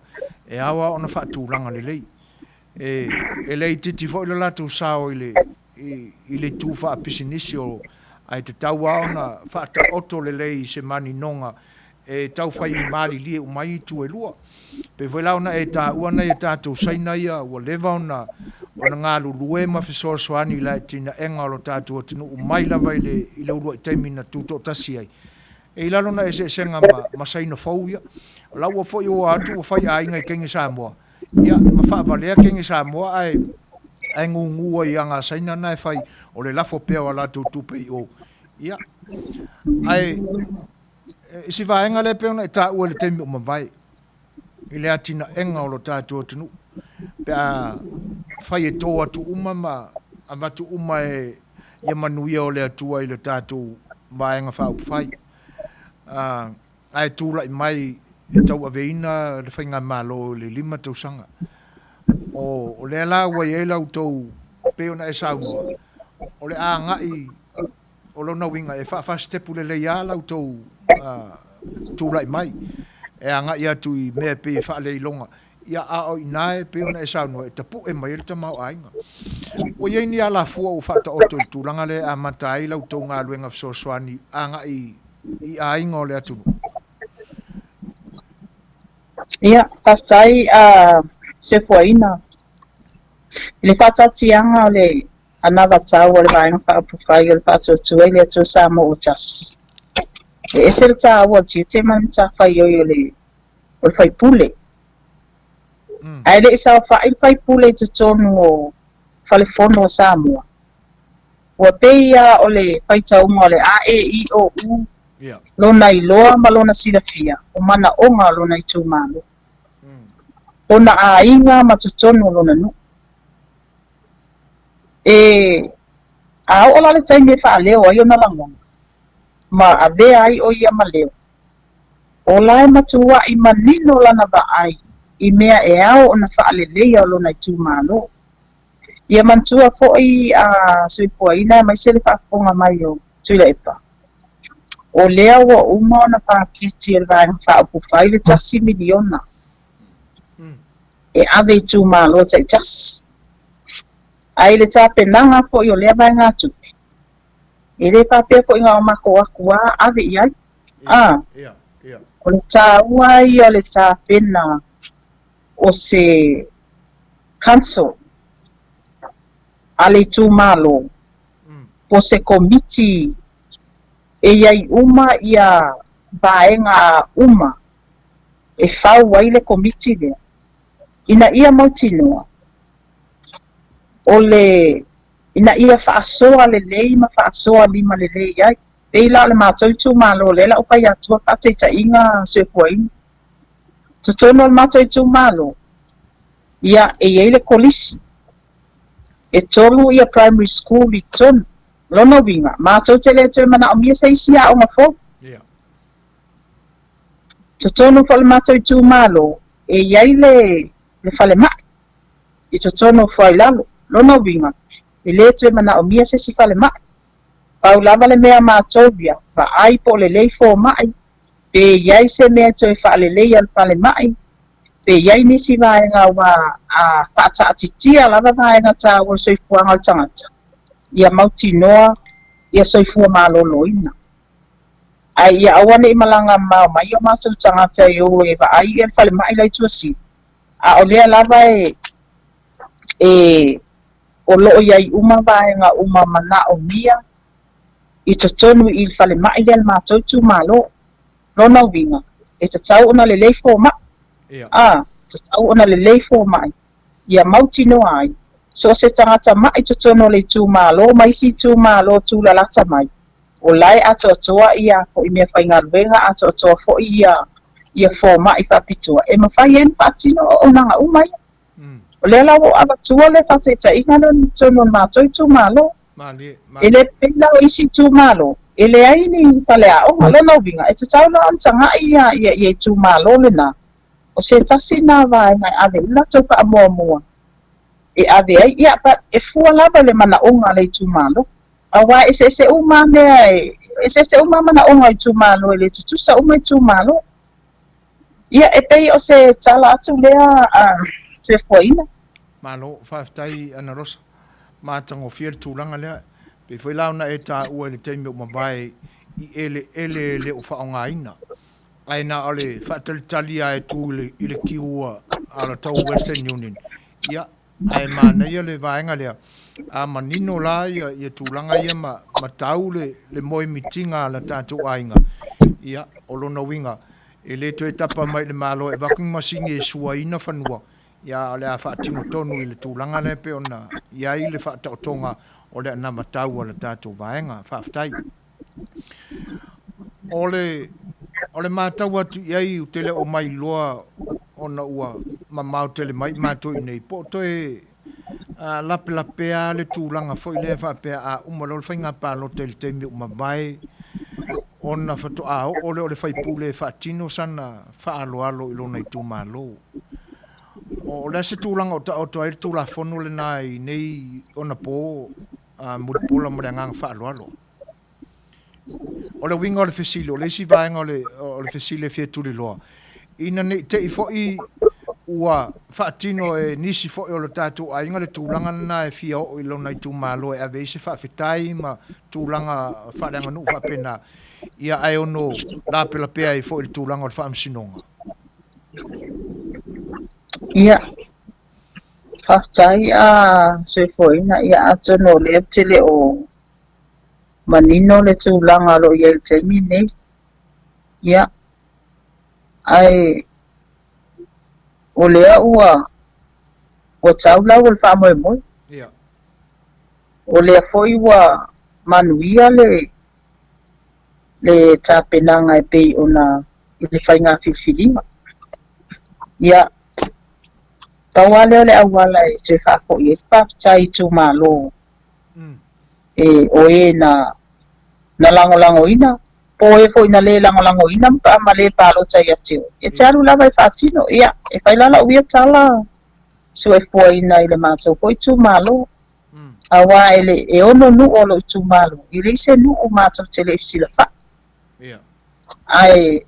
e awa ona fa tūlanga le lei e lei titi fo i le lato sao i le tu fa business o ai te taua ona fa ta oto le lei se mani nonga e tau fai mari lie umai tu e lua pe voila ona e ta uana e tatou saina ia ua leva ona ngā lulue ma fesoasoani la tina enga o lo tatou atunu umai lava i le ulua i taimina tuto tasi ai e i lalona e se senga ma saina fau ia lau ua foi o atu ua fai a inga i kengi Samoa ia ma faa valea kengi Samoa ai ngungua i anga saina na e fai o le lafo pea o la tupe i o ia ai si vaenga le pe ona e ta ua le taimi o mawai i le atina enga o lo tātua tunu. Pea whai e tō atu uma ma amatu uma e Manuia o le atua i le tātua vaenga whaupu whai. Ai Tula'i mai e tau aveina le whainga malo le 5 tausanga. O le ala wai e lau tau peona e saunua. O le a ngai o lona winga e whaastepu le leia lau tau Tula'i mai. E anga ia tu i mea pe fa le longa ia a o inae pe ona e saunua e tapu e mai le tamau ainga o ye ni ala fu o fa ta o tu langa le a matai lau to nga luenga so swani anga i ainga o le atu ia taftai a se foina le fata tianga le anava tau o le vaenga fa profile le fata tu le tu Samoa o tas e se ta o te man ta Fai'oa le o Faipule ai le sa Faipule te tonu o falefono o Samoa o peia o le faitaunga o le A-E-I-O U lona i loa ma lona silafia o mana onga lona i Itumalo lona a inga ma tutonu lona nu e a o la le taimi e fa leo ai o na langonga ma ave ai o ia maleo o lai matua i manino lana ba ai i mea e ao ona fa'aleleia o lona Itumalo ia mantua fo'i a suipuaina mai se le fa'afoga mai o tuila'ipa o lea ua uma ona pakiti e le vaega fa'aupufai le 10 miliona e ave Itumalo taʻitasi ai le tapenaga fo'i o lea vaega atupe e le papea fo'i ga o mako aku ave i ai o le tāua ia le tāpena o se council a le Itumalo po se komiti e iai uma ia vaenga uma e fau ai le komiti lea ina ia mautinoa o le ina ia fa'asoa lelei ma fa'asoa 5 lelei ai pei la le mātou Itumalo le la upai atua fa'ataita'iga sefuaina totonu o le mātou Itumalo ia e iai le kolisi e tolu ia primary school I tonu lona winga mātou te le tue mana o mia saisia o ngafo Yeah. te tonu fa le mātou I Itumalo e iai le fale mai I te tonu fa ilalo lona winga e le tue mana o mia saisi fale mai pau lava le mea mātou via va ai po le lei fo mai pe iai se mea tue fa le lei al fale mai pe iai nisi vaenga wa a pata atitia lava vaenga ta o soifuanga o tangata ia mautinoa ia soifua maloloina ai ia awane I malanga mau mai o mātou tangata e o e va ai e fale mai lai tuasi a o lea lava e o loo iai uma vaenga uma mana o mia I te tonu I fale mai le mātou Itumalo lona winga e te tau ona le lei fo mai Yeah. te tau ona le lei fo mai ia mautinoa ai so se tangata mai te tonu le Itumalo mai si Itumalo tulalata mai o lai atoa ia ko I mea whainga ruenga atoa fo ia fo mai whapitua e mawhai en patino o nanga umai o le lawo avatua le whateta inga no tonu mātou Itumalo Mali. ele pela o isi Itumalo ele ai ni pale a o lona winga e te tau la tanga ia Itumalo le na o se tasi na vai ngai ave la toka moa e ave ai ia pa e fua lava le mana onga le Itumalo awa e se uma mea e se uma mana onga Itumalo e le tutusa uma Itumalo ia e pei o se tala atu lea te fuaina Malo whaftai ana rosa. Mātango fia tūlanga lea. Pe whai launa e tā ua le teimi o mabai I ele le o whaonga ina. Ai nā ole whaatalitali a e tū I le kiua ala tau Western Union. Ia, ai mana ia le vaenga lea. A manino la ia tūlanga ia ma tau le moi mitinga la tātou ainga. Ia, o lona winga. E le to e tapa mai le malo e waking masingi e suaina whanua. Ia le a whaatino tonu I le tūlanga le pe ona. Ia I le whaataotonga o le ana matau ala tātou vaenga. Whaftai. O le mātau atu iai u tele o mai loa ona ua mamau tele mai mātou I nei. Po toe lape le tūlanga fo I le whapea a umalol whainga pālo tele teimi o mawai. Ona whato a o le Faipule whaatino sana whaaloalo I lona Itumalo. O le se tūlanga o toa ele tūla whono le nai nei ona po muripola mo le ngang whaaloalo. O le winga o le fesile, o le si vaenga o le fesile fia tuli loa. Ina ne te I foi ua whaatino e nisi foi o le tātou a inga le tūlanga na e fia o I lona Itumalo e ave se whaafetai ma tūlanga whaaranga nu whapena. Ia ai ono la pela pea I foi le tūlanga o le whaamsinonga. ia whaftai se fuaina ia atono le tele o manino le tūlanga lo ia I teimi nei ia ai o lea ua tau lau o le whamoemoe Ia. o lea foi ua Manuia le tāpenanga e pei ona I le whainga whiwhiringa ia tawale le awala e te whako I e whaftai Itumalo e o e na lango ina po e fo ina le lango ina pa ma le palo tai atu e taru lava e whaatino ia e whailala uia tala so e fo ina I le mātou po Itumalo awa e ono nu o lo Itumalo I le se nu o mātou te le ifsila wha Ia. ai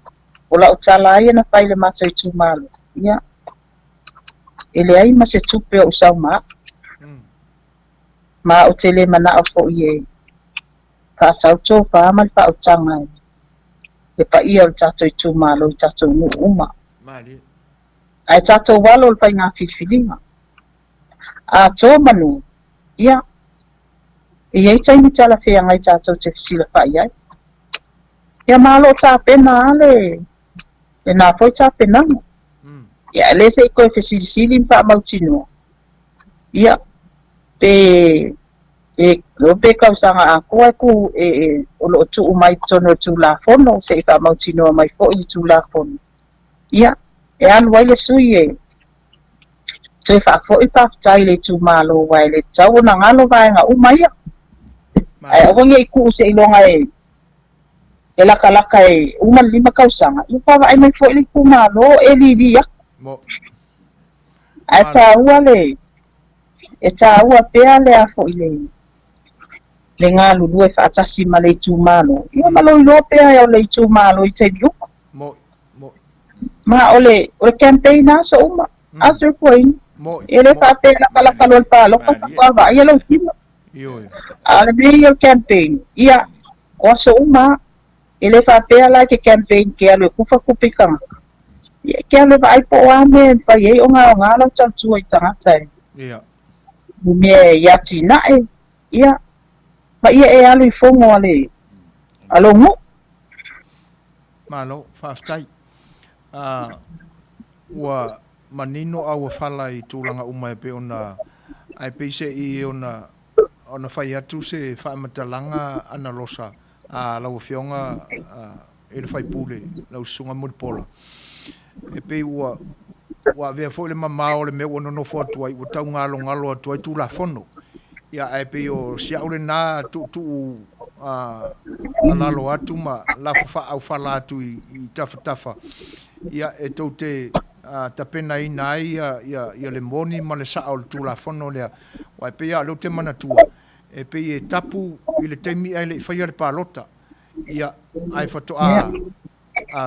o la utala ia na whai le mātou Itumalo ia ele ai ma se tupe o usau ma o tele mana o fo ie pa tau to pa mal pa o tanga e pa ia o tato Itumalo tato nu uma Mali. ai tato walo o whainga whiwhiringa a to manu ia e iei taimi tala whea ngai tato te fisila pa iai ia malo ta pena ale e nā foi ta pena ia le se koe fesilisili pa mautino ia pe o pe kausanga a koe ku o lo tu mai tono tu la fono se pa mautino mai fo I tu la fono ia e alu ai le sui Te whaafo I whaafitai le Itumalo wai le tau na ngalo vai ngā umaia. Ai awangi I kuu se ilonga e laka e uma lima kausanga. I whawa ai mai fo I le Itumalo e li ak. Ai tā ua le, e tā ua pēa le a fo I le ngā lulu e whaatasi ma le Itumalo. Ia malo I lo pēa e o le Itumalo I te biuka. Ma ole campaign aso uma. Aso koin. Ele whaapea laka lo pāloka whawa ia lau tima. Ale mei o campaign. Ia, o aso uma. Ele whaapea la ke campaign ke alo kufa kupikanga. Ia ke alo vai po ame whai e o ngā lau tautua I tangata e. Mea ia tina e. Ia. Ma ia e alo I fongo ale. Alo ngu. Malo, whaaftai. Ua manino au whala I tūlanga umai pe ona ai peise I ona whai atu se whaamatalanga ana losa lau whionga e le Faipule lau sunga muripola e pe ua vea fo le mamao le mea wana no fotu ai ua tau ngalo atu ai tūla fono ia ai pe o siaule nā tu alalo atu ma la au whala atu I tafa ia e tau te tapena I nai ia le moni ma le saa o le tūla fono lea wai pe ia lo te manatua e pe e tapu I le teimi ai le I whaia le pālota ia ai whatoa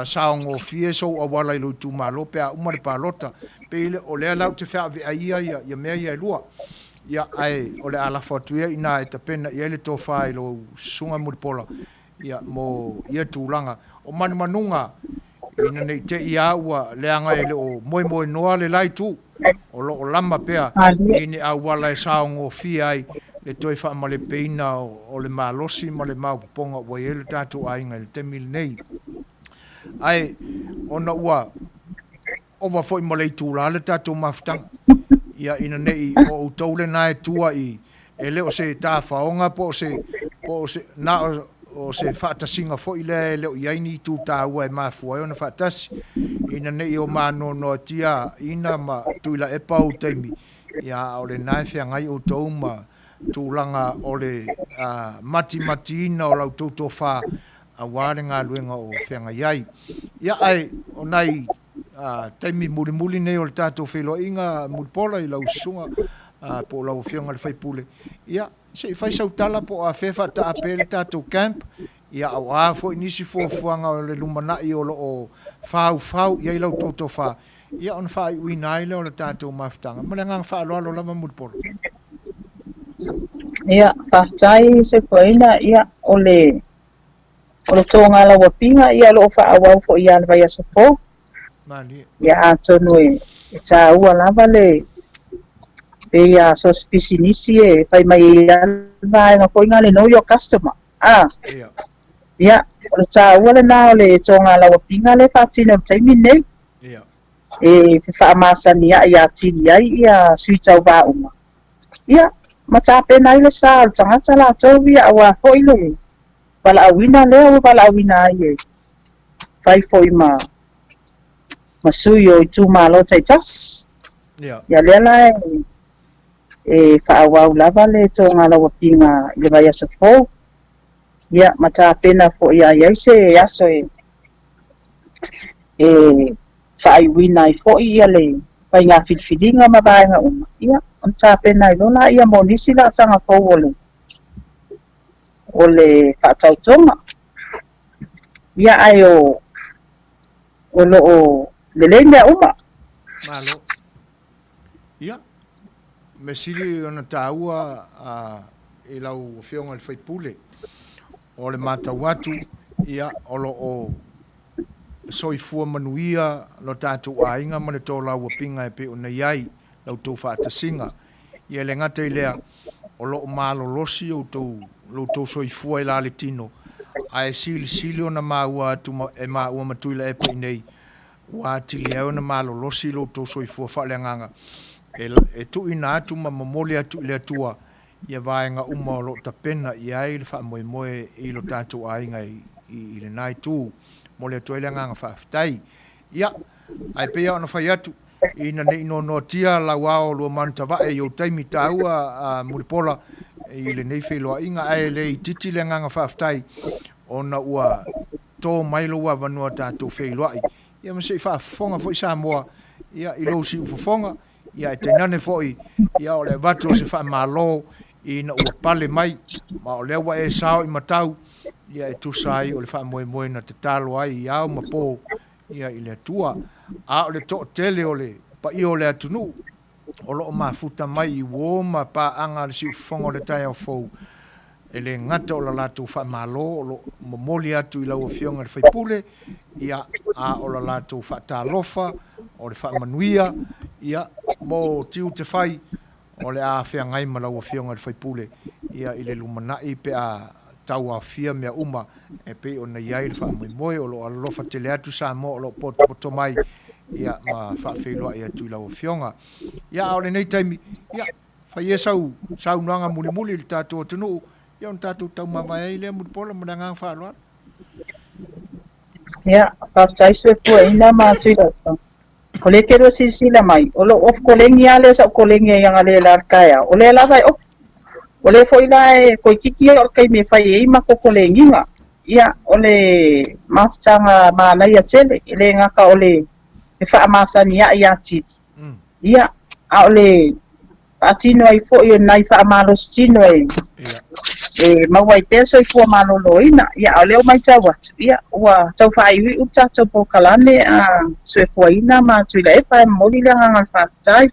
saongo fie so a wala I lo Itumalo pe a uma le pālota pe ile o lea lau te whea vea ia mea ia lua ia ai o le ala whatuia I nā e tapena ia le tofa I lo sunga muripola ia mo ia tūlanga o manunga ina nei te ia ua leanga ele o moe noa le lai tu o lama pea ine a wala e saongo fia ai le toi wha ma le peina o le malosi ma le mauponga o ele tātou ainga le te mil nei ai ona ua ova foi ma le tūla le tātou maftanga ia ina nei o taule nae tua I ele o se tā whaonga po se na o se whaatasinga fo I le o iaini tū tāua e mafua e ona whaatasi ina nei o mano no tia ina ma tuila e pau teimi ia o le nae whea ngai o tau ma tūlanga o le mati ina o lau tauto wha a wāre ngā luenga o whea ngai ai ia ai o nai teimi muli nei o le tātou whelo inga muripola I lau sunga po lau whionga le Faipule ia se fai sau tala po a fefa ta apele tātou camp ia au a fo inisi fuanga o le lumanai o lo o fau ia I lau toto wha ia on wha I uina ile o le tātou maftanga ma le ngang wha aloa lo lama muripola Ia whaatai se koina ia o le tōnga la wapinga ia lo wha awau fo ia le vai asa fo ia a tonu e tā ua lava le pe ia so spisinisi e whai mai vai ngā koinga le know your customer ia o le tā ua le nā o le tōnga la wapinga le whaatina o taimi nei e whaamasani ia tili ai ia sui tau wā uma ia ma tāpena I le sā o tangata la tau ia awa fo I le wala awina lea wala awina ai e whai fo I ma sui o Itumalo tai tas ia lea la e whaawau lava le tōnga lawa pinga I le vai asa fo ia ma tāpena fo ia iai se aso e whaaiwina I fo ia le vai ngā whilwhilinga ma vaenga uma ia on tāpena I lona ia mo nisi la sanga kou o le whaatautonga ia ai o lo o le leimea uma malo ia me siri ona tāua I lau whionga le Faipule o le mātau atu ia o lo o soifua Manuia lo tātou ainga ma le tō lau pinga e pe o nei ai lau tō whaatasinga ia le ngata I lea o lo o malolosi o tō soifua I la le tino ai sili ona maua atu e maua matuila e pe nei wa tili au na malolosi lo tō soifua whaaleanganga e tu ina atu ma mamole atu I le atua ia vaenga uma o lo tapena I ai le wha moe I lo tātou ainga I le nai tū mo le atua I le nganga whaafitai ia ai pea ona whai atu ina nei no tia la wao lo mantava e yo taimi taua muripola i le nei Fai'oa inga ai le titi le nganga whaaftai ona ua tō mailo ua vanua tātou Fai'oa ia ma se whaafonga fo i Samoa ia i lo si ufafonga ia e tenane fo ia o le vatu se whaamalo ina ua pale mai ma o le wa e sao i matau ia e tusai o le whaamoe na te talo ai i au ma pō ia i le atua a o le to tele o le pa i o le atunu o lo mafuta mai i wo ma pa anga le si ufafonga o le tai au fou e le ngata o la latu whaamalo o lo momoli atu i lau fionga le Faipule ia a o la latu whaatalofa o le Manuia ia mo tiu te whai o le a whea ngai ma lau fionga le Faipule ia i le lumanai pe a tau a fia mea uma e pe o na iai le whaamoe o lo alofa te le atu sa mo o lo poto mai ia ma Fai'oa ia tu i lau fionga ia o le nei taimi ia whai e sau nuanga muli le tātou atunu ia on tātou tau mawai le muripola ma ngang whaaloa ia whaftai se pua ina ma tui rata ko le kero sisila mai o lo of kolengi ale sa kolengi yang ale larkaya o le lavai of o le foi lai ko kiki o kai me fai e ma ko kolengi nga ia o le maftanga mana ia tele le ngaka o le e fa amasani ia titi ia a o le atino ai fo yo nai fa amalo stino ai e mawai peso i fo malo loina ia o le mai tawa ia wa tau fai wi uta tau po kalane a se fo ina ma tui la e fa moli la nga fa tai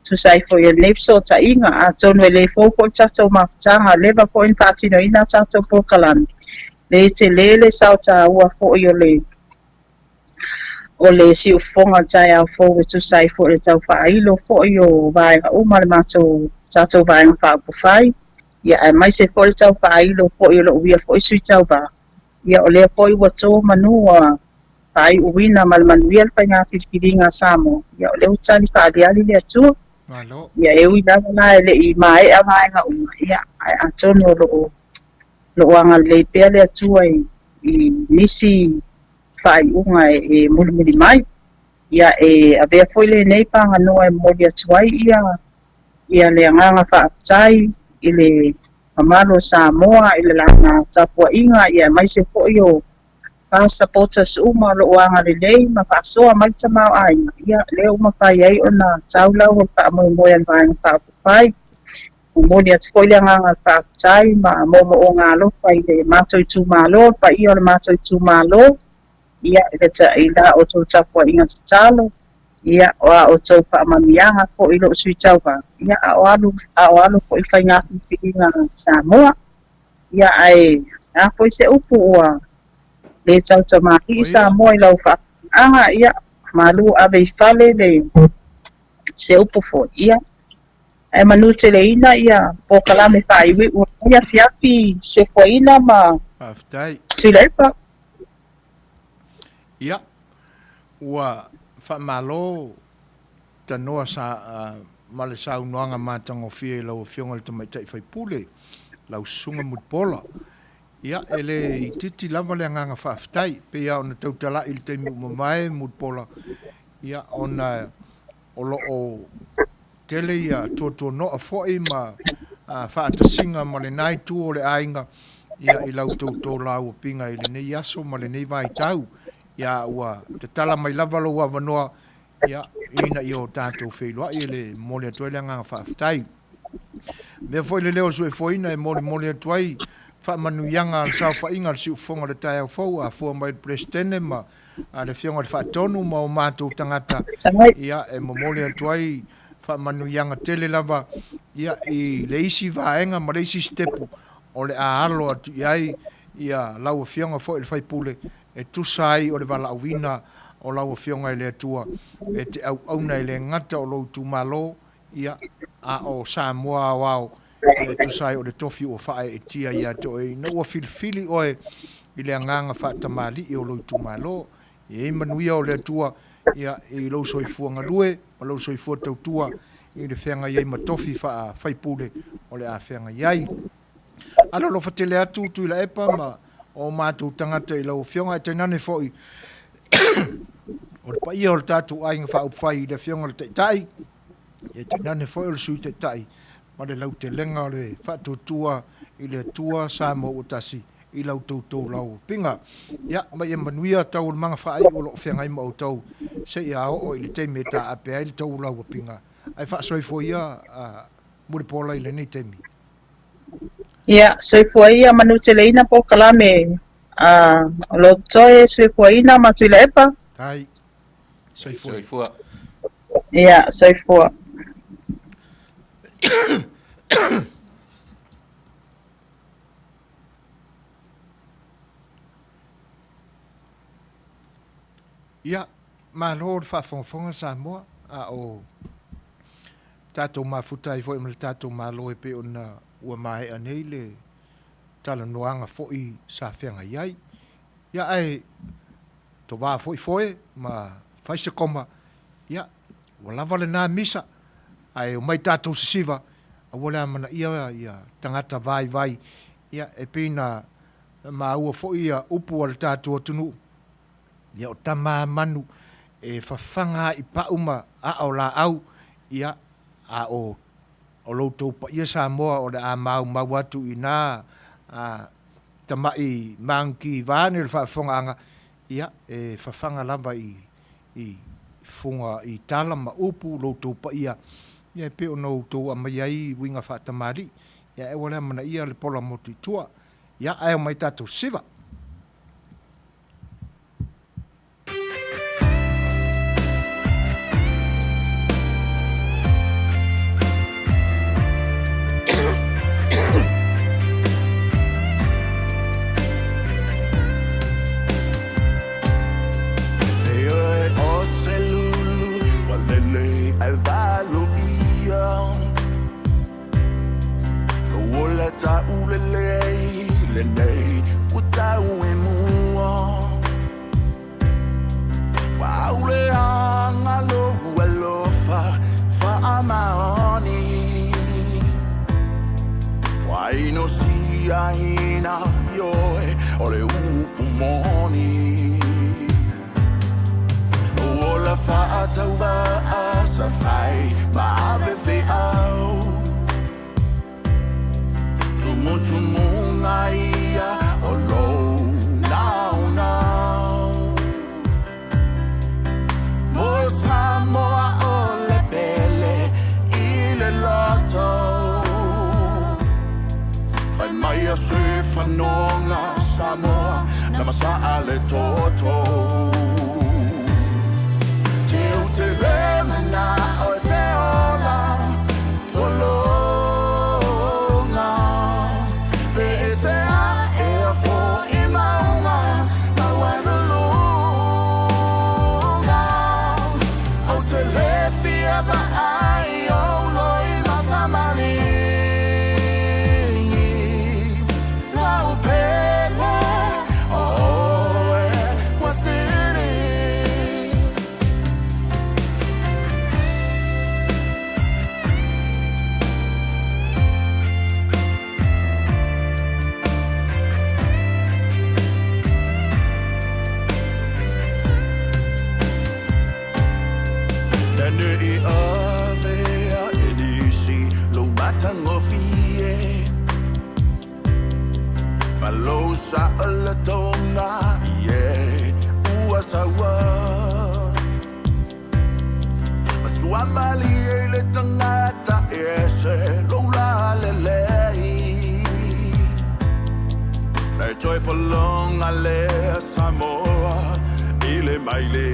tu sai fo yo lepso ta inga a tono le fo ko tau ma tanga leva ko in patino ina tau po kalane le te lele sauta ua fo yo le o le si ufonga tai au fo tu sai fo le tau fai lo fo yo vai o mal mato tau vai fa po fai ia e mai se fo le tau fai lo fo yo lo via fo sui tau ba ia o le fo wa to manua fai uina mal manuia pa nga kiringa samo ia o le utani ka ali le tu ia e ui na le i mai a vai nga ia a tono lo anga le pe le tu ai i nisi fai unga e muli mai ia e avea foi le nei panga noa e moli atuai ia le anganga whaatai i le mamalo Samoa i le lana tapua inga ia mai se foi o passaportas uma lo anga le lei ma pasoa mai tamau ai ia le uma fai ai ona taula o pa mo al vai pa pai o moli atu foi le anganga whaatai ma mo o ngalo fai le mato Itumalo pa i o le mato Itumalo ia e ta ila o tō tapua inga te talo ia o tō pa mamianga ko ilo sui taupa ia o alu ko i whai ngāki whiinga Samoa ia ai a po i se upu ua le tau tamaki i Samoa i lau whaanga ia malu ave i whale le se upu fo ia e manu te le ina ia po kalame whaiwi ua ia fiafi se fo ina ma sileipa ia ua whaamalo tanoa sa male saunoanga mātango fie lau fionga le Tama'ita'i Faipule lau sunga mutpola ia ele i titi lava le nganga whaaftai pe ia ona Tula'i le teimu mamae mutpola ia ona olo o tele ia tuatua noa fo'i ma whaatasinga ma le nai tu o le ainga ia i lau tau lau pinga i le nei aso ma le nei vai tau ia ua te tala mai lava lo ua wanoa ia ina i o tātou Fai'oa i le mole atuai le nganga whaaftai mea foi le leo sue foina e mole atuai whaamanuianga al sau whainga al siu fonga le tai au fau a fua mai presidente ma a le fionga le whaatonu ma o mātou tangata ia e mole atuai whaamanuianga tele lava ia i le isi vaenga ma le isi stepu o le aalo atu iai ia lau fionga foi le Faipule e tusai o le wala awina o lau fionga i le atua e te au nei le ngata o lo Itumalo ia a o Samoa wao e tusai o le Tofi o fae e tia ia to e no filfili o e i le nganga whaatamali i o lo Itumalo e Manuia o le atua ia i lo soifua ngalue o lo soifua tautua i le whenga iei ma Tofi Faipule o le a whenga iei alo lo fatele atu tu i la epa ma o mātou tangata i lau fionga e tainane fo'i o le paia o le tātou ainga whaupwhai i le whionga le Tama'ita'i. E te nane whai o le sui Tama'ita'i. Ma le lau te lenga o le whatutua i le tua Samoa o Tasi i lau tautou lau pinga. Ia, mai e Manuia tau le manga whaai o lo whiangai ma o tau se ia o i le teimi e ta ape ai le tau lau pinga. Ai whaasoi fo ia mure pola i le nei teimi. Ia, soifuaia manu te leina po kalame. Lo toe soifuaina ma tui le epa. Ai, soifua. Soifua. Ia, soifua. Ia, ma lo le whaafonga Samoa a o tātou mafuta i fwoi ma le tātou malo e pe o na ua mai anei le talanoaga fo'i sa whianga iai. Ia ai to wā fo'i ma whaise koma. Ia, ua lava le nā misa ai o mai tātou sisiva a wale amana ia tangata vai. Ia e pina ma ua fo'i a upu a le tātou atunu. Ia o tama manu e whawhanga i pauma a o la au. Ia a o loutou pa ia Samoa o le a mau atu i nā tamai manki vāne le whaafonga. Ia e whawhanga lava i funga i tala ma upu loutou pa ia. Ia pe o loutou a mai ai winga whaatamari. Ia e wale mana ia le pola moti tua. Ia ai o mai tātou siva. Samoa, namasa ale toto. Te remana o te ola, polonga. Pe e te a e a fo I maunga, na wana longa. O te lefi e va ai o loi masamani. Sa ala tonga ye uasawa Maswamali le tangata ese lola lele Le joyful long ale Samoa ile maile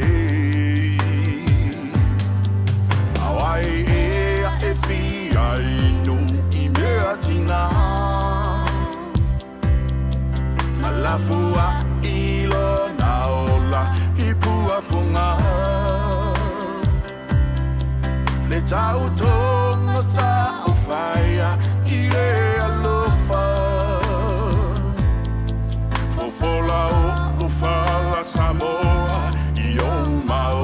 Awai e fi ai no imeatina Malafua ilo naola hipua punga Le tau tonga sa ufaya ile alofa Fofola o ufala Samoa Iyo mao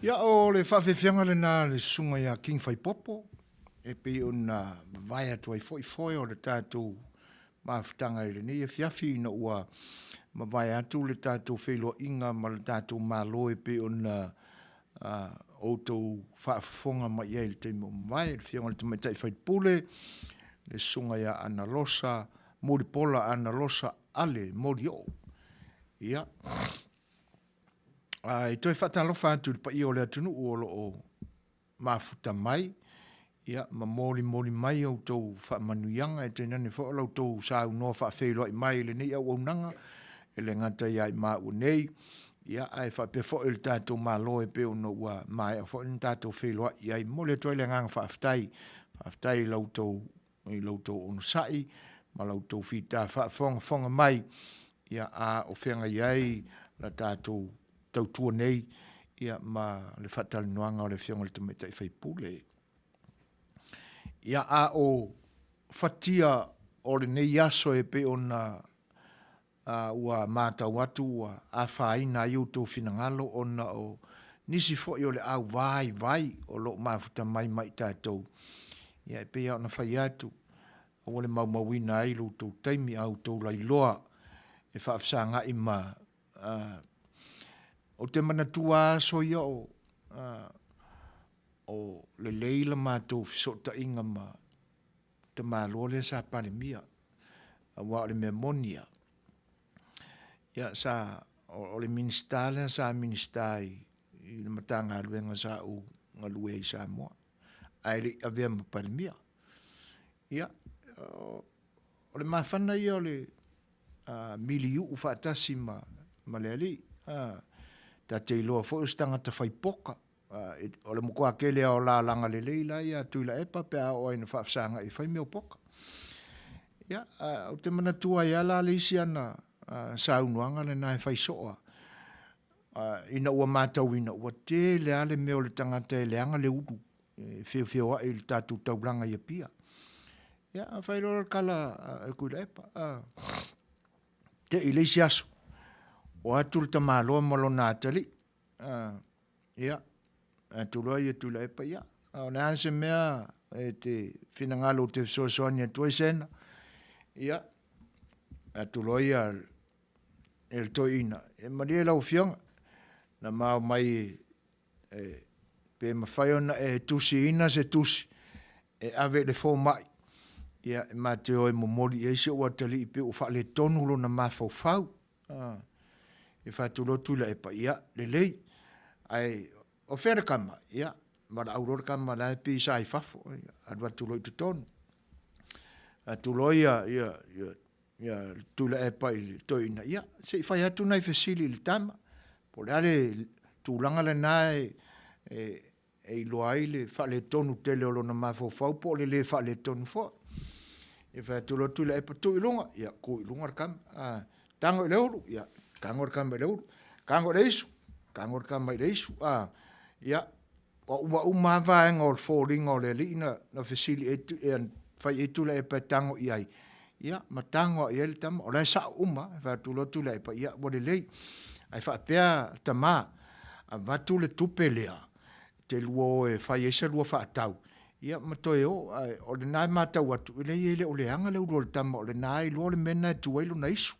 Ia o le whawhewhenga le nā le sunga ia King Faipopo, e pe o na vai atu ai foi o le tātou mawhitanga i le nei e fiafi na ua ma vai atu le tātou whelo inga ma le tātou malo e pe o na outou whaafonga mai ia le teimo mai, le whianga le Tama'ita'i Faipule, le sunga ia ana losa, mori pola ana losa ale, mori o. Ia. I toi whatalofa atu pa i o le atunu o lo o mafuta mai. Ia, ma mori mai au tau Manuianga e tēnane wha o tau sāu noa whaafeilua i mai le nei au aunanga, e le ngata ia i maa u nei. Ia, ai whape fo il tātou malo e peo no ua mai, a fo il tātou feilua i ai mole toi le ngang whaaftai i lau tau onu sai, ma lau tau whita whaafonga mai, ia a o whenga iai la tātou tautua nei, ia ma le Talanoaga o le whionga le Tama'ita'i Faipule. Ia a o whatia o le nei aso e pe ona ua mātau atu, ua a whaina i utou finangalo ona o nisi fo i o le au vai o lo mafuta mai tātou. Ia e pe au na whai atu, o le maumawina ai lo tau taimi au tau lailoa e whaafsanga i ma o te manatua so ia o le leila mātou fisota inga ma te mālo le sa palemia a wa le memonia. Ia sa o le minista le sa minista i le matanga luenga sa u ngalue i Samoa. Ai le avea ma palemia. Ia o le mawhana ia o le miliu u whaatasi ma le ali. Ta te iloa fo ustang ta Faipoka o le mukua kele o la langa le leila ia tuila epa pe a o ina whaafsanga i whai meo poka. Ia, o te manatua ia la le isi ana saunuanga le nai Fai'oa. Ina ua mātau ina ua te le ale meo le tangata e leanga le udu Fai'oa i le tātou taulanga ia pia. Ia, whairora kala e kuila epa. Te i leisi aso. O atu le tamaloa malo nātali. Ia, Tula'i e Tula'i pa ia. O ne anse mea e te whinangalo te soasoani a toi sena. Ia, Tula'i e le toi ina. E maria lau whionga. Na mau mai pe mawhaiona e tusi ina se tusi. E ave le fō mai. Ia, e mateo e momori e se o atali i pe o wha le tonu lo na mawhau. E whātulotu la e pa ia, le lei, ai, o whera kama, ia, mara aurora kama la e pi sa i whafo, adwa tuloi tu tonu. Tuloi ia, tula e pa i toina, ia, se i whai atu nei whesili li tama, po le ale tūlanga le nai e loa ai le wha le tonu tele o lona mawhau, po le wha le tonu fo. E whātulotu la e pa tu ilunga, ia, ko ilunga kama, tango i leuru, ia, kangor kama leuru, kangor eisu, kangor kama eisu, ia, o vaenga o le fōringa o le liina na whesili e whai etu la e pa tango i ai. Ia, ma tango i ele tama, o lai sa whatulotu la e pa ia, o le lei, ai whapea tama, a watu le tupe lea, te luo e whai esa lua whaatau. Ia, ma toi o le nai mātau atu, le ele o le anga le uro le tama, o le nai luo le mena e tuailu na isu,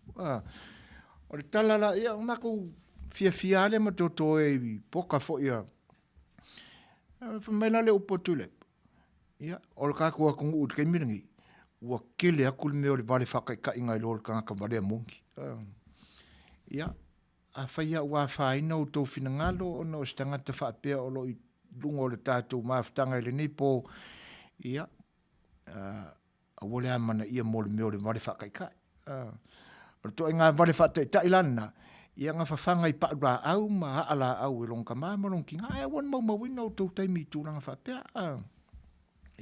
o le talala, ia, mako fia le ma toto e poka fo ia. Whamela le upo tule. Ia, o le kakua kungu u te mirangi. Ua kele aku le meo le vale whakaika inga i lor kanga varea mungi. Ia, a whaia ua whaina o tō finangalo o no stangata whapea o lo i lungo le tātou maafutanga i le nipo. Ia, a wole amana ia mo le meo le vale whakaika. O to ngā vale Fai'oa lana, ia ngā whawhanga i paura au, ma ala au e longa māma longi ngā, e wan mawina o tau taimi i tūranga whapea.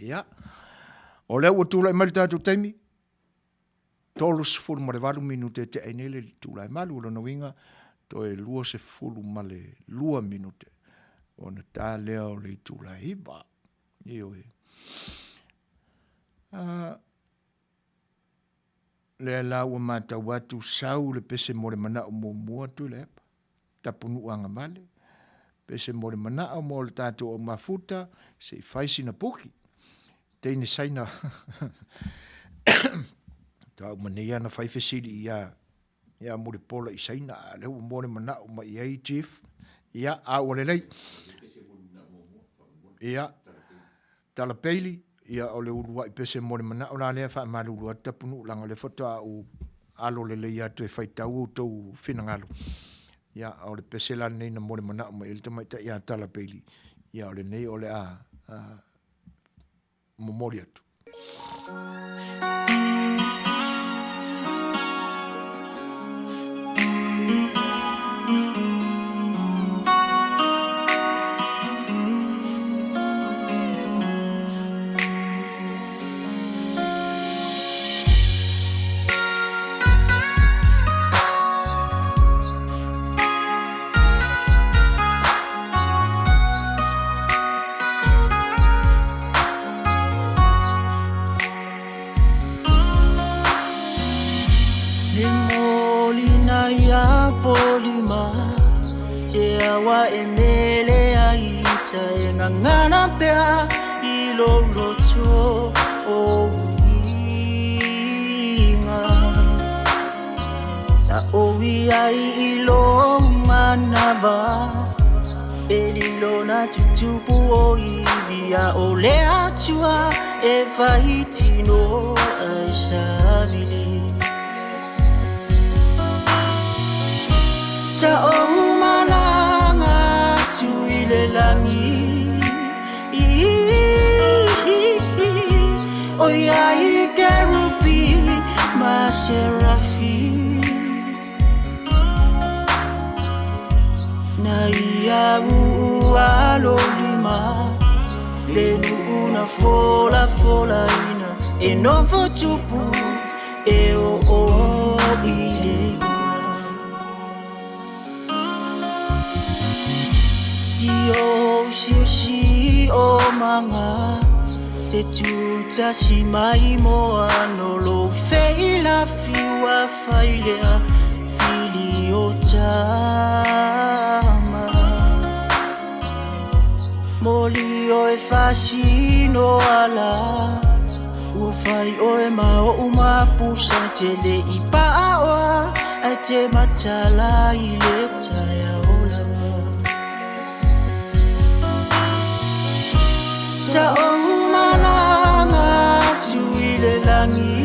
Ia, o leo o tūlai mali tātou taimi, tolu se fulu male walu minute te ainele tūlai malu, o lona winga, to e lua se fulu male lua minute, o na tā leo le tūlai hiba. Io e. Le la ua mata watu sau le pese mo le mana o mua tu le tapunu anga male Pese mo le mana mo le tātou o mafuta, se faisi na puki. Teine saina, tau manea na faifesiri ia mo le pola i saina, leo mo le mana o mai ei chief, ia a o le lei. Ia, Talapeili, ia o le urua i pese mo le mana o la lea wha malurua tapunu langa le fota o alo le lei atu e whaitau tau whinangalo. Ia o le pese la nei na mo le mana o mai il Tama'ita'i ia Talapeili. Ia o le nei o le momori atu. Wa emele aita ngana pea ilo loto o inga ta owi ai ilo manava elilo na tutupu o ibia ole atua e faitino aisavili ta o langi oi ai kerupi maserafi na ia ualolima lenu una fola ina e novo tupu e o ile Yo si o manga Setu Tasi mai moa no lo feila fiwa failea fili o tama Moli o e fasino ala Ua Fai'oa e mao uma pusa tele i pa'aoa Ai te matala i le taia o lawa Sa o malanga tu ile langi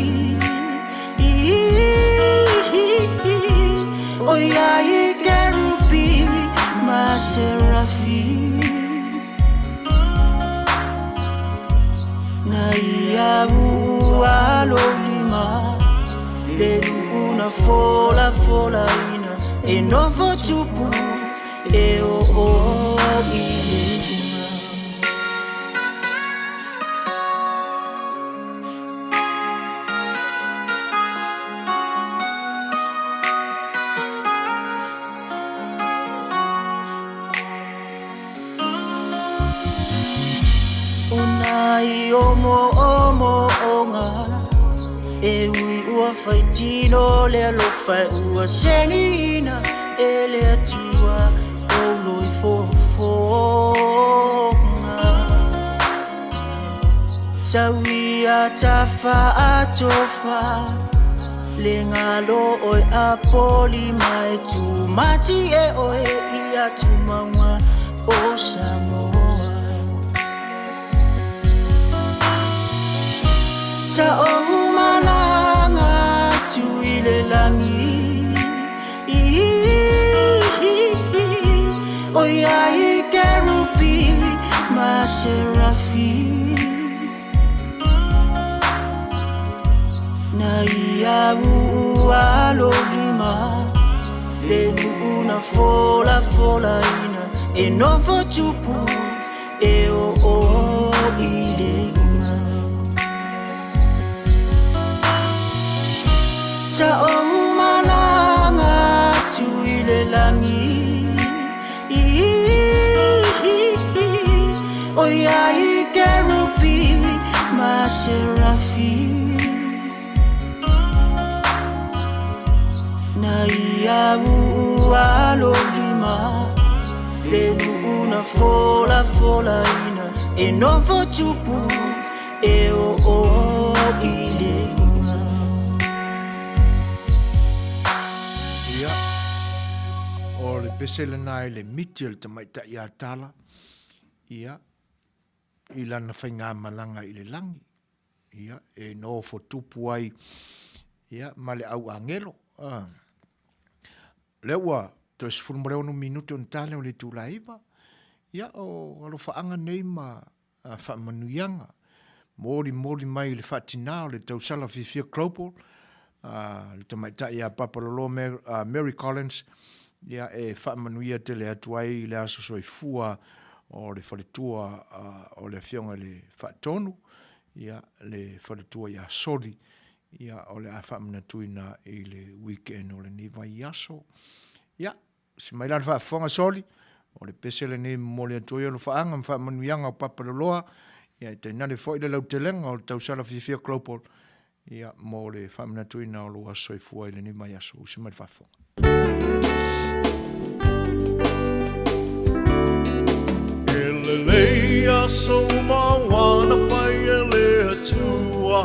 O ia i kerupi maserafi Na ia ualolima Lelu una fola ina E novo tupu e o ile Unai omo onga E ui ua faitino le alofa ua senina E le atua olo i fofonga Sawia tafa atofa Le ngalo oi apoli mai tu mati e oi ia tu maua o Samoa Sa o malanga tu ile langi O ia i kerupi maserafi Na ia ualolima Lenu una fola ina E novo tupu e o ile Sa o malanga tu ile langi O ia i kerupi maserafi Na ia ualolima le una fola fola ina e non vo chupu e o ile ia o le pesele nai le miti o le Tama'ita'i a tala ia i lana whainga malanga i le langi ia e no fo tupu ai ia ma le au angelo le ua to es fulmoreo no minuto on tale o le Tula'i ia o alo whaanga nei ma wha Manuianga mori mai le whatina o le tausala fifia global le Tama'ita'i a Palauli Mary Collins ia e wha Manuia te le Atua i le aso soifua o le whaletua o le fionga le whatonu ia le whaletua ia sori ia o le a whamanatuina i le weekend o le niwa i aso ia si mai lan whafonga soli o le pesele ne mo le atoi o le whaanga ma whamanuianga o Papaloloa ia te nane fwoi le lau te lenga o le tausala fifia global ia mo le whamanatuina o lua soifua i le niwa i aso si mai whafonga Leia so mawana whai e le atua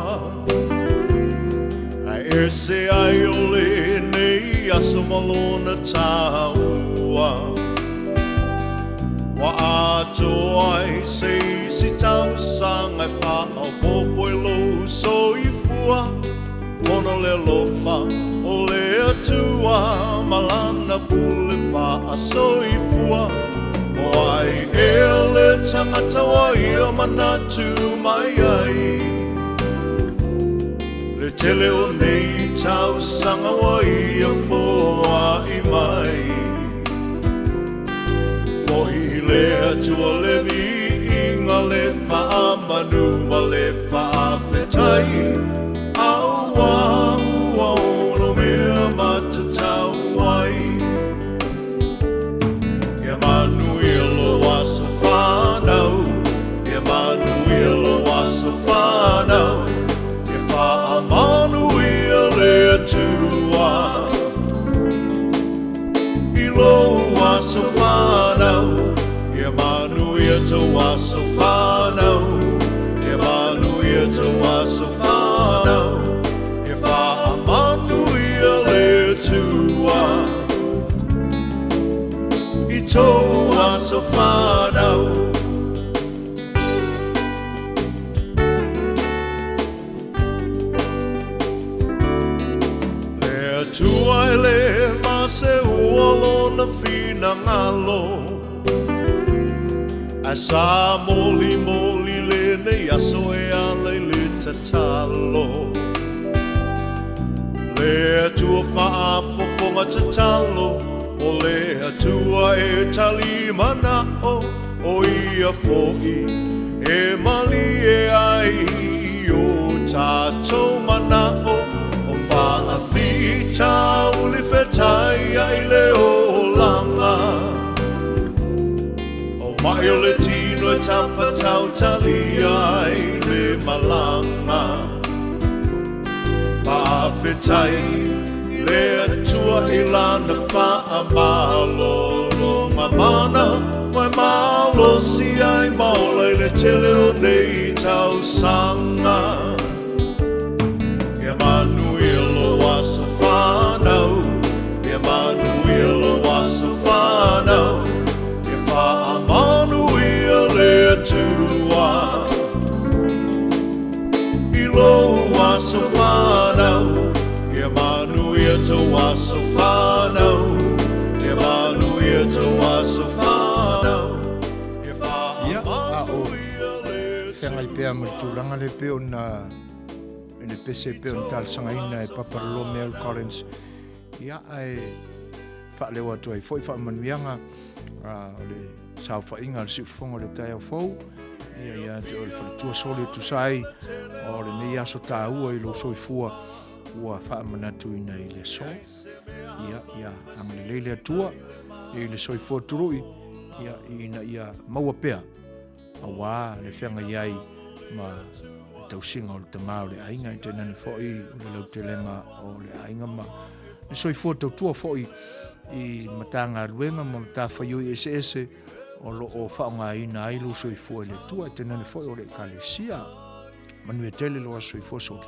A ese ai o le nei aso malona taua Wa ato ai se si tau sanga wha au popo e lo so i fua Mono le lofa o le atua Malana pule wha so i fua Wai ele tangata wai o manatu mai ai Le tele o nei tau sanga wai o foa i mai Fohi le atua le vi inga le wha manu ma le wha whetai Aua ua ono mea matatau wai Manuia lo waso whanau E Manuia lo waso whanau E wha Manuia le atua I lo waso whanau E Manuia to waso whanau E Manuia to waso whanau E wha Manuia le atua Toa so whanau Le atua e le mase ualo na fina ngalo A sa moli le ne aso e ale le tatalo Le atua whaafofonga tatalo O le atua e tali mana o ia fo'i E mali e ai o tātou mana o whaafita o le whetai ai le o langa O mai o le tino e tapatau tali ai le malanga Pawhetai Le atua i lana wha malo lo mamana Mai malo si ai maula i le tele o nei tau sanga E Manuia lo waso whanau E Manuia lo waso whanau E wha Manuia le atua I lo waso whanau E Manuia to waso whanau E Manuia to waso whanau E wha Manuia le whenga i pēa mo tūlanga le pēo na le pese pēo na tāle sangaina e Palauli Mary Collins ia ai whaalewa atu ai foi wha manuianga le sau whainga le siufonga le tai au fau ia te o le whaletua soli tu sai o le nei aso tā ua I lo soifua ua whaamanatuina I le so ia angale leile atua I le soifua turui ia maua pea awa le whenga iai ma tausinga o le tamau le ainga I tenane fo'i o le lautelenga o le ainga ma le soifua tautua fo'i i matanga luenga mo ta Fai'oa ese o lo o whaongaina ai lo soifua le tua tena ne foi o le kalesia Manuia tele lo soifua soli.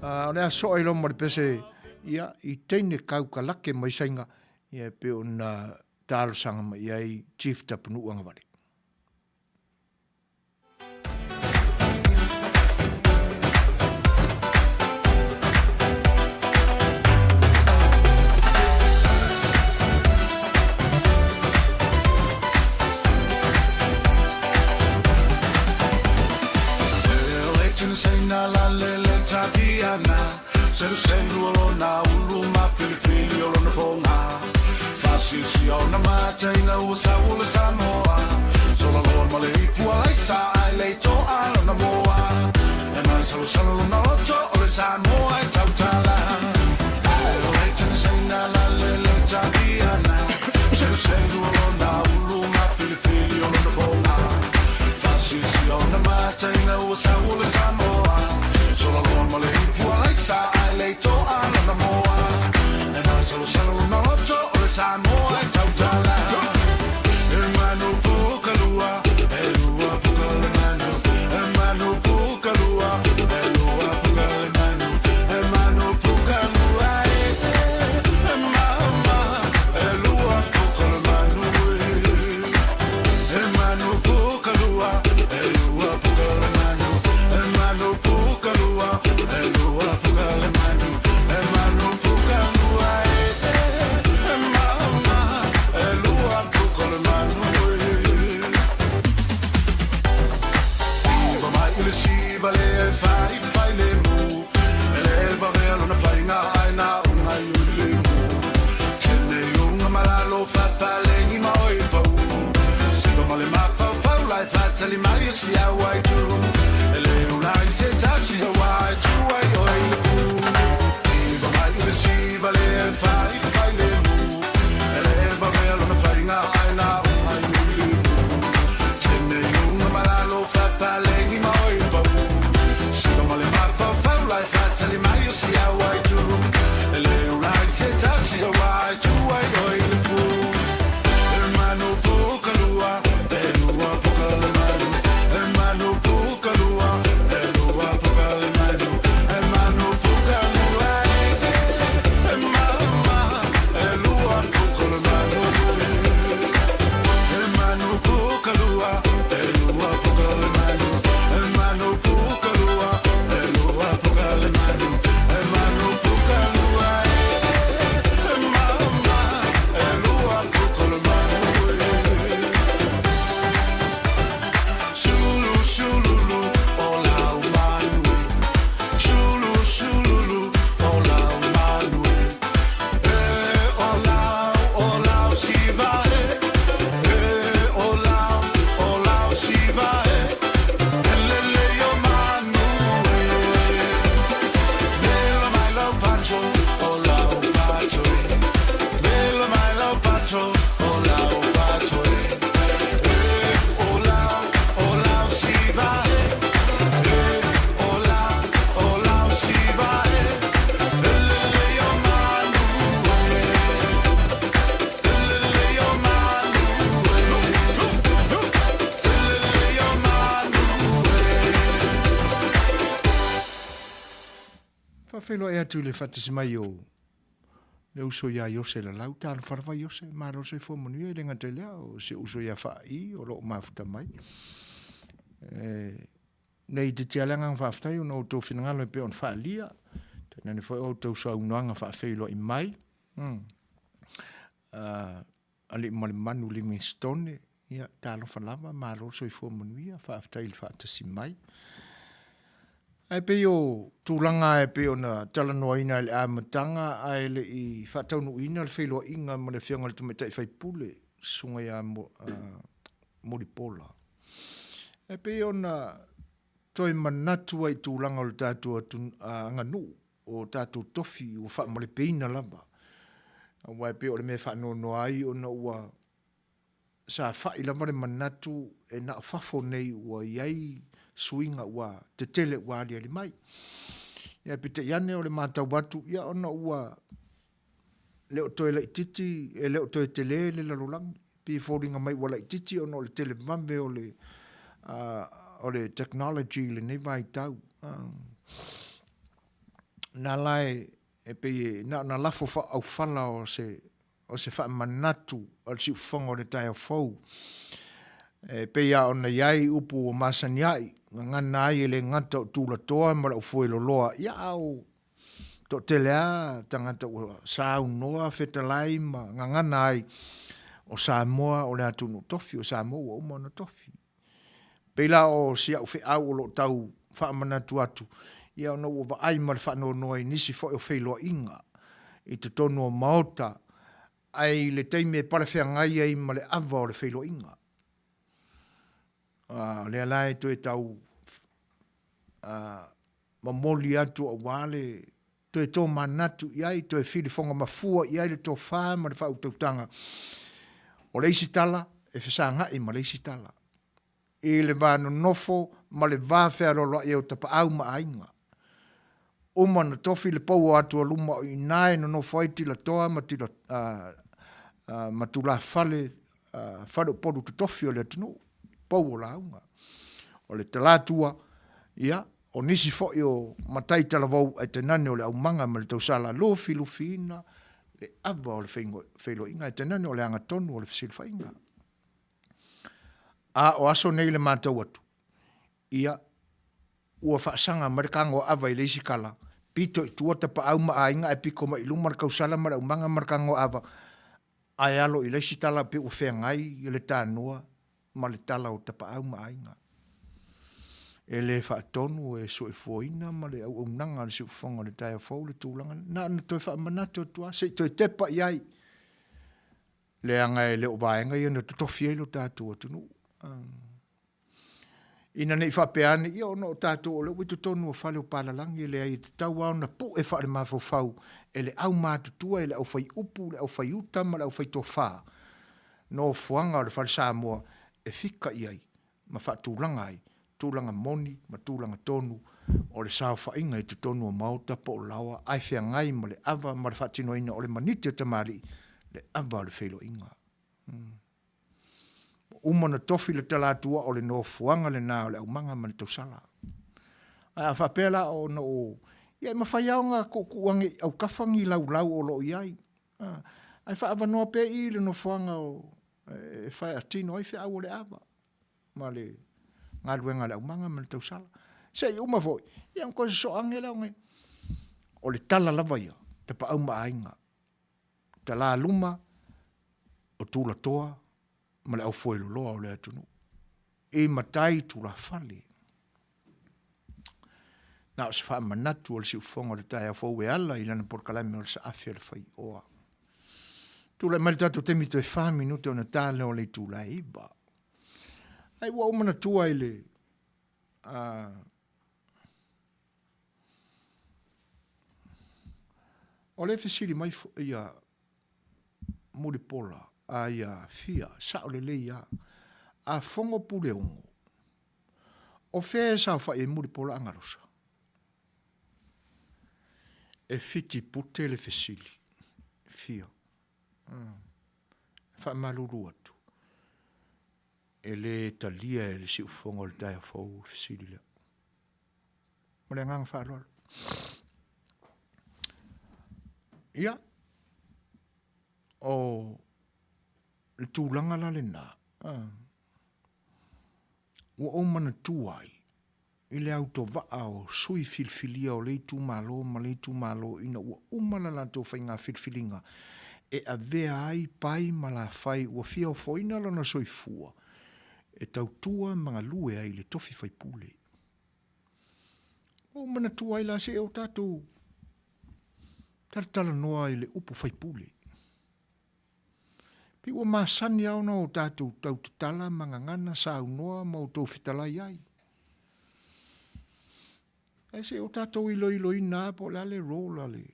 O lea so ai lo mo le pese ia i teine kaukalake mai sainga ia pe ona talo sanga mai ai chief tapunu anga wale. Seru olona uluma filifili olona ponga Fasisi ona mataina usaula Samoa Sola lor male ipua laisa ai leito alona moa E mai salu salu lona oto ole Samoa e tautala Leitana saina la lele tabiana Seru olona uluma filifili olona ponga Fasisi ona mataina usaula Samoa Sola lor male ipua laisa leito alona moa E mai salu salu lona oto ole Samoa e tautala E manu pukalua E lua pukale manu E manu pukalua E lua pukale manu E manu pukalua E mama E lua pukale manu E manu pukalua E lua pukale manu E manu pukalua E lua pukale manu Whawhelo e atu le whatasi mai o le uso ia iose la lau tāna wharawai iose maro se fo Manuia i lenga te lea o se uso ia whai o lo mafuta mai nei te tialanga whaftai o no Tofi ngalo e pe on whaalia tena ni whai o tau sa unoanga whawhelo i mai ali male manu Livingstone ia tāna whalawa maro se fo Manuia whaftai le whatasi mai ai pe o tūlanga e pe o na talanoaina le amatanga ai le i whataunuina le whailo inga ma le whianga le Tama'ita'i Faipule sunga ia moripola. Ai pe o na toi manatu ai tūlanga o le tātua nganu o tātua Tofi o wha ma le peina lava. Wai pe o le me whanono ai o na ua sa whai lava le manatu e na whafo nei ua iai suinga ua te tele ua alia li mai. Ia pite iane o le mātau watu, ia ona ua leo toe lai titi, e leo toe te le lalulangi, pi fōringa mai wa lai titi ono le telemambe o le technology le nei vai tau. Nā lai, e pe na lafo fa au fala o se fa manatu o si fongo le tai o fou. E pe ia ona iai upu o masaniai, ngana ai le ngata o tūla toa mara o fue loloa. Ia au to te lea tangata o sau noa fetalai ma ngana ai o Samoa o le atunu Tofi o Samoa o umana Tofi. Peila o sia o fe au o lo tau fa manatu atu. Ia ona ua ai ma le fa no noi nisi fo o feilo inga. I te tonu o maota ai le teime pala fea ngai ai ma le ava o le feilo inga. Le alai to e tau mamoli atu o wale to e tō manatu iai to e whiri fonga mafua iai le tō wha ma le whau tautanga o leisi tala e whesanga i ma leisi tala i le vāno nofo ma le vāwhea rolo i au tapa au ma ainga uma na Tofi le pau atu a luma o inae no nofo ai tila toa ma tila ma tula fale o poru tu Tofi o le atunu pau o la unga. O le talatua, ia, o nisi fo o matai talavau ai te nane o le au manga ma le tausala lufi ina, le ava o le whailo inga, ai te nane o le angatonu o le whasilfa inga. A o aso nei le mātau atu. Ia, ua whaasanga marikango ava i leisi kala, pito i tuata pa au maa inga e piko ma ilu markausala mara au manga marikango ava, ai alo i leisi tala pe ua whea ngai i le tānoa, ma le tala o tapa au ma ainga. E le whaatonu e so e fuoina ma le au nanga le si ufonga le tai a fau le tūlanga. Na toi wha manatu atua, se toi tepa iai. Le anga e le o vaenga i ana Tofi e lo tātua tunu. Ina nei whapeane i o no tātua o le witu tonu o whale o Palalangi e le ai te tau au na po e whare mawhau e le au mātutua e le au whai upu, le au whai utama, le au whai tōwha. No fuanga o le whare Samoa e fika iai, ma whaatūlanga ai, tūlanga moni, ma tūlanga tonu, o le sao whainga i te tonu o mauta po o lawa, ai whea ngai ma le ava, ma le whaatino ina o le maniti o tamari, le ava o le whailo inga. Umana Tofi le talatua o le no fuanga le nā o le au manga ma le tausala. Ai a whapela o no o, iai ma whaiaonga ko kuangi au kafangi lau o lo iai. Ai whaavanoa pe i le no fuanga o, e whai atino ai whea au le ava. Ma le ngā ruenga le au manga ma le tausala. Se i uma foi, i am ko se so ange leo ngai. O le tala lava ia, te pa au ma ainga. Te la luma, o tūla toa, ma le au fuelo loa o le atunu. E matai tūla fale. Nā o se wha manatu o le si ufonga le tai a fau e ala i lana porkalame o le sa afia le Fai'oa. Tula mai tatu te mito e 5 minute o na tāle o le Tula'i ba. Ai wa umana tua i le o le fesiri mai ia muripola a ia fia sa o le ia a fongo pule ungo. O fea sa fa e muripola angarosa. E fiti pute le fesiri. Fia. Fa maluru atu. E le talia e le si ufongo le tai a fau fesiri lea. Ma le ngang wha rola. Ia. O le tūlanga la le nā. Ua o mana tuai. I le auto vaa o sui filfilia o le Itumalo ma le Itumalo ina ua umana la tō whainga filfilinga. E a vea ai pai ma la whai ua fia o foina lana soifua. E tautua mga lue ai le Tofi Faipule. O mana tua ai la se o tātou. Talanoaga i le upu Faipule. Pi ua masani au na o tātou tau tala mangangana sa unoa ma o tō fitalai ai. E se o tātou ilo ina po le ale rola le.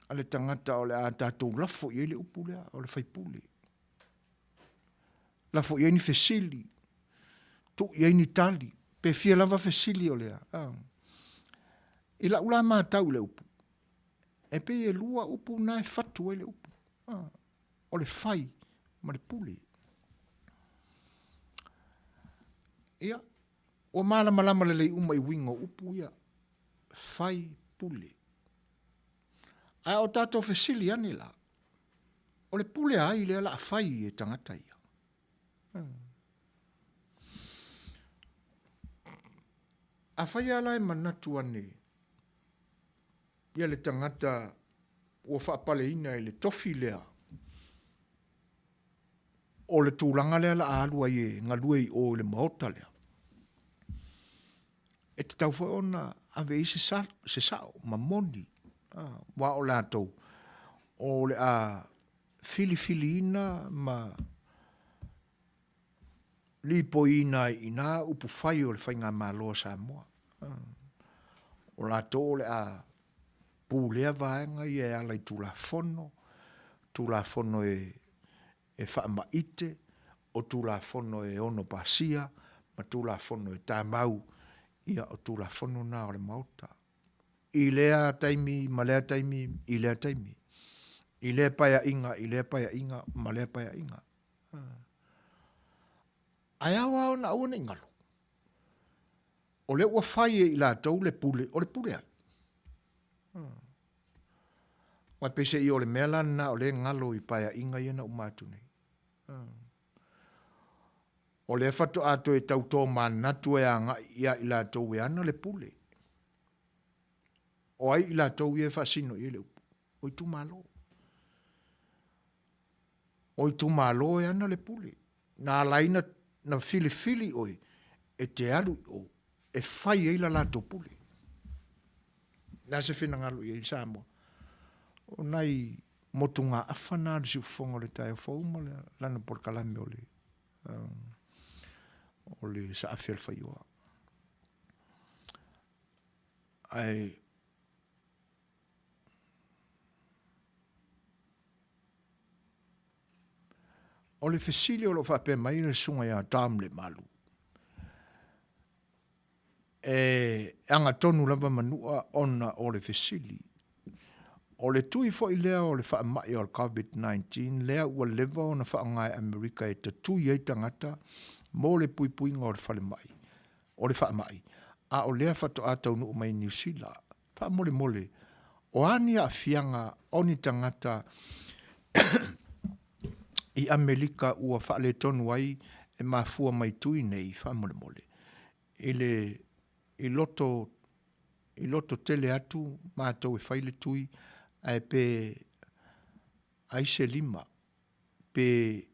Ale tangata o le a tātou lafo i le upu lea o le Faipule. Lafo i ni fesili. Tu i ni tali. Pe fia lava fesili o lea. I la ula mātau le upu. E pe e lua upu na e fatu e le upu. O le fai, ma le pule. Ia, o malama le lei uma I wingo upu ia, fai pule. Ai o tato fesili ane la. O le pule ai le la fai e tangata ia. A fai ala e manatu ane. Ia le tangata ua whaapale ina e le tofi lea. O le tūlanga lea la aalua i ngalua I o le maota lea. E te tau whai ona ave I se sao, ma moni. Wa o lātou. O le a fili ina ma lipo ina ina upu whai o le whai ngā māloa Samoa. O lātou le a pūlea vaenga I e ala I tūlafono e whaamaite, o tūlafono e ono pasia, ma tūlafono e tāmau, ia o tūlafono nā o le mauta. I lea taimi, ma lea taimi, I lea taimi. I lea paia inga, ma lea paia inga. Ai awa o na awana ingalo. O le ua whai I lātou le pule, o le pule ai. Wai pese I o le mea na o le ngalo I paia inga iana umatu nei. O le whatu ato e tau tō manatu e anga ia I lātou e ana le pule. O ai I lātou e whasino I le upu. O Itumalo. O Itumalo e ana le pule. Nā laina na fili oi e te alu o e whai e ila lātou pule. Nā se whina ngalu I Samoa. O nai motunga awhana le si ufonga le tae whauma le lana por kalame o le sa awhel Fai'oa. Ai o le fesili o lo whape mai le sunga ia tam le malu. E anga tonu lava manua ona o le fesili. O le tui fo I lea o le wha mai o le COVID-19, lea ua lewa o na wha ngai Amerika e ta tui ei tangata mo le pui ngā o le whale mai. O le wha mai. A o lea whato atau nu mai New Zealand. Wha mole. O ani a fianga o ni tangata I Amerika ua wha le tonu ai e mafua mai tui nei wha mole. I loto tele atu mātou e whaile tui ai pe aise lima pe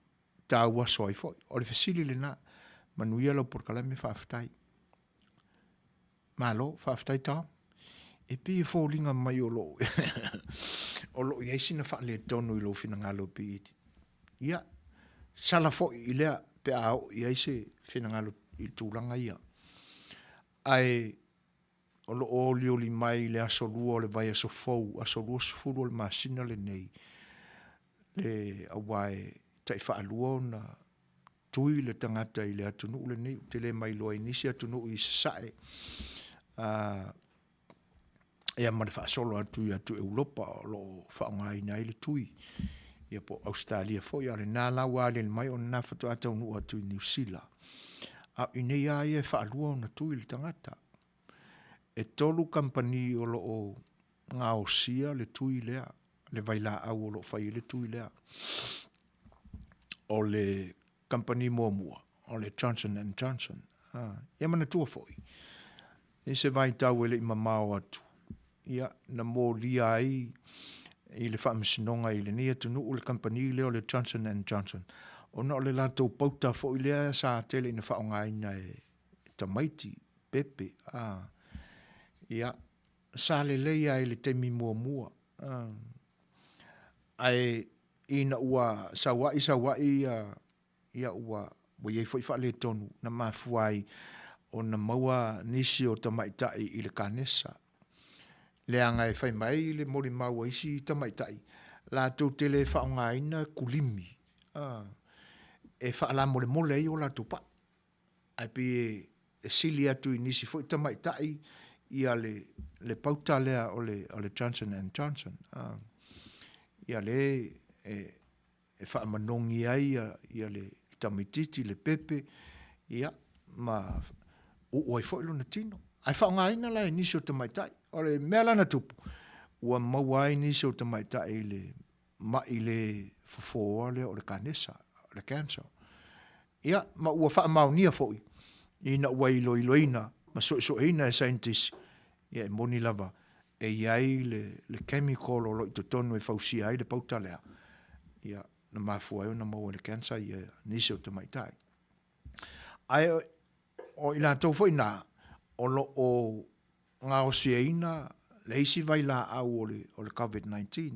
tāua soai foi. O le fesili le na Manuia lo por kalame whaafitai. Malo, whaafitai tā. E pe e fōlinga mai o lo. O lo I eisi na whaale tonu I lo whina ngalo pe iti. Ia, sala foi I lea pe ao I eisi whina ngalo I tūranga ia. Ai o lo oli mai le asolua o le vai asofou, asolua sofuru o le masina le nei. Le awai tai whaalua na tui le tangata I le atunu le nei, te le mai loa inisi atunu I sasae. Ea mare whaasolo atu I atu Europa o lo whaongai nai le tui. Ia po Australia foi, ale nā lawa ale mai o nā whatu atau nu atu I New Zealand. A inei ai e whaalua o na tui le tangata. E tolu kampani o lo o ngā o sia le tui lea, le vaila au o lo whai le tui lea. O le kampani mua, o le Johnson & Johnson. Ia mana tua foi. E se vai tau ele I mamao atu. Ia na mō lia ai I le whaamisinonga I le nia tunu o le kampani leo le Johnson & Johnson. O na o le lātou pauta foi lea sa tele ina whaonga ina e Tama'ita'i, pepe. Ia, sa le leia I le temi mua. Ai, ina ua sawai, ia ua iei foi wha le tonu, na mafuai o na maua nisi o Tama'ita'i I le kanesa. Le anga e whai mai le mori maua isi Tama'ita'i. La tau tele whaonga ina kulimi. E whaala mole I o la tupa. Ai pi e sili atu I nisi foi Tama'ita'i ia le pauta lea o le Johnson and Johnson. Ia le e whaamanongi ai ia le Tama'ita'i, le pepe, ia ma oi fo na tino. Ai whaongaina la nisi o Tama'ita'i, o le mea lana tupu. Ua mawai nisi o Tama'ita'i le mai le Fai'oa le o le kanesa, le cancer. Ia, ma ua whaamaunia fo'i. Ina ua iloina, ma soina e scientist. Ia e moni lava. E iai le chemical o lo i totonu e fausia ai le pautalea. Ia, na mafua e na maua le cancer ia nisi o Tama'ita'i. Ai o ila tau fo'i na o lo o ngā o siaina le isi vai la au o le COVID-19.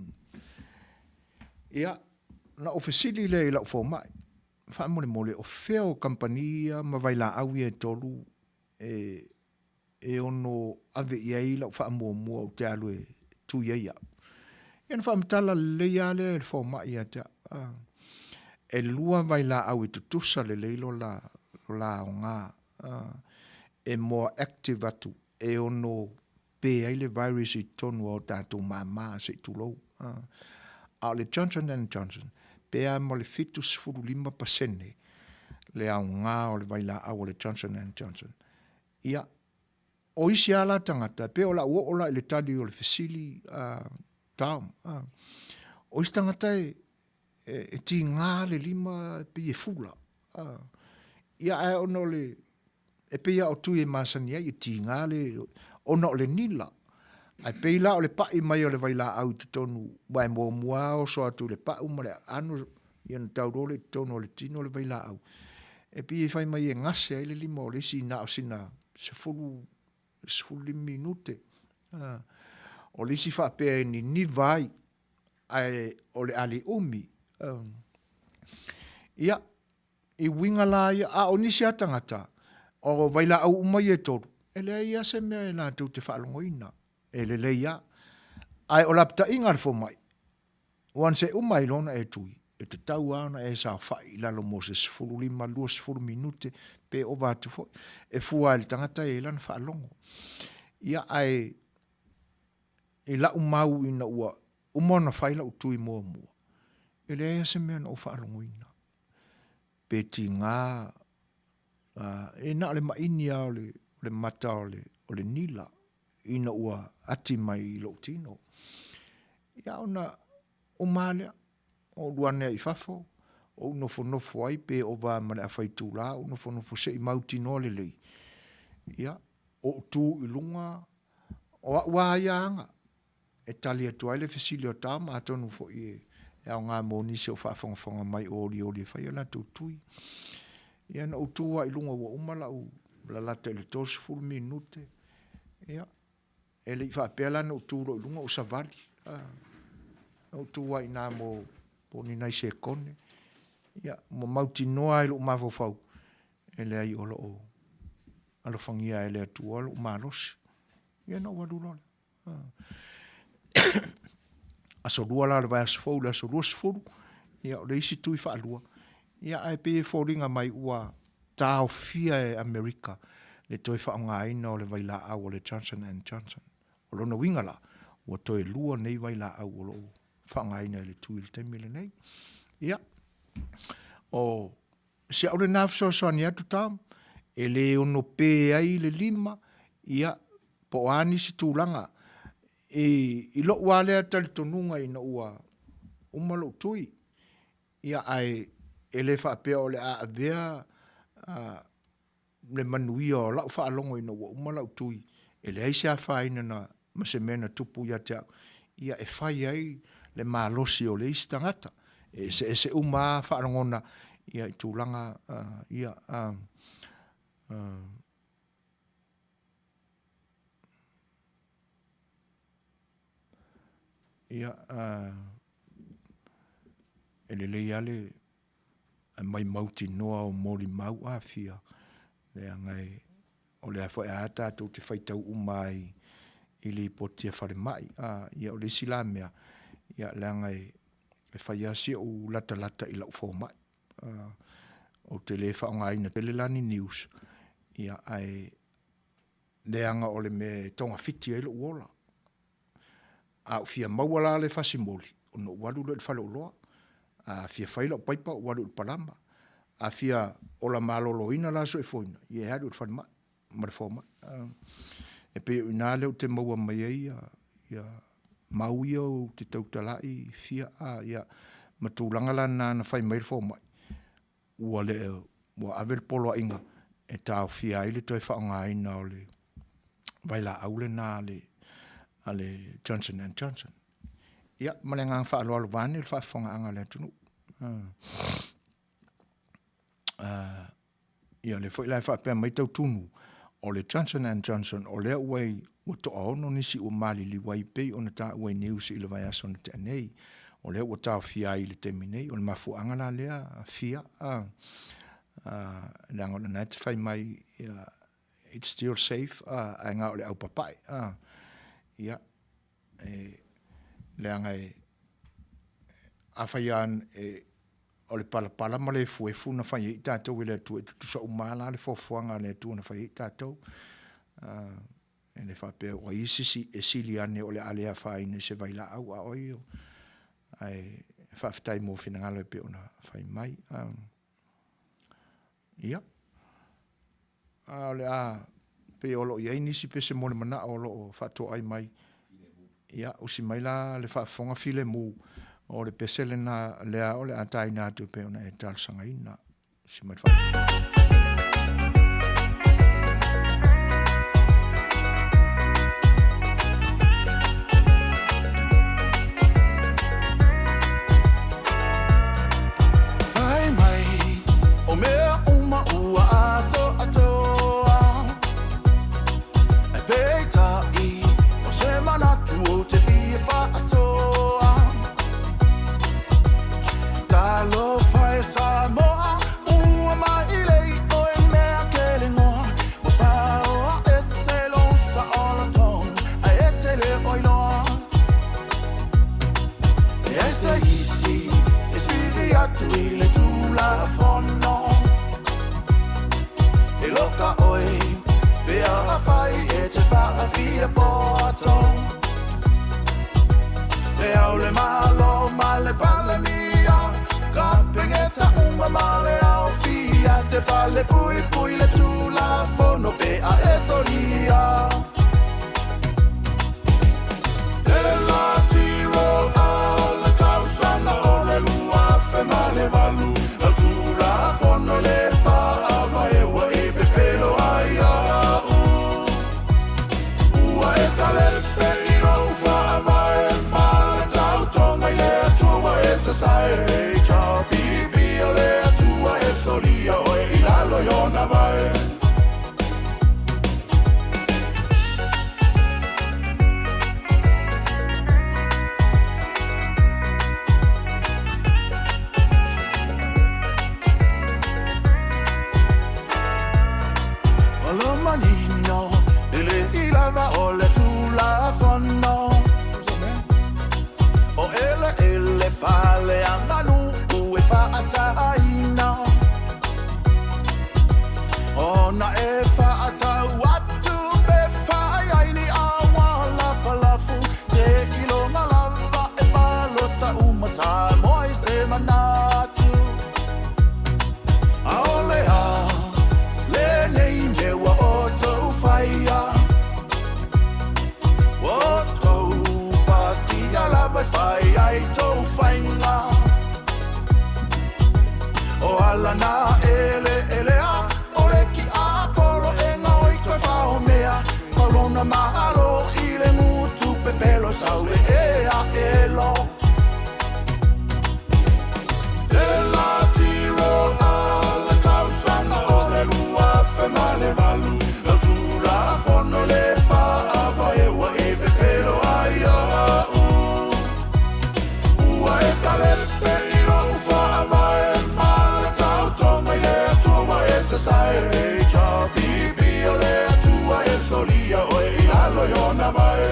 Ia, na ofesili le ila ufo mai. Wha mole o feo kampania ma vai la au e tolu e ono ave iei la wha mua o te alu e tu iei au. Ia na wha mitala le ia le fo mai ia te e lua vai la au e tutusa le leilo la o ngā e more active atu e ono pe ai le virus i tonu o tātou māma se tulou. A le Johnson and Johnson pe a mo le fitus furu 5% le au ngā o le vai la au le Johnson and Johnson. Ia o isi ala tangata pe o la uola le tali o le fesili taum. O isi tangata e ti ngā le 5 pe e fula. Ia e ono le e pe ia o tui e masani ai e ti ngā le ono le nila. Ai pe ila o le pai mai o le vai la au te tonu mai mua o so atu le pau ma le anu ia na tau le tonu o le tino le vai la au. E pe fai mai e ngase ai le 5 o le si na o sina se fulu minute. O le si fa pe ni vai ai o le ali umi. Ia i winga la ia a o nisi atangata o vai la au mai e toru. E le ia se mea e la tau te whaalongoina. E le leia. Ai o lapta ingar fo mai. Wan se umai lona e tui. E te tau ana e sa whai lalo mo se 5 minute pe o vatu fo. E fua el tangata e lan whaalongo. Ia ai e la umau ina ua umona whai la utui mua. E le ia se mea na o whaalongoina. Pe ti ngā e na le maini o le mata o le nila ina ua ati mai i lo tino. Ia ona o malea o luane i fafo o nofo ai pe o va male a faitula o nofo se i mautino le lei. Ia o tu i lunga o wa yanga e tali atu ai le fesili o tama atonu fo i e au ngā moni se o whaafonga mai oli fai ala tui. Ia na utua i lunga wa umala u la lata le 2 minute. Ia e le whaapela na uturo i lunga o savali. Utua i nā mo poni nai se kone. Ia mo mauti noa i lo mafofau. E le ai olo o alofangia e le atua lo malos. Ia na wadulona. Aso lua la le vai asfou, le aso lua sfuru. Ia o le isi tui whaalua. Ia ai pe fōringa mai ua tāo fia e Amerika. Le toi whaonga aina o le vai la au o le Johnson and Johnson. O lona wingala, ua toi lua nei vai la au o lo whaonga aina le tui le temile nei. Ia. O se au le nafso soani atu tam, e le ono pe ai le 5, ia po ani si tūlanga. I lo wale atali tonunga ina ua umalo tui. Ia ai e le whaapea o le a avea le Manuia o lau whaalongo ina ua umalo tui. E le aise a whaina na masemena tupu ia te au. Ia e whai ai le malosi o le istangata. E se uma whaalongona ia i tūlanga ia ia ele le ale mai mauti noa o mori mau a fia le angai o le afo ata to te faitau umai i le potia fare mai ia o le silamea ia le angai e faiasi o lata i lau fo mai o te le whaonga ina te le lani news ia ai leanga o le me tonga fiti e lo uola. A fia mauala le fasimoli, o no walu le fale uloa, a fia faila o paipa o walu le palamba, a fia o la malolo ina la so e foina, i e hadu le fale marifoma. E pe ina leo te maua mai ei, ia mauia o te Tula'i fia a ia matulanga la na fai mai fo mai. Ua le ua avel polo inga e tau fia ile toi whaonga ina o le vaila aule na ale Johnson & Johnson. Ia, malenga wha alo vani le wha whonga anga le tunu. Ia le whailai wha pia mai tau tunu o le Johnson & Johnson o lea uai ua toa ono nisi ua mali li wai pei o na ta uai neusi i le vai aso na te anei. O lea ua tau fia i le temi nei o le mafu anga la lea fia. Le anga le nai te whai mai it's still safe a ngā o le au papai. Ia, le anga a whai an o le pala ma le fuefu na whai i tātou i le tu e tusa umala le fofuanga le tu na whai i tātou. E le whapea o isisi e sili ane o le alea whai ne se vai la au a oi o. Ai whaftai mō whinangalo e pe ona whai mai. Ia. O le a pe olo i ai nisi pe se mole mana o lo o whato ai mai. Ia, usi mai la le whafonga file mu o le pesele na lea o le atai nā tu pe ona e talsanga ina. Usi mai whafonga. Samoa, le pui pui le tula fono pe a esoria de la tiro alla tausanga o le lua fe male valu la tula fono le fa ama e wa e pe pelo aia ua e tale pe iro fa va e male tau tonga le tua e se sai e cha bibi o le tua e soria o e ilalo yona vai manino ele ilava o le tula fono o ele fale anganu e fa asaina ona e fa ata watu be fa yaini awala palafu te ilonga lava e palota umasa moi se manatu aolea wa auto fire auto pasi ala vai fai ai to fainga o ala na ele a ole ki a polo enga oi to fa o mea colonna malo ile mutu pepelo saule e a elo della tiro alla tausanga ole lua female valu la tura fono le fa ava e wa e pepelo aia ua e tale periro fa ava e mala tau tonga e tua e se sai e cha bibi o le tua e solia o e ilalo yona vai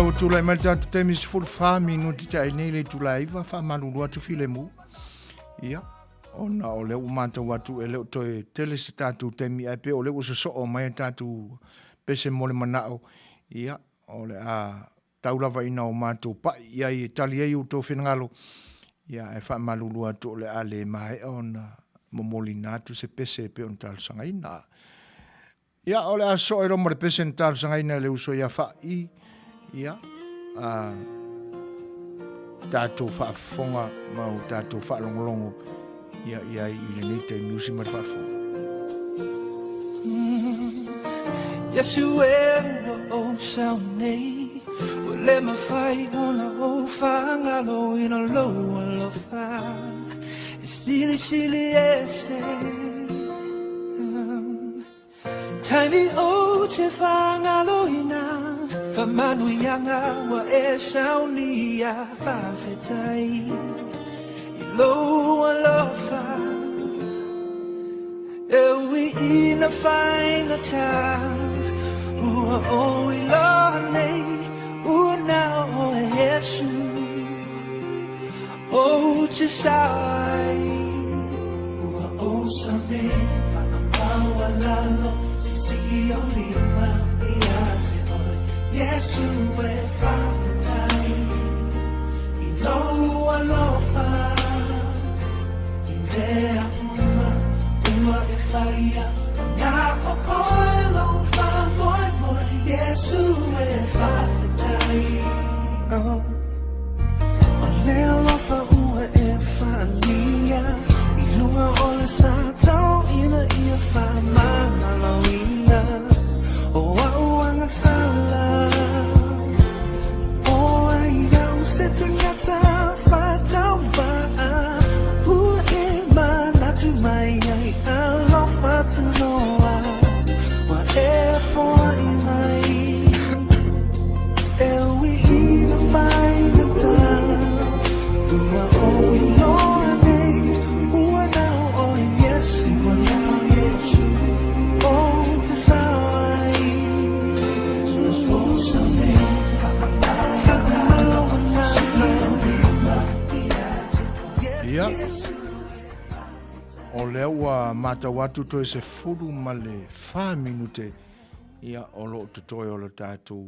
tau Tula'i mai tātou te misi furu minuti tai nei le Tula'i wa whamalulu atu file mu. Ia, ona o leo mātou atu e leo toi tele se tātou te mi ai pe o leo se so o mai tātou pese mole manao. Ia, o le a taurawa ina o mātou pa ia i tali ei u tō whenangalo. Ia, e whamalulu atu o le a le mai ona momoli nātu se pese pe on tālu sanga ina. Ia, o le a so e romo le pese on tālu sanga ina le uso ia whai. Ia, tātou whaafonga mau tātou whaalongolongo ia i le nei te miusi mai whaafonga. Yesu e o sao nei o le mawhai ona o whangalo ina loa lofa e sili e se taimi o te whangalo ina fa Manuia wa e saunia Fai'oa i loa lofa e ui ina whainga ta ua o i loa nei ua na o e Yesu o te sai ua o sa nei whakapaua lalo si o lima i ate oi Yesu e whawhatai i loa lofa i mea uma ua e whaia ngā kokoe lofa moi moi Yesu e whawhatai o lea lofa ua e whania i lunga o le sātau ina ia whamangalo ina o auanga sala o ai au se te ngata whatau waa ua e manatu mai ai alofa tu noa wa e foa i mai e ui ina mai na ta ua o i loa nei ua nau o Yesu ua nau Yesu o te sai o sa nei Ia, o leo ua mātau atu toi se furu ma le 5 minute ia o lo te toi o le tātou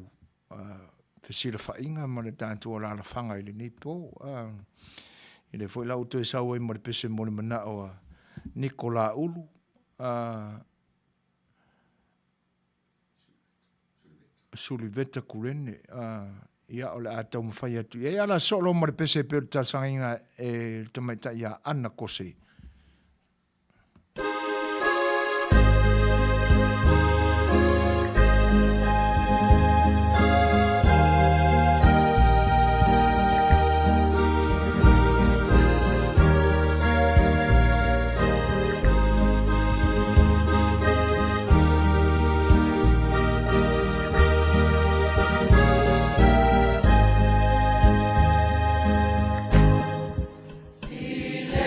whesira whainga ma le tātou o la whanga i le nei tō. I le fwoi lau toi sau e ma le pese mo le mana o Nikola Ulu. Suliveta kurene. Ia o le atau mawhai atu. Ia ala solo ma le pese pe o tāsanginga e Tama'ita'i a ana kose. Ile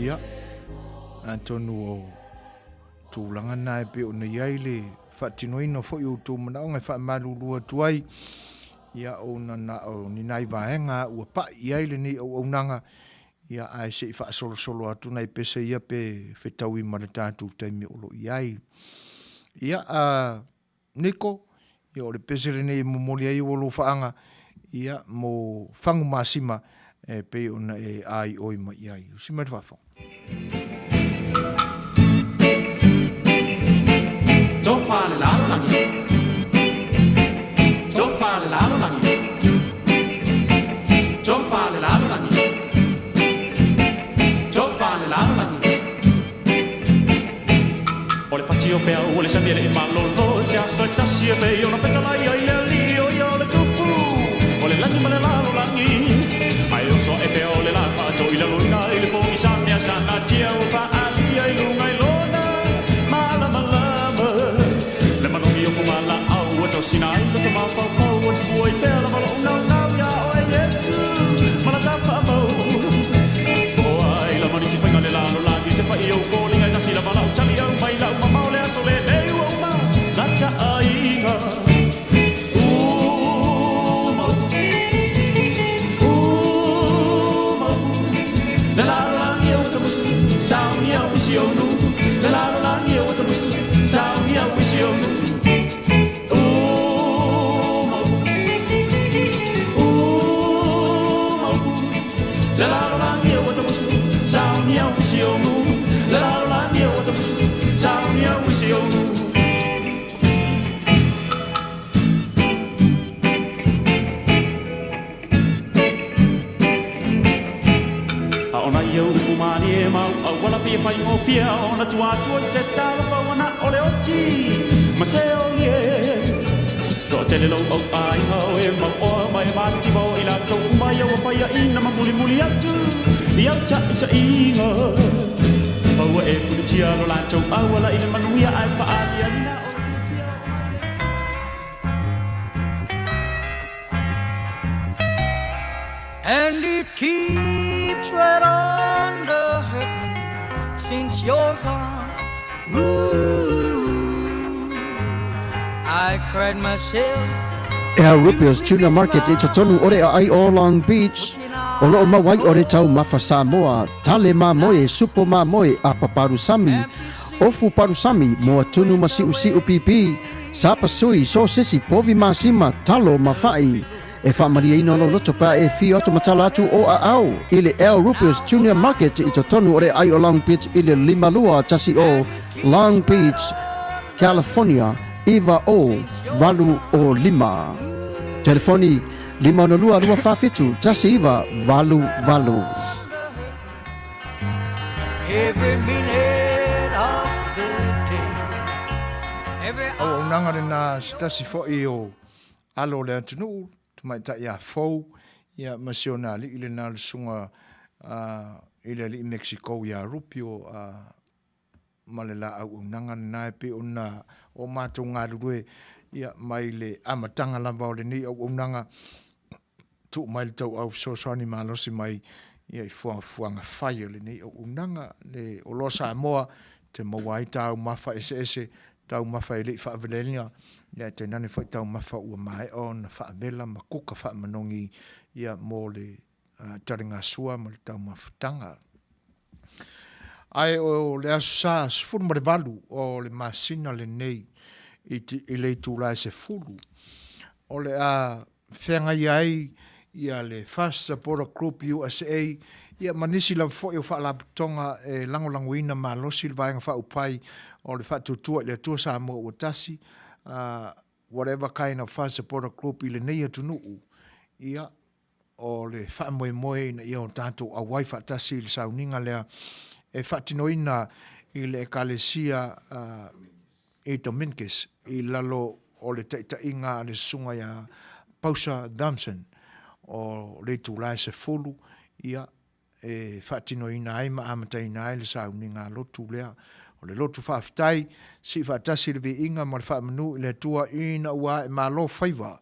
Ia, tonu o tūlanga nai pe o nei ai le whaatinoina fo i o tō manao ngai whaamalulua tuai. Ia o na o ni nai vaenga ua pa i ai le ni o nanga. Ia ai se i whaasolo solo atu nei pese ia pe whetau i mara tātou taimi o lo i ai. Ia Niko, ia o le pese le nei momoli ai o lo whaanga. Ia mo whangu masima pe ona e ai oi mai i ai. Usima te whawhong. Tofa le lalo langi. Tofa le lalo langi. Tofa le lalo langi. Tofa le lalo langi. O le patio pea o le samiele e malolo. Tia soi tasi e pei o na petalai ai le li o ia le tupu. O le langi ma le lalo langi. Ai o so e pea o le lapa to i le luna i le pongi samia sana tia o pa ali ai lunga i lona. Mala malama. Le manongi o kumala au o to sinai lo te mawhau pau o te bua i pea la malo unau nau ia o e Yesu. Mana tapa mau. O ai la manisi whainga le lalo langi te whai au kōlinga i nasi la malau tali au mai lau mamau le aso le leu au ma. Lacha ainga. Le lalo langi o te musu, sauni au isi o nu. Le lalo langi o te musu, sauni au isi o nu. Le lalo langi o te musu, sauni au isi o nu. Le lalo langi o te musu, sauni au isi o nu. Ona ia ukumani e mau au wala pia pai ngofia ona tuatua se tala pa wana ole oti ma se o ye to tele lo au ai ngau e mau o mai mati mo ila to mai au pai ina ma muli muli atu ia ta inga au e putia lo la to au wala ina manuia ai pa alia ina and it keeps right on the heaven since you're gone. Ooh, I cried myself. Rupios Junior Market i tonu ore ai o Long Beach. O loo mawai ore tau mafa Samoa. Tale ma moe, supo ma moe a paparusami. Ofu parusami mo tunu masi usi upipi. Sapa sui so sisi povi masima talo mafai. E whaamaria ino lo loto pa e fi oto matala atu o a au. Ile El Rupios Junior Market i to tonu ore ai o Long Beach ile limalua tasi o Long Beach, California, Iva o Valu o Lima. Telefoni 502 tasi Iva Valu Valu. Every minute of the day. O nangare na stasi fo i o alo le atunu. Tama'ita'i a fou ia masionali ile na le sunga ile li Mexico ia rupio malela au nanga na pe ona o mato ngarue ia mai le amatanga lava o le ni au nanga tu mai tau au sosani malosi mai ia i fuanga fire le ni au nanga le o lo Samoa te mawai tau mafa ese tau mafa ile fa velelia ia te nani fai tau mafa ua mai o na fa vela makuka fa manongi ia mo le taringa sua mo le tau mafutanga ai o le asa sfuru mo le valu o le masina le nei i le Tula'i se fulu o le whenga iai ia le Fast Supporter Group USA ia manisi la fo yo fa la tonga lango ina malosi le vaenga fa upai o le fa tutua le tua Samoa o Tasi whatever kind of Fast Supporter Group ile nei atunu ia o le fa moe na ia o tanto a wai fa Tasi le sauninga lea e fa tinoina ile ekalesia e Dominicus i lalo o le taʻitaʻiga le sunga ia Pausa Damson o le Tula'i se fulu ia whaatinoina ai ma amataina ai le sauni ngā lotu lea. O le lotu whaafitai, si whaatasi le vi inga ma le whaamanu i le tua ina ua e malo whaiva.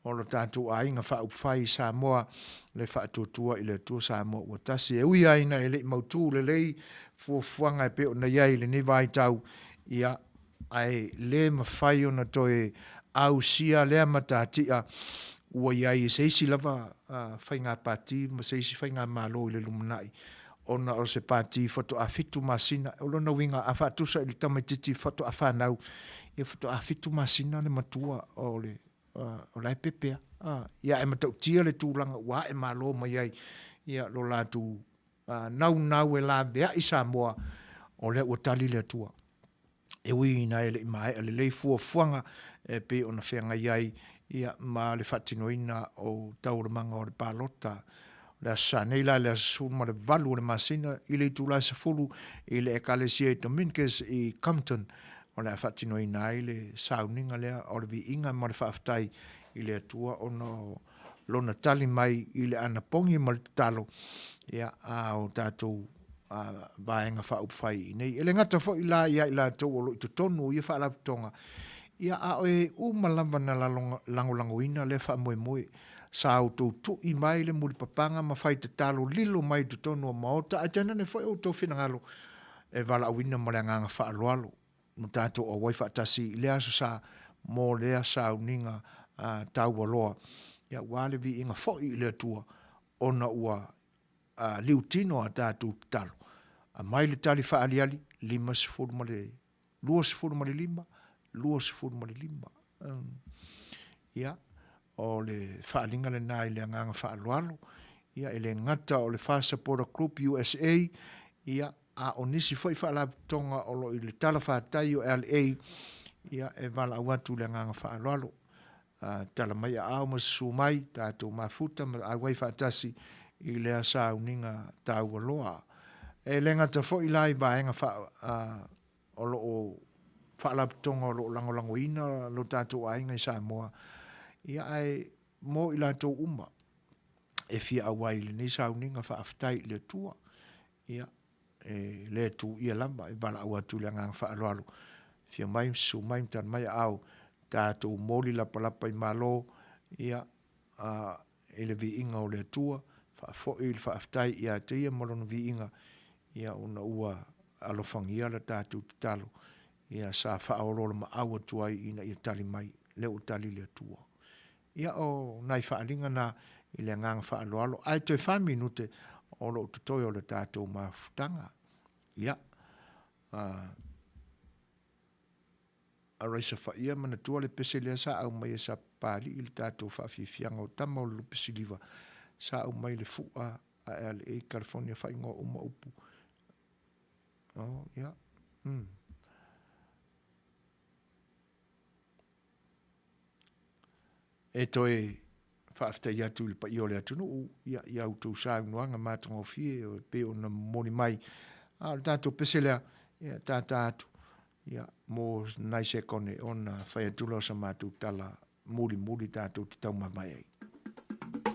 O lo tātou a inga whaupwhai Samoa le whaatutua i le tua Samoa ua tasi. E ui aina e le mautu le lei fuafuanga e peo na iai le nevai tau ia ai le mawhai o na toe au sia lea matatia ua iai e seisi lava whai ngā pāti, ma seisi whai ngā malo i le lumanai. Ona o se pāti whato a fitu masina, o lona winga a whaatusa i le Tama'ita'i whato a whanau, i whato a fitu masina le matua o le lai pepea. Ia e matau tia le tūlanga, wa e malo mai ai, ia lo lātu nau e la vea i Samoa, o le ua tali le atua. E ui na ele i mai, le lei fuafuanga, e pe ona whenga iai, ia ma le whatinoina o tauramanga o le pālota, le asanela, le asun ma le valu o le masina, i le Tula'i sa fulu, i le ekalesia i Dominicus i Compton, o le whatinoina i le sauninga lea, o le vi inga ma le whaafitai, i le atua ono lona tali mai, i le anapongi ma le talo, ia o tātou vaenga whaupwhai nei. E le ngata fo i la ia i la tau o lo i tonu, i whaalaputonga, ia e umalamba na langolangoina le wha moe sa au tu i mai le muri papanga ma whai te talo lilo mai tu tonu o maota a tana ne whai o tau whinangalo e wala awina ma le nganga wha aloalo mo tātou o wai whaatasi lea sa mō lea sa uninga tau waloa ia wale vi inga whai i lea tua ona ua liu tino a tātou talo a mai le tali wha aliali 5 sifuru ma le 2 sifuru ma le 5 2 sifuru ma le 5 ia o le whaalinga le nai le nganga whaaloalo, ia ele ngata o le Fast Supporter Group USA, ia a o nisi foi whaalaputonga o lo i le tala whaatai o LA, ia e wala awatu le nganga whaaloalo, tala mai a au masu mai, tātou mafuta, ma a wai whaatasi i lea sa uninga tau aloa. E le ngata foi lai baenga o lo o whaalaputonga o lo langolangoina, lo tātou ainga i Samoa, ia ai mo i la tau uma e fia awai le nei sauninga whaafitai le tua ia le tu ia lamba e bala awatu le ngang whaaloalo fia mai su mai tan mai au tātou moli la palapa i malo ia e le vi inga o le tua whaafo i le whaafitai ia te ia malona vi inga ia una ua alofangia la tātou talo ia sa whaololo ma awa tuai ina ia tali mai leo tali le tua. Ia o nai whaalinga na i le ngang whaaloalo. Ai toi 5 minute o lo tutoi o le tātou mafutanga. Ia. A reisa whaia mana tua le pese lea sa au mai e sa pāli i le tātou whaafiafianga o tama o le pese liwa. Sa au mai le fua a LA, California whaingo uma upu. Oh, ia. E toi whaaftai atu le pa i ole atu nuu, ia utou sa unuanga mātanga o fie, o pe o na moni mai. Le tātou pese lea, ia tāta atu, ia mō nai se kone o na whai atula o sa mātou tala muli tātou te tau mamai ai. Tama'ita'i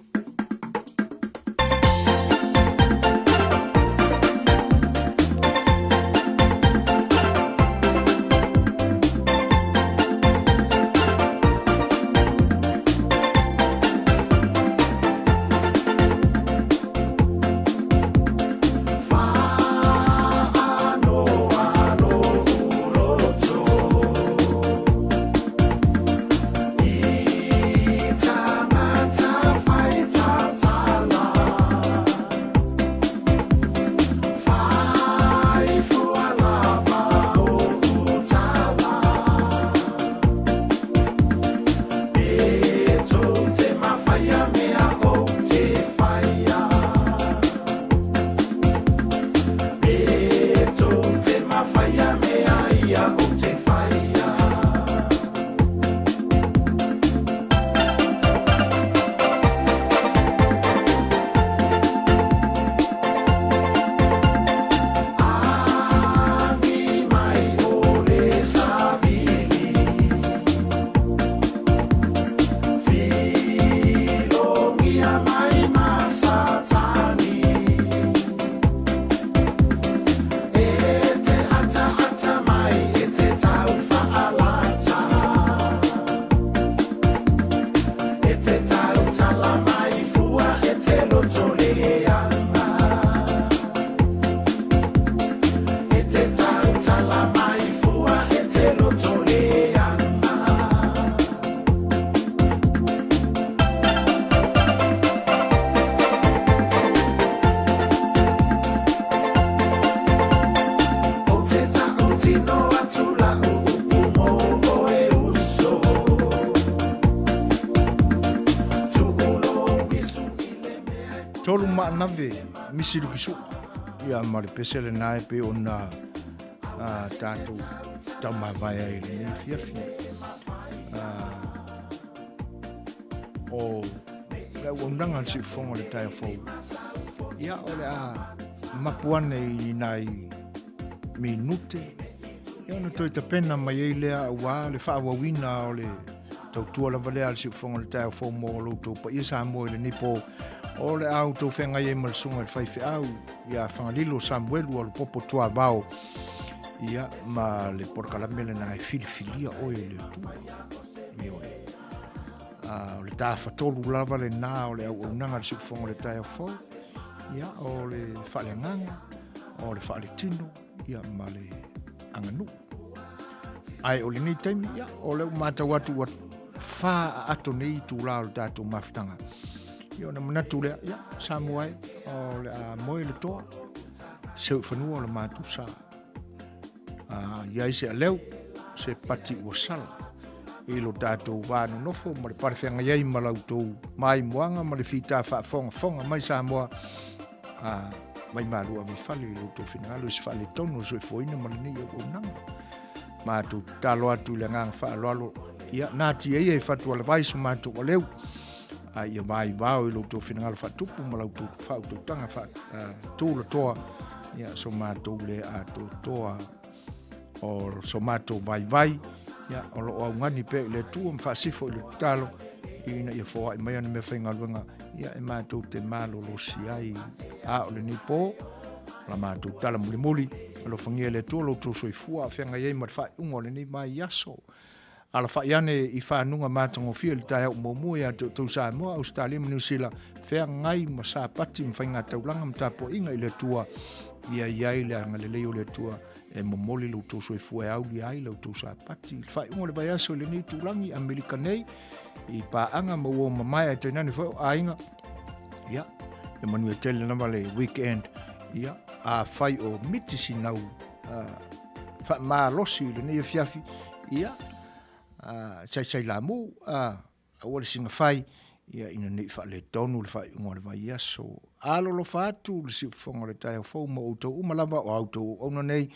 whanave misi lukisu. Ia mare pesele nae pe o na tātou taumawai ai le nei fiafi. O le wondanga si fonga le taia fau. Ia o le mapuane I nai minute. Ia no toi ta pena mai ei lea ua le whaawawina o le tautua la valea si fonga le taia fau mo lo tau pa ia sa mo le nipo o le au tau whenga ia mal sunga le whaife au. Ia whangalilo Samuelu o le popo tua vao. Ia ma le porkalamele na e filifilia oe le tua. Ia oe. O le tāwhatolu lava le nā o le au nanga le siufonga le taia fau. Ia o le whaaleanganga, o le whaale tino, ia ma le anganu. Ai o le nei taimi, ia o le umata watu wa wha ato nei tu la o le tātou mawhitanga. Ia o na manatu lea, ia, Samoa o le moe le toa, seu whanua o le mātu sā. Ia I se a leu, se pati ua sala. Ilo tātou wānu nofo, ma le parewhenga iei ma lautou mai moanga, ma le whita whafonga mai Samoa. Mai marua mi whale, ilo tō whinangalo, isi whale tono, so e fōina ma le nei au nanga. Mātou talo atu le ngang whaaloalo, ia nāti ei e whatua le vaiso mātou o leu. Ia mai wāo ilo tō whinangalo whatupu, ma lautou whautou tanga tūla toa, ia so mātou le ato toa, o so mātou vai, ia o lo au ngani pe le tua mwhasifo I le talo ina ia fōa I mai ana me whainga luenga ia e mātou te mālo lo si ai o le nipo la mātou tala muli lo whangia le tua lo tō soi fua a whenga iei mat whai ungo le ni mai aso ala whai ane I whanunga mātango fia le tai au mōmua ia tō Samoa Australia New Zealand whea ngai ma sā pati mwhainga taulanga mtapo inga I le tua ia iai le anga le leo le tua e momoli lo tō soi fua e auli ai lo tō sā pati. Whai ungo le vai aso le nei tūlangi Amerika nei I pāanga ma ua mamai ai tainani whai a inga. Ia, e Manuia tele nama le weekend. Ia, a whai o mitisi nau whai maa losi le nei fiafi. Ia, chai la mu, a wale singa whai. Ia, ina nei whai le tonu le whai ungo le vai aso. Alo lo whātu le si whonga le tai whau ma outou umalama o outou ona nei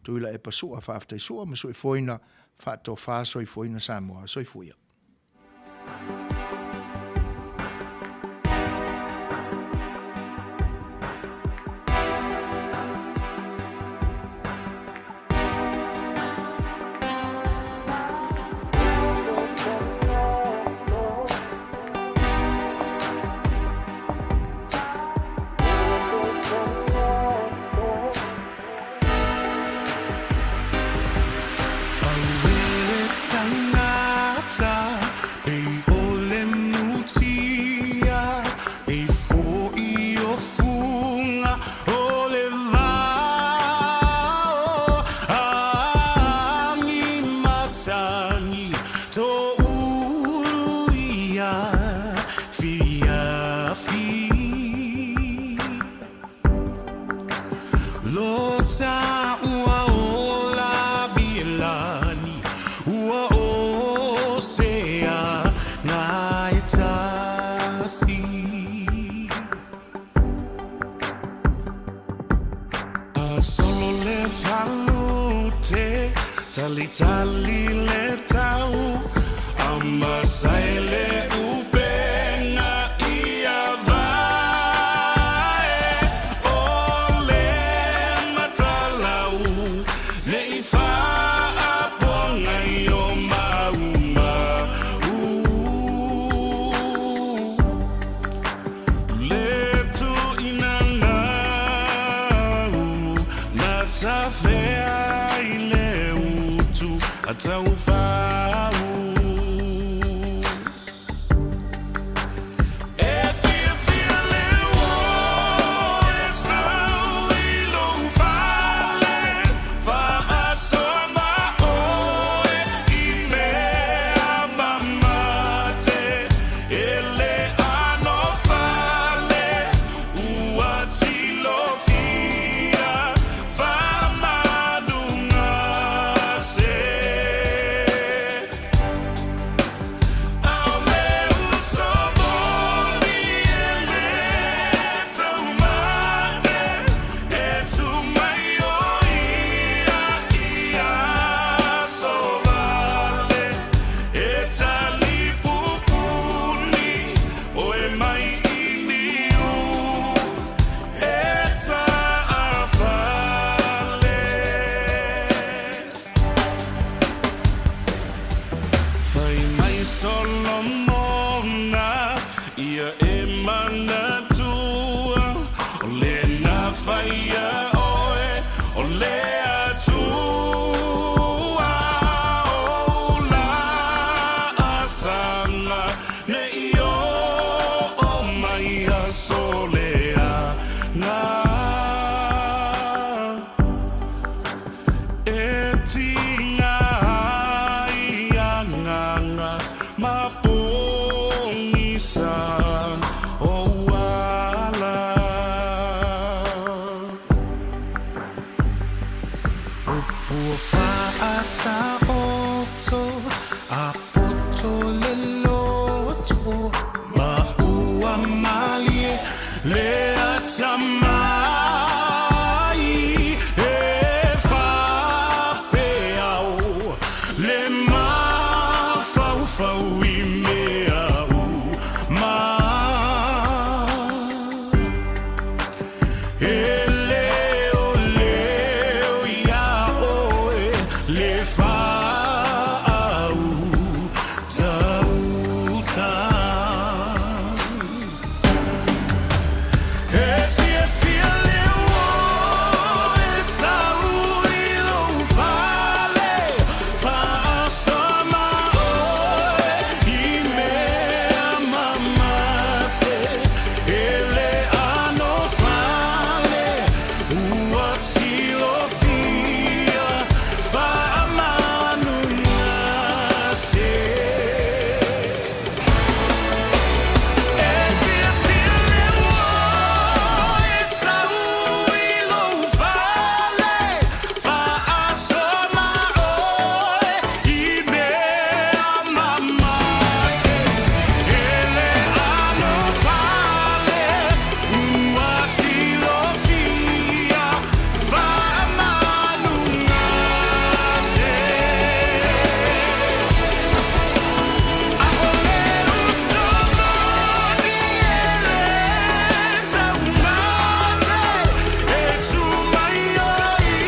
tuila e pasua whaftai sua ma soi foina whātou whā soi foina Samoa soi fuia. Tali le tau Amba saile upenga ia vae Ole matalau Nei faa ponga io mauma Le tu inanau Na tafea Atau fau Pupua whaata oto, a poto le loto, maua malie, lea tamai, e whawheau, le mawhauwhau I mea u, ma. E leo, leo, ia oe, le whaau, tauta. E fia, fia leo oe, sau I lou whale, whaasama oe, I mea mamate, e le ano whale, ua tilo fia, whaamanuia se. E fia, fia leo oe, sau I lou whale, whaasama oe, I mea mamate, e le ano whale, ua tilo fia, whaamanuia se. A o le usononi e le taumate, e Tuma'ita'i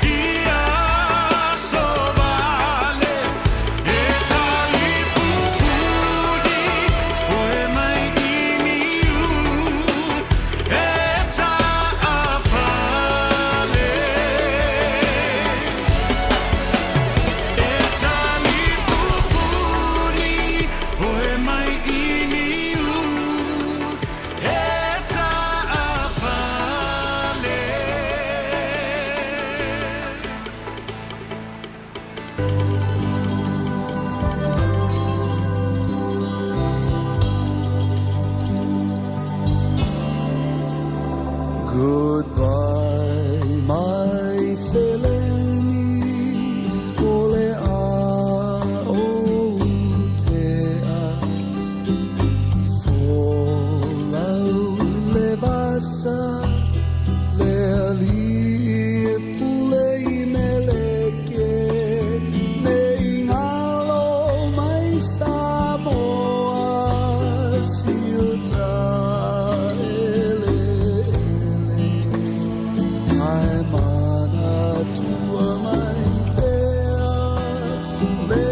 ia sovale, e tali pupuni, oe mai iniu, e ta'awhale. E tali pupuni, oe mai iniu, e ta'awhale. Goodbye, my Feleni, ole a o tea. Folau le vasa, le ali e pule I meleke, ne ingalo mai Samoa, siuta ele ele. Ai mana tua mai pea, le